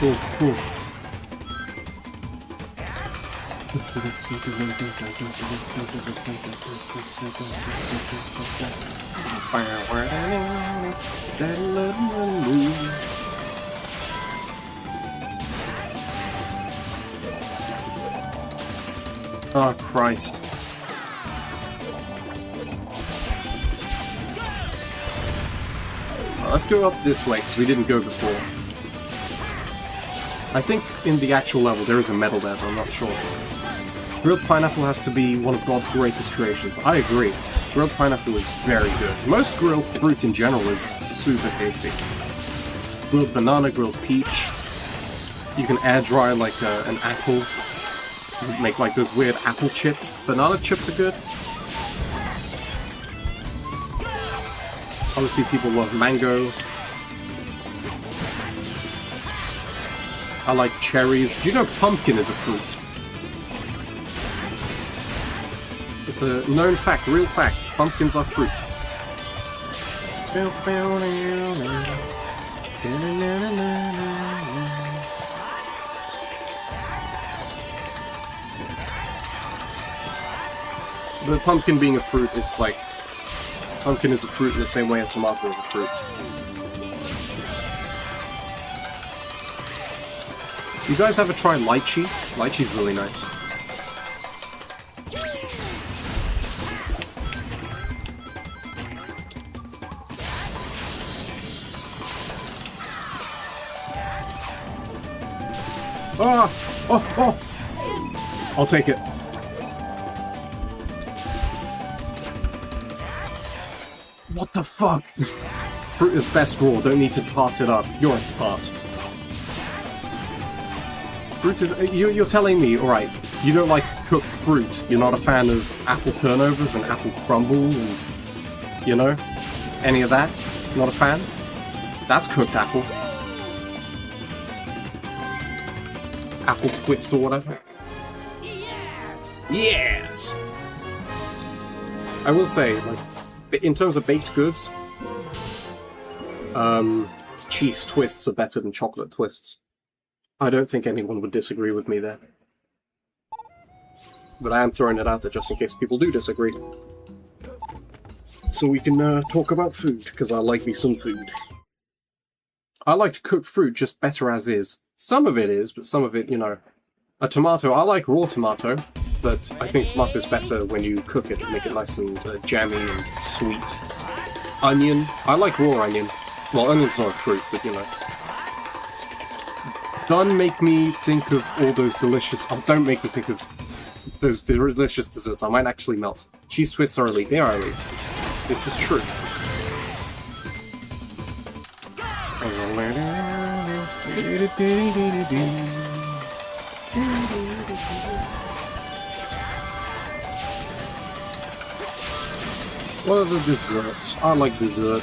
Ooh, ooh. Oh, Christ. Well, let's go up this way, because we didn't go before. I think in the actual level there is a medal there, but I'm not sure. Grilled pineapple has to be one of God's greatest creations. I agree. Grilled pineapple is very good. Most grilled fruit in general is super tasty. Grilled banana, grilled peach. You can air dry like an apple. Make like those weird apple chips. Banana chips are good. Obviously people love mango. I like cherries. Do you know pumpkin is a fruit? It's a known fact, real fact. Pumpkins are fruit. The pumpkin being a fruit is like... Pumpkin is a fruit in the same way a tomato is a fruit. You guys ever try lychee? Lychee's really nice. Ah! Oh! Oh! I'll take it. What the fuck? Fruit is best raw, don't need to tart it up. You're a tart. Fruit is, you're telling me, alright, You don't like cooked fruit. You're not a fan of apple turnovers and apple crumble and, you know, any of that? Not a fan? That's cooked apple. Apple twist or whatever. Yes! I will say, like, in terms of baked goods, cheese twists are better than chocolate twists. I don't think anyone would disagree with me there. But I am throwing it out there just in case people do disagree. So we can talk about food, because I like me some food. I like cooked fruit just better as is. Some of it is, but some of it, you know... A tomato, I like raw tomato, but I think tomato's better when you cook it and make it nice and jammy and sweet. Onion, I like raw onion. Well, onion's not a fruit, but you know. Don't make me think of all those delicious... Oh, don't make me think of those delicious desserts. I might actually melt. Cheese twists are elite. They are elite. This is true. What are the desserts? I like dessert.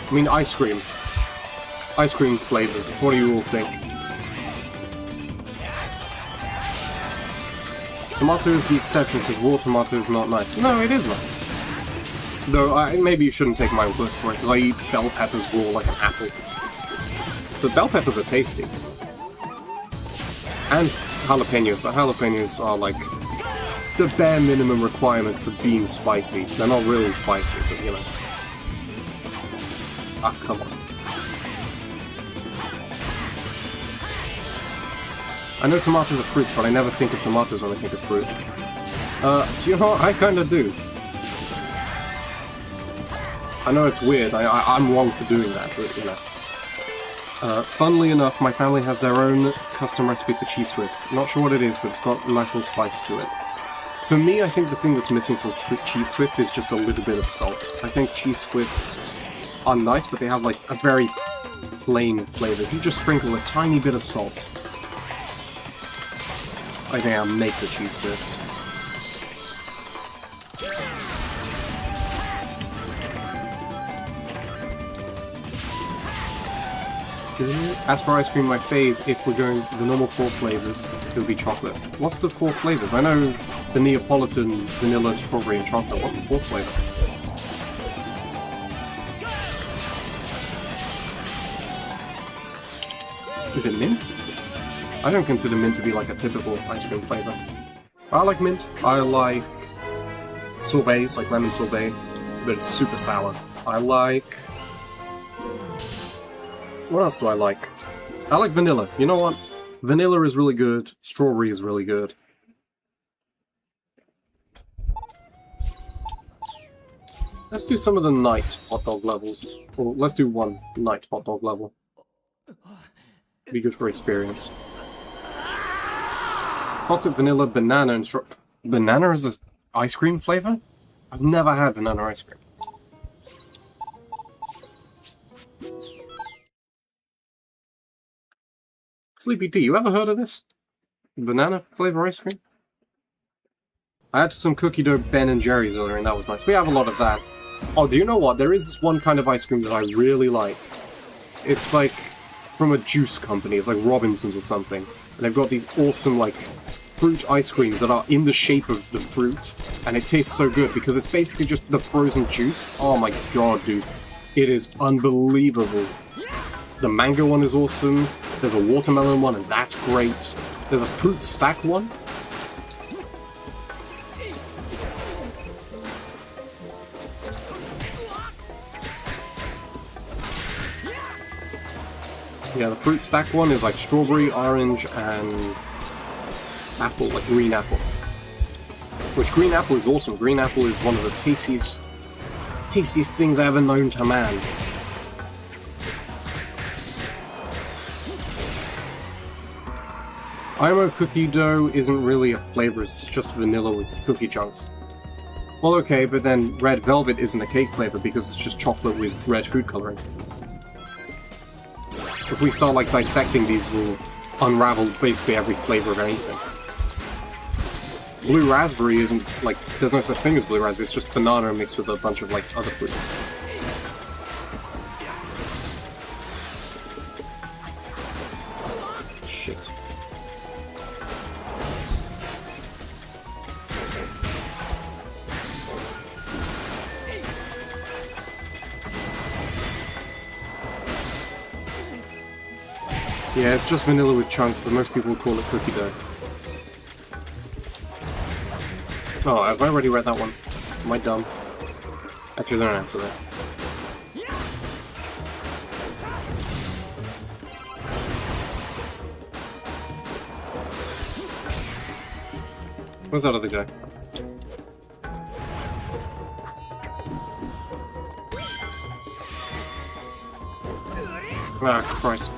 I mean, ice cream. Ice cream flavors. What do you all think? Tomato is the exception because raw tomato is not nice. No, it is nice. Though, maybe you shouldn't take my word for it, because I eat bell peppers raw like an apple. But bell peppers are tasty. And jalapenos, but jalapenos are like the bare minimum requirement for being spicy. They're not really spicy, but you know. Ah, come on. I know tomatoes are fruits, but I never think of tomatoes when I think of fruit. Do you know what? I kinda do. I know it's weird, I'm wrong for doing that, but you know. Funnily enough, my family has their own custom recipe for cheese twists. Not sure what it is, but it's got a nice little spice to it. For me, I think the thing that's missing for cheese twists is just a little bit of salt. I think cheese twists are nice, but they have like a very plain flavor. If you just sprinkle a tiny bit of salt, I think that makes a cheese twist. As for ice cream, my fave, if we're going the normal 4 flavors, it would be chocolate. What's the 4 flavors? I know the Neapolitan, vanilla, strawberry, and chocolate. What's the 4th flavor? Is it mint? I don't consider mint to be like a typical ice cream flavor. I like mint. I like sorbets, like lemon sorbet, but it's super sour. I like... What else do I like? I like vanilla. You know what? Vanilla is really good. Strawberry is really good. Let's do some of the night hot dog levels. Or let's do one night hot dog level. Be good for experience. Chocolate, vanilla, banana, and straw... Banana is an ice cream flavor? I've never had banana ice cream. Sleepy T, you ever heard of this? Banana flavor ice cream? I had some cookie dough Ben & Jerry's earlier and that was nice. We have a lot of that. Oh, do you know what? There is this one kind of ice cream that I really like. It's like from a juice company. It's like Robinson's or something. And they've got these awesome like fruit ice creams that are in the shape of the fruit. And it tastes so good because it's basically just the frozen juice. Oh my god, dude. It is unbelievable. The mango one is awesome. There's a watermelon one, and that's great. There's a fruit stack one. Yeah, the fruit stack one is like strawberry, orange, and apple, like green apple. Which green apple is awesome. Green apple is one of the tastiest things I ever known to man. IMO cookie dough isn't really a flavor, it's just vanilla with cookie chunks. Well, okay, but then red velvet isn't a cake flavor because it's just chocolate with red food coloring. If we start like dissecting these, we'll unravel basically every flavor of anything. Blue raspberry isn't like, there's no such thing as blue raspberry, it's just banana mixed with a bunch of like other fruits. Shit. Yeah, it's just vanilla with chunks, but most people would call it cookie dough. Oh, have I already read that one? Am I dumb? Actually, there's an answer there. Where's that other guy? Ah, Christ.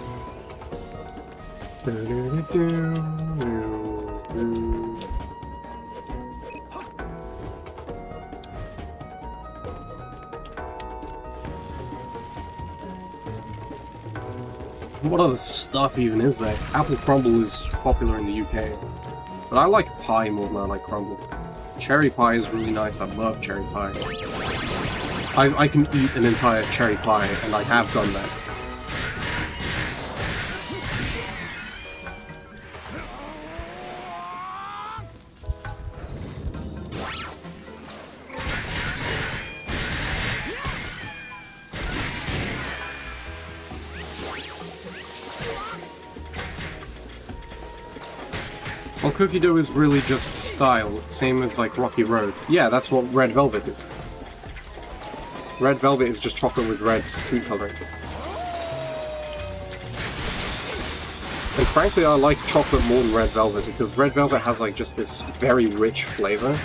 What other stuff even is there? Apple crumble is popular in the UK, but I like pie more than I like crumble. Cherry pie is really nice, I love cherry pie. I can eat an entire cherry pie, and I have done that. Well, cookie dough is really just style, same as like Rocky Road. Yeah, that's what red velvet is. Red velvet is just chocolate with red food coloring. And frankly, I like chocolate more than red velvet because red velvet has like just this very rich flavor.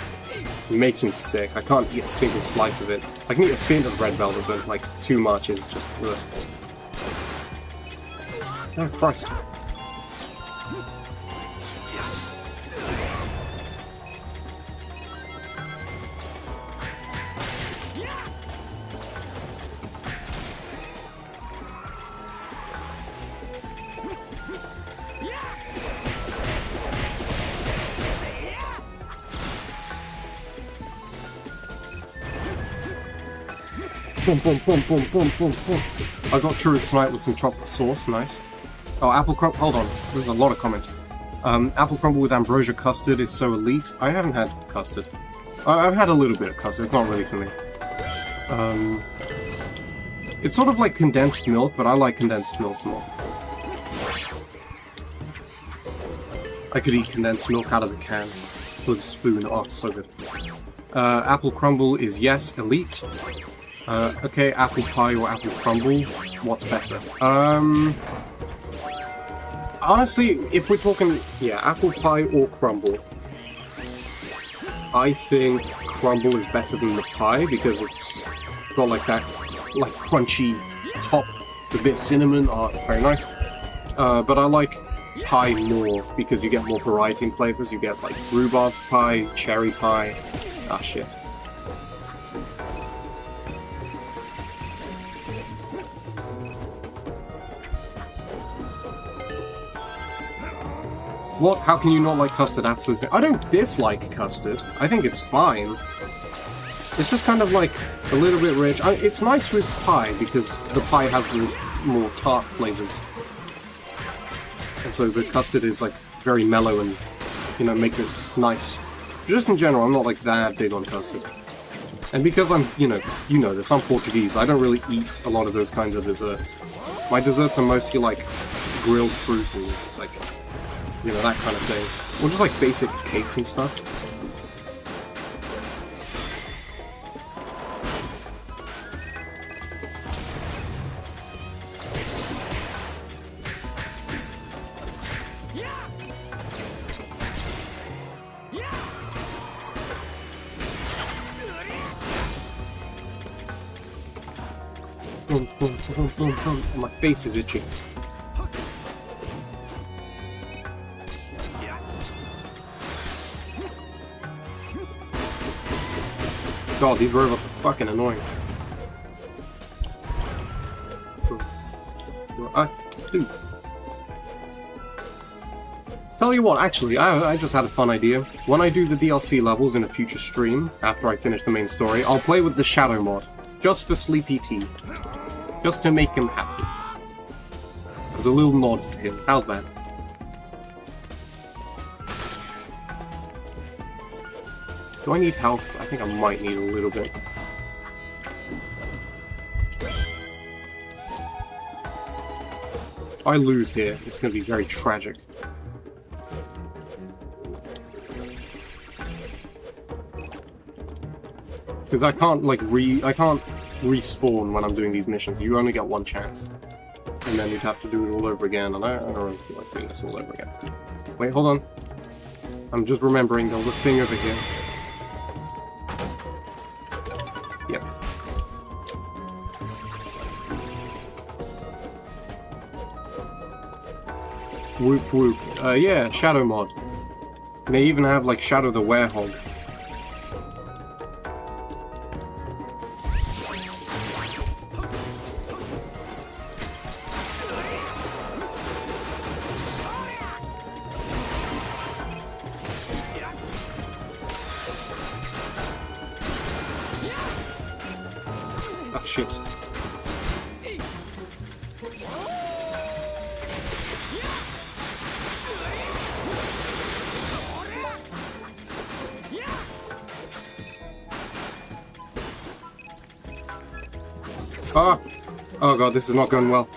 It makes me sick. I can't eat a single slice of it. I can eat a bit of red velvet, but like too much is just ugh. Oh Christ. Boom, boom, boom, boom, boom, boom, boom. I got churros tonight with some chocolate sauce, nice. Oh, apple crumble, hold on, there's a lot of comments. Apple crumble with ambrosia custard is so elite. I haven't had custard. I've had a little bit of custard, it's not really for me. It's sort of like condensed milk, but I like condensed milk more. I could eat condensed milk out of the can with a spoon, oh, it's so good. Apple crumble is yes, elite. Okay, apple pie or apple crumble, what's better? Honestly, if we're talking, yeah, apple pie or crumble, I think crumble is better than the pie because it's got like that, like crunchy top, a bit cinnamon, oh, very nice. But I like pie more because you get more variety in flavors, you get like rhubarb pie, cherry pie, ah shit. What? How can you not like custard? Absolutely. I don't dislike custard. I think it's fine. It's just kind of like a little bit rich. It's nice with pie because the pie has the more tart flavors. And so the custard is like very mellow and, you know, makes it nice. Just in general, I'm not like that big on custard. And because I'm, you know this, I'm Portuguese, I don't really eat a lot of those kinds of desserts. My desserts are mostly like grilled fruit and like, you know, that kind of thing. Or just like basic cakes and stuff. Boom, boom, boom, boom, boom. And my face is itchy. God, these robots are fucking annoying. Dude. Tell you what, actually, I just had a fun idea. When I do the DLC levels in a future stream, after I finish the main story, I'll play with the Shadow mod. Just for Sleepy T. Just to make him happy. As a little nod to him. How's that? Do I need health? I think I might need a little bit. If I lose here, it's going to be very tragic. Because I can't, like, I can't respawn when I'm doing these missions. You only get one chance. And then you'd have to do it all over again, and I don't really feel like doing this all over again. Wait, hold on. I'm just remembering there was a thing over here. Yep. Whoop whoop. Yeah, Shadow mod. And they even have, like, Shadow the Werehog. Ah, shit. Ah! Oh god, this is not going well.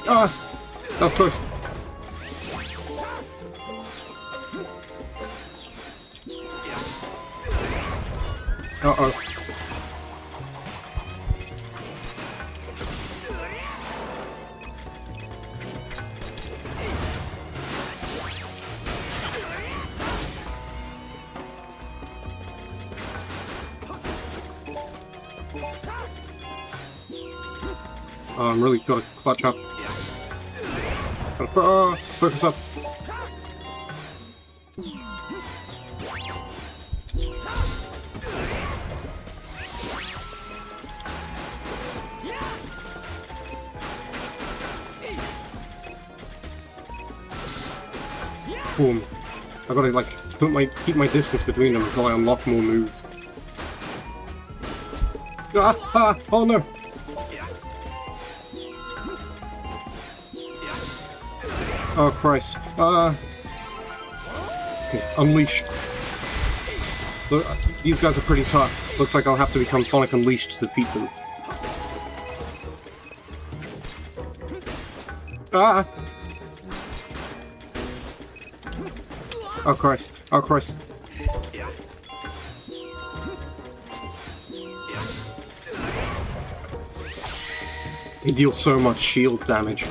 Ah! That was close. Uh-oh. Oh, I'm really gotta clutch up. Gotta focus up. Boom. I gotta like keep my distance between them until I unlock more moves. Ah! Ah! Oh no! Oh Christ. Okay, unleash. Look, these guys are pretty tough. Looks like I'll have to become Sonic Unleashed to defeat them. Ah! Oh Christ. Oh Christ. He deals so much shield damage.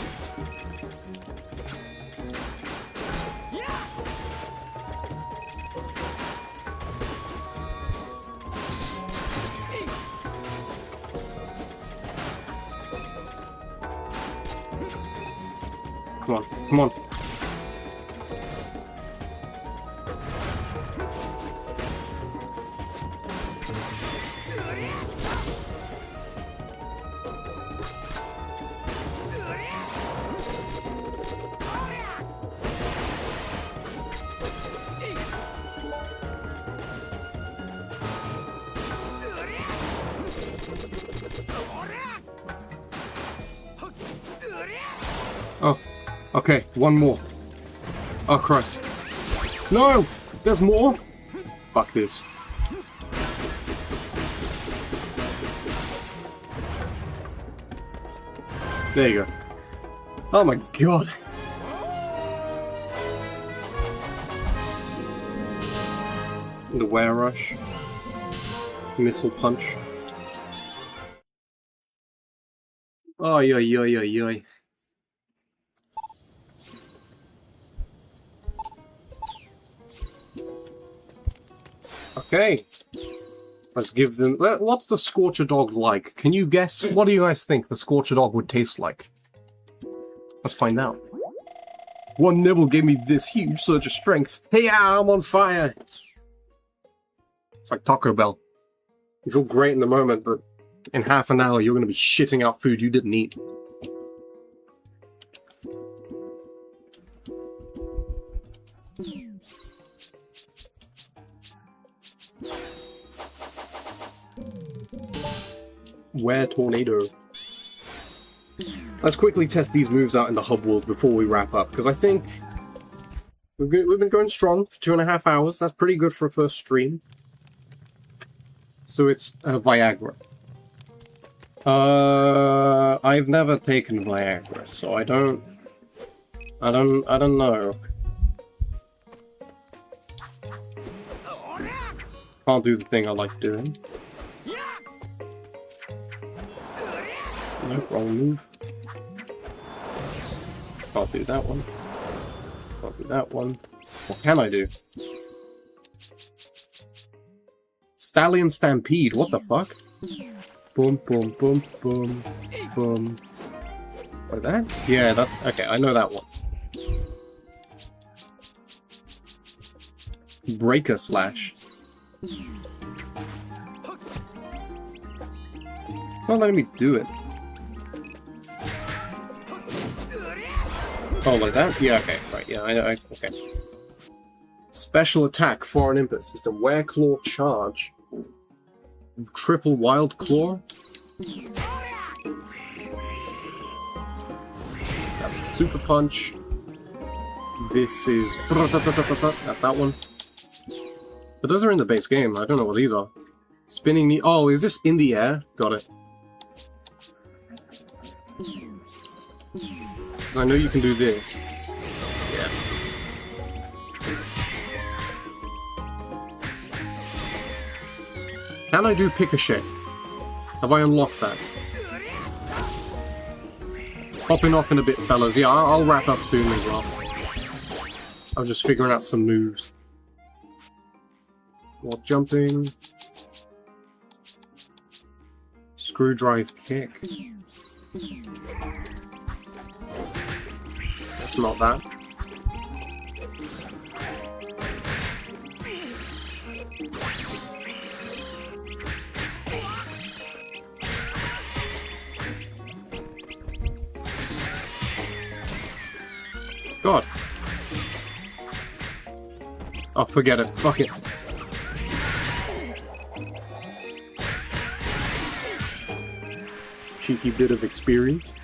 Come on, come on. Oh, okay, one more. Oh Christ. No! There's more? Fuck this. There you go. Oh my god. The Were Rush. Missile Punch. Oi, oi, oi, oi, oi. Okay. Let's give them... What's the Scorcher Dog like? Can you guess? What do you guys think the Scorcher Dog would taste like? Let's find out. One nibble gave me this huge surge of strength. Hey, I'm on fire! It's like Taco Bell. You feel great in the moment, but in half an hour you're going to be shitting out food you didn't eat. Where tornado? Let's quickly test these moves out in the hub world before we wrap up, because I think we've been going strong for 2.5 hours. That's pretty good for a first stream. So it's Viagra. I've never taken Viagra, so I don't know. Can't do the thing I like doing. Nope, wrong move. Can't do that one. Can't do that one. What can I do? Stallion Stampede, what the fuck? Boom, boom, boom, boom, boom. Like that? Yeah, that's... okay, I know that one. Breaker Slash. It's not letting me do it. Oh, like that? Yeah, okay, right, yeah, okay. Special attack, foreign input system, Were Claw charge. Triple Wild Claw. That's the Super Punch. This is... that's that one. But those are in the base game, I don't know what these are. Spinning knee... oh, is this in the air? Got it. I know you can do this. Yeah. Can I do Picochet? Have I unlocked that? Popping off in a bit, fellas. Yeah, I'll wrap up soon as well. I'm just figuring out some moves. Wall jumping. Screwdrive kick. That's not that. God. Oh, forget it. Fuck it. Cheeky bit of experience.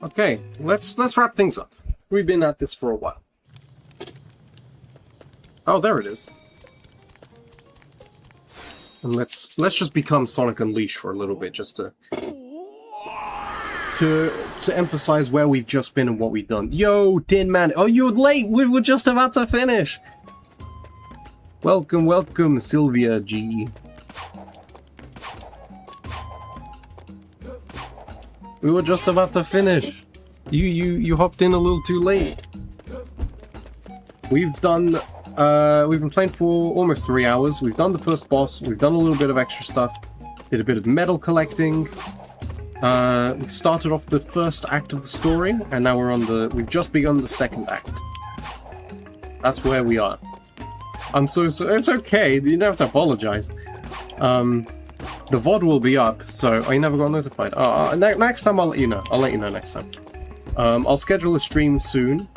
Okay, let's wrap things up. We've been at this for a while. Oh, there it is. And let's just become Sonic Unleashed for a little bit, just to emphasize where we've just been and what we've done. Yo, Tin Man! Oh, you're late! We were just about to finish! Welcome, welcome, Sylvia G. We were just about to finish. You hopped in a little too late. We've done, we've been playing for almost 3 hours. We've done the first boss. We've done a little bit of extra stuff. Did a bit of metal collecting. We started off the first act of the story, and now we've just begun the second act. That's where we are. I'm so it's okay. You don't have to apologize. The VOD will be up, so I never got notified. Next time I'll let you know. I'll let you know next time. I'll schedule a stream soon,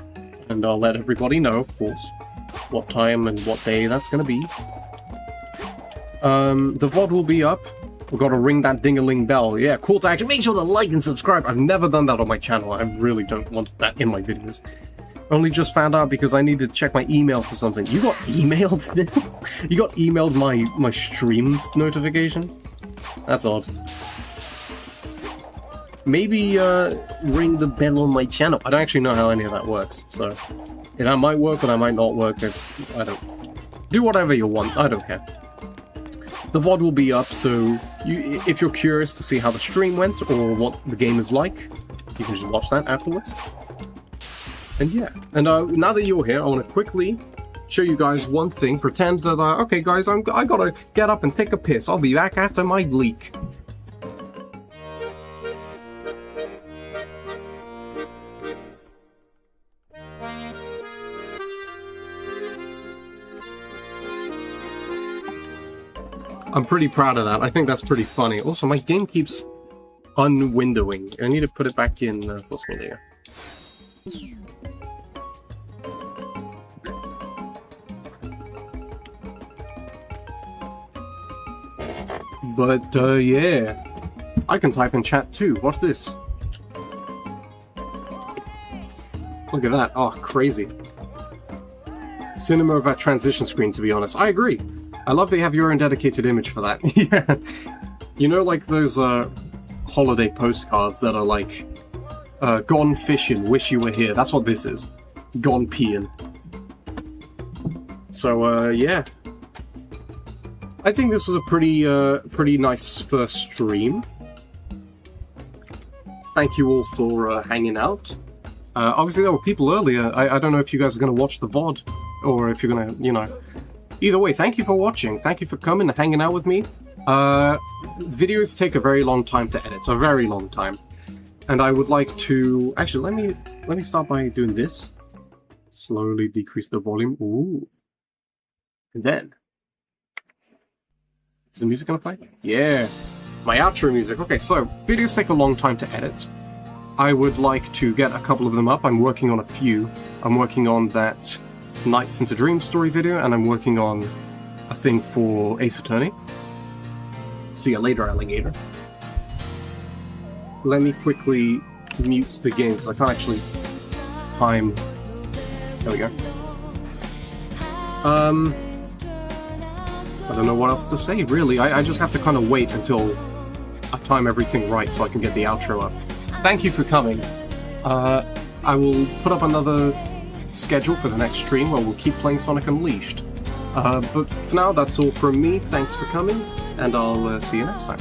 and I'll let everybody know, of course, what time and what day that's going to be. The VOD will be up. We've got to ring that ding-a-ling bell. Yeah, call to action. Make sure to like and subscribe. I've never done that on my channel. I really don't want that in my videos. Only just found out because I needed to check my email for something. You got emailed this? You got emailed my streams notification? That's odd. Maybe ring the bell on my channel. I don't actually know how any of that works, so that might work or that might not work. I don't. Do whatever you want. I don't care. The VOD will be up, so if you're curious to see how the stream went or what the game is like, you can just watch that afterwards. And yeah, and now that you're here, I want to quickly show you guys one thing. Pretend that, okay guys, I gotta get up and take a piss. I'll be back after my leak. I'm pretty proud of that. I think that's pretty funny. Also, my game keeps unwindowing. I need to put it back in Force Media. But, yeah. I can type in chat too. Watch this. Look at that. Oh, crazy. Cinema of that transition screen, to be honest. I agree. I love they have your own dedicated image for that. Yeah. You know, like those holiday postcards that are like, gone fishing, wish you were here. That's what this is. Gone peeing. So, yeah. I think this was a pretty nice first stream. Thank you all for hanging out. Obviously there were people earlier. I don't know if you guys are going to watch the VOD, or if you're going to, you know... Either way, thank you for watching. Thank you for coming and hanging out with me. Videos take a very long time to edit, a very long time. And I would like to... Actually, let me start by doing this. Slowly decrease the volume. Ooh. And then... Is the music gonna play? Yeah. My outro music. Okay, so, videos take a long time to edit. I would like to get a couple of them up. I'm working on a few. I'm working on that Nights into Dream story video, and I'm working on a thing for Ace Attorney. See you later, alligator. Let me quickly mute the game, because I can't actually time... There we go. I don't know what else to say, really. I just have to kind of wait until I time everything right so I can get the outro up. Thank you for coming. I will put up another schedule for the next stream where we'll keep playing Sonic Unleashed. But for now, that's all from me. Thanks for coming, and I'll see you next time.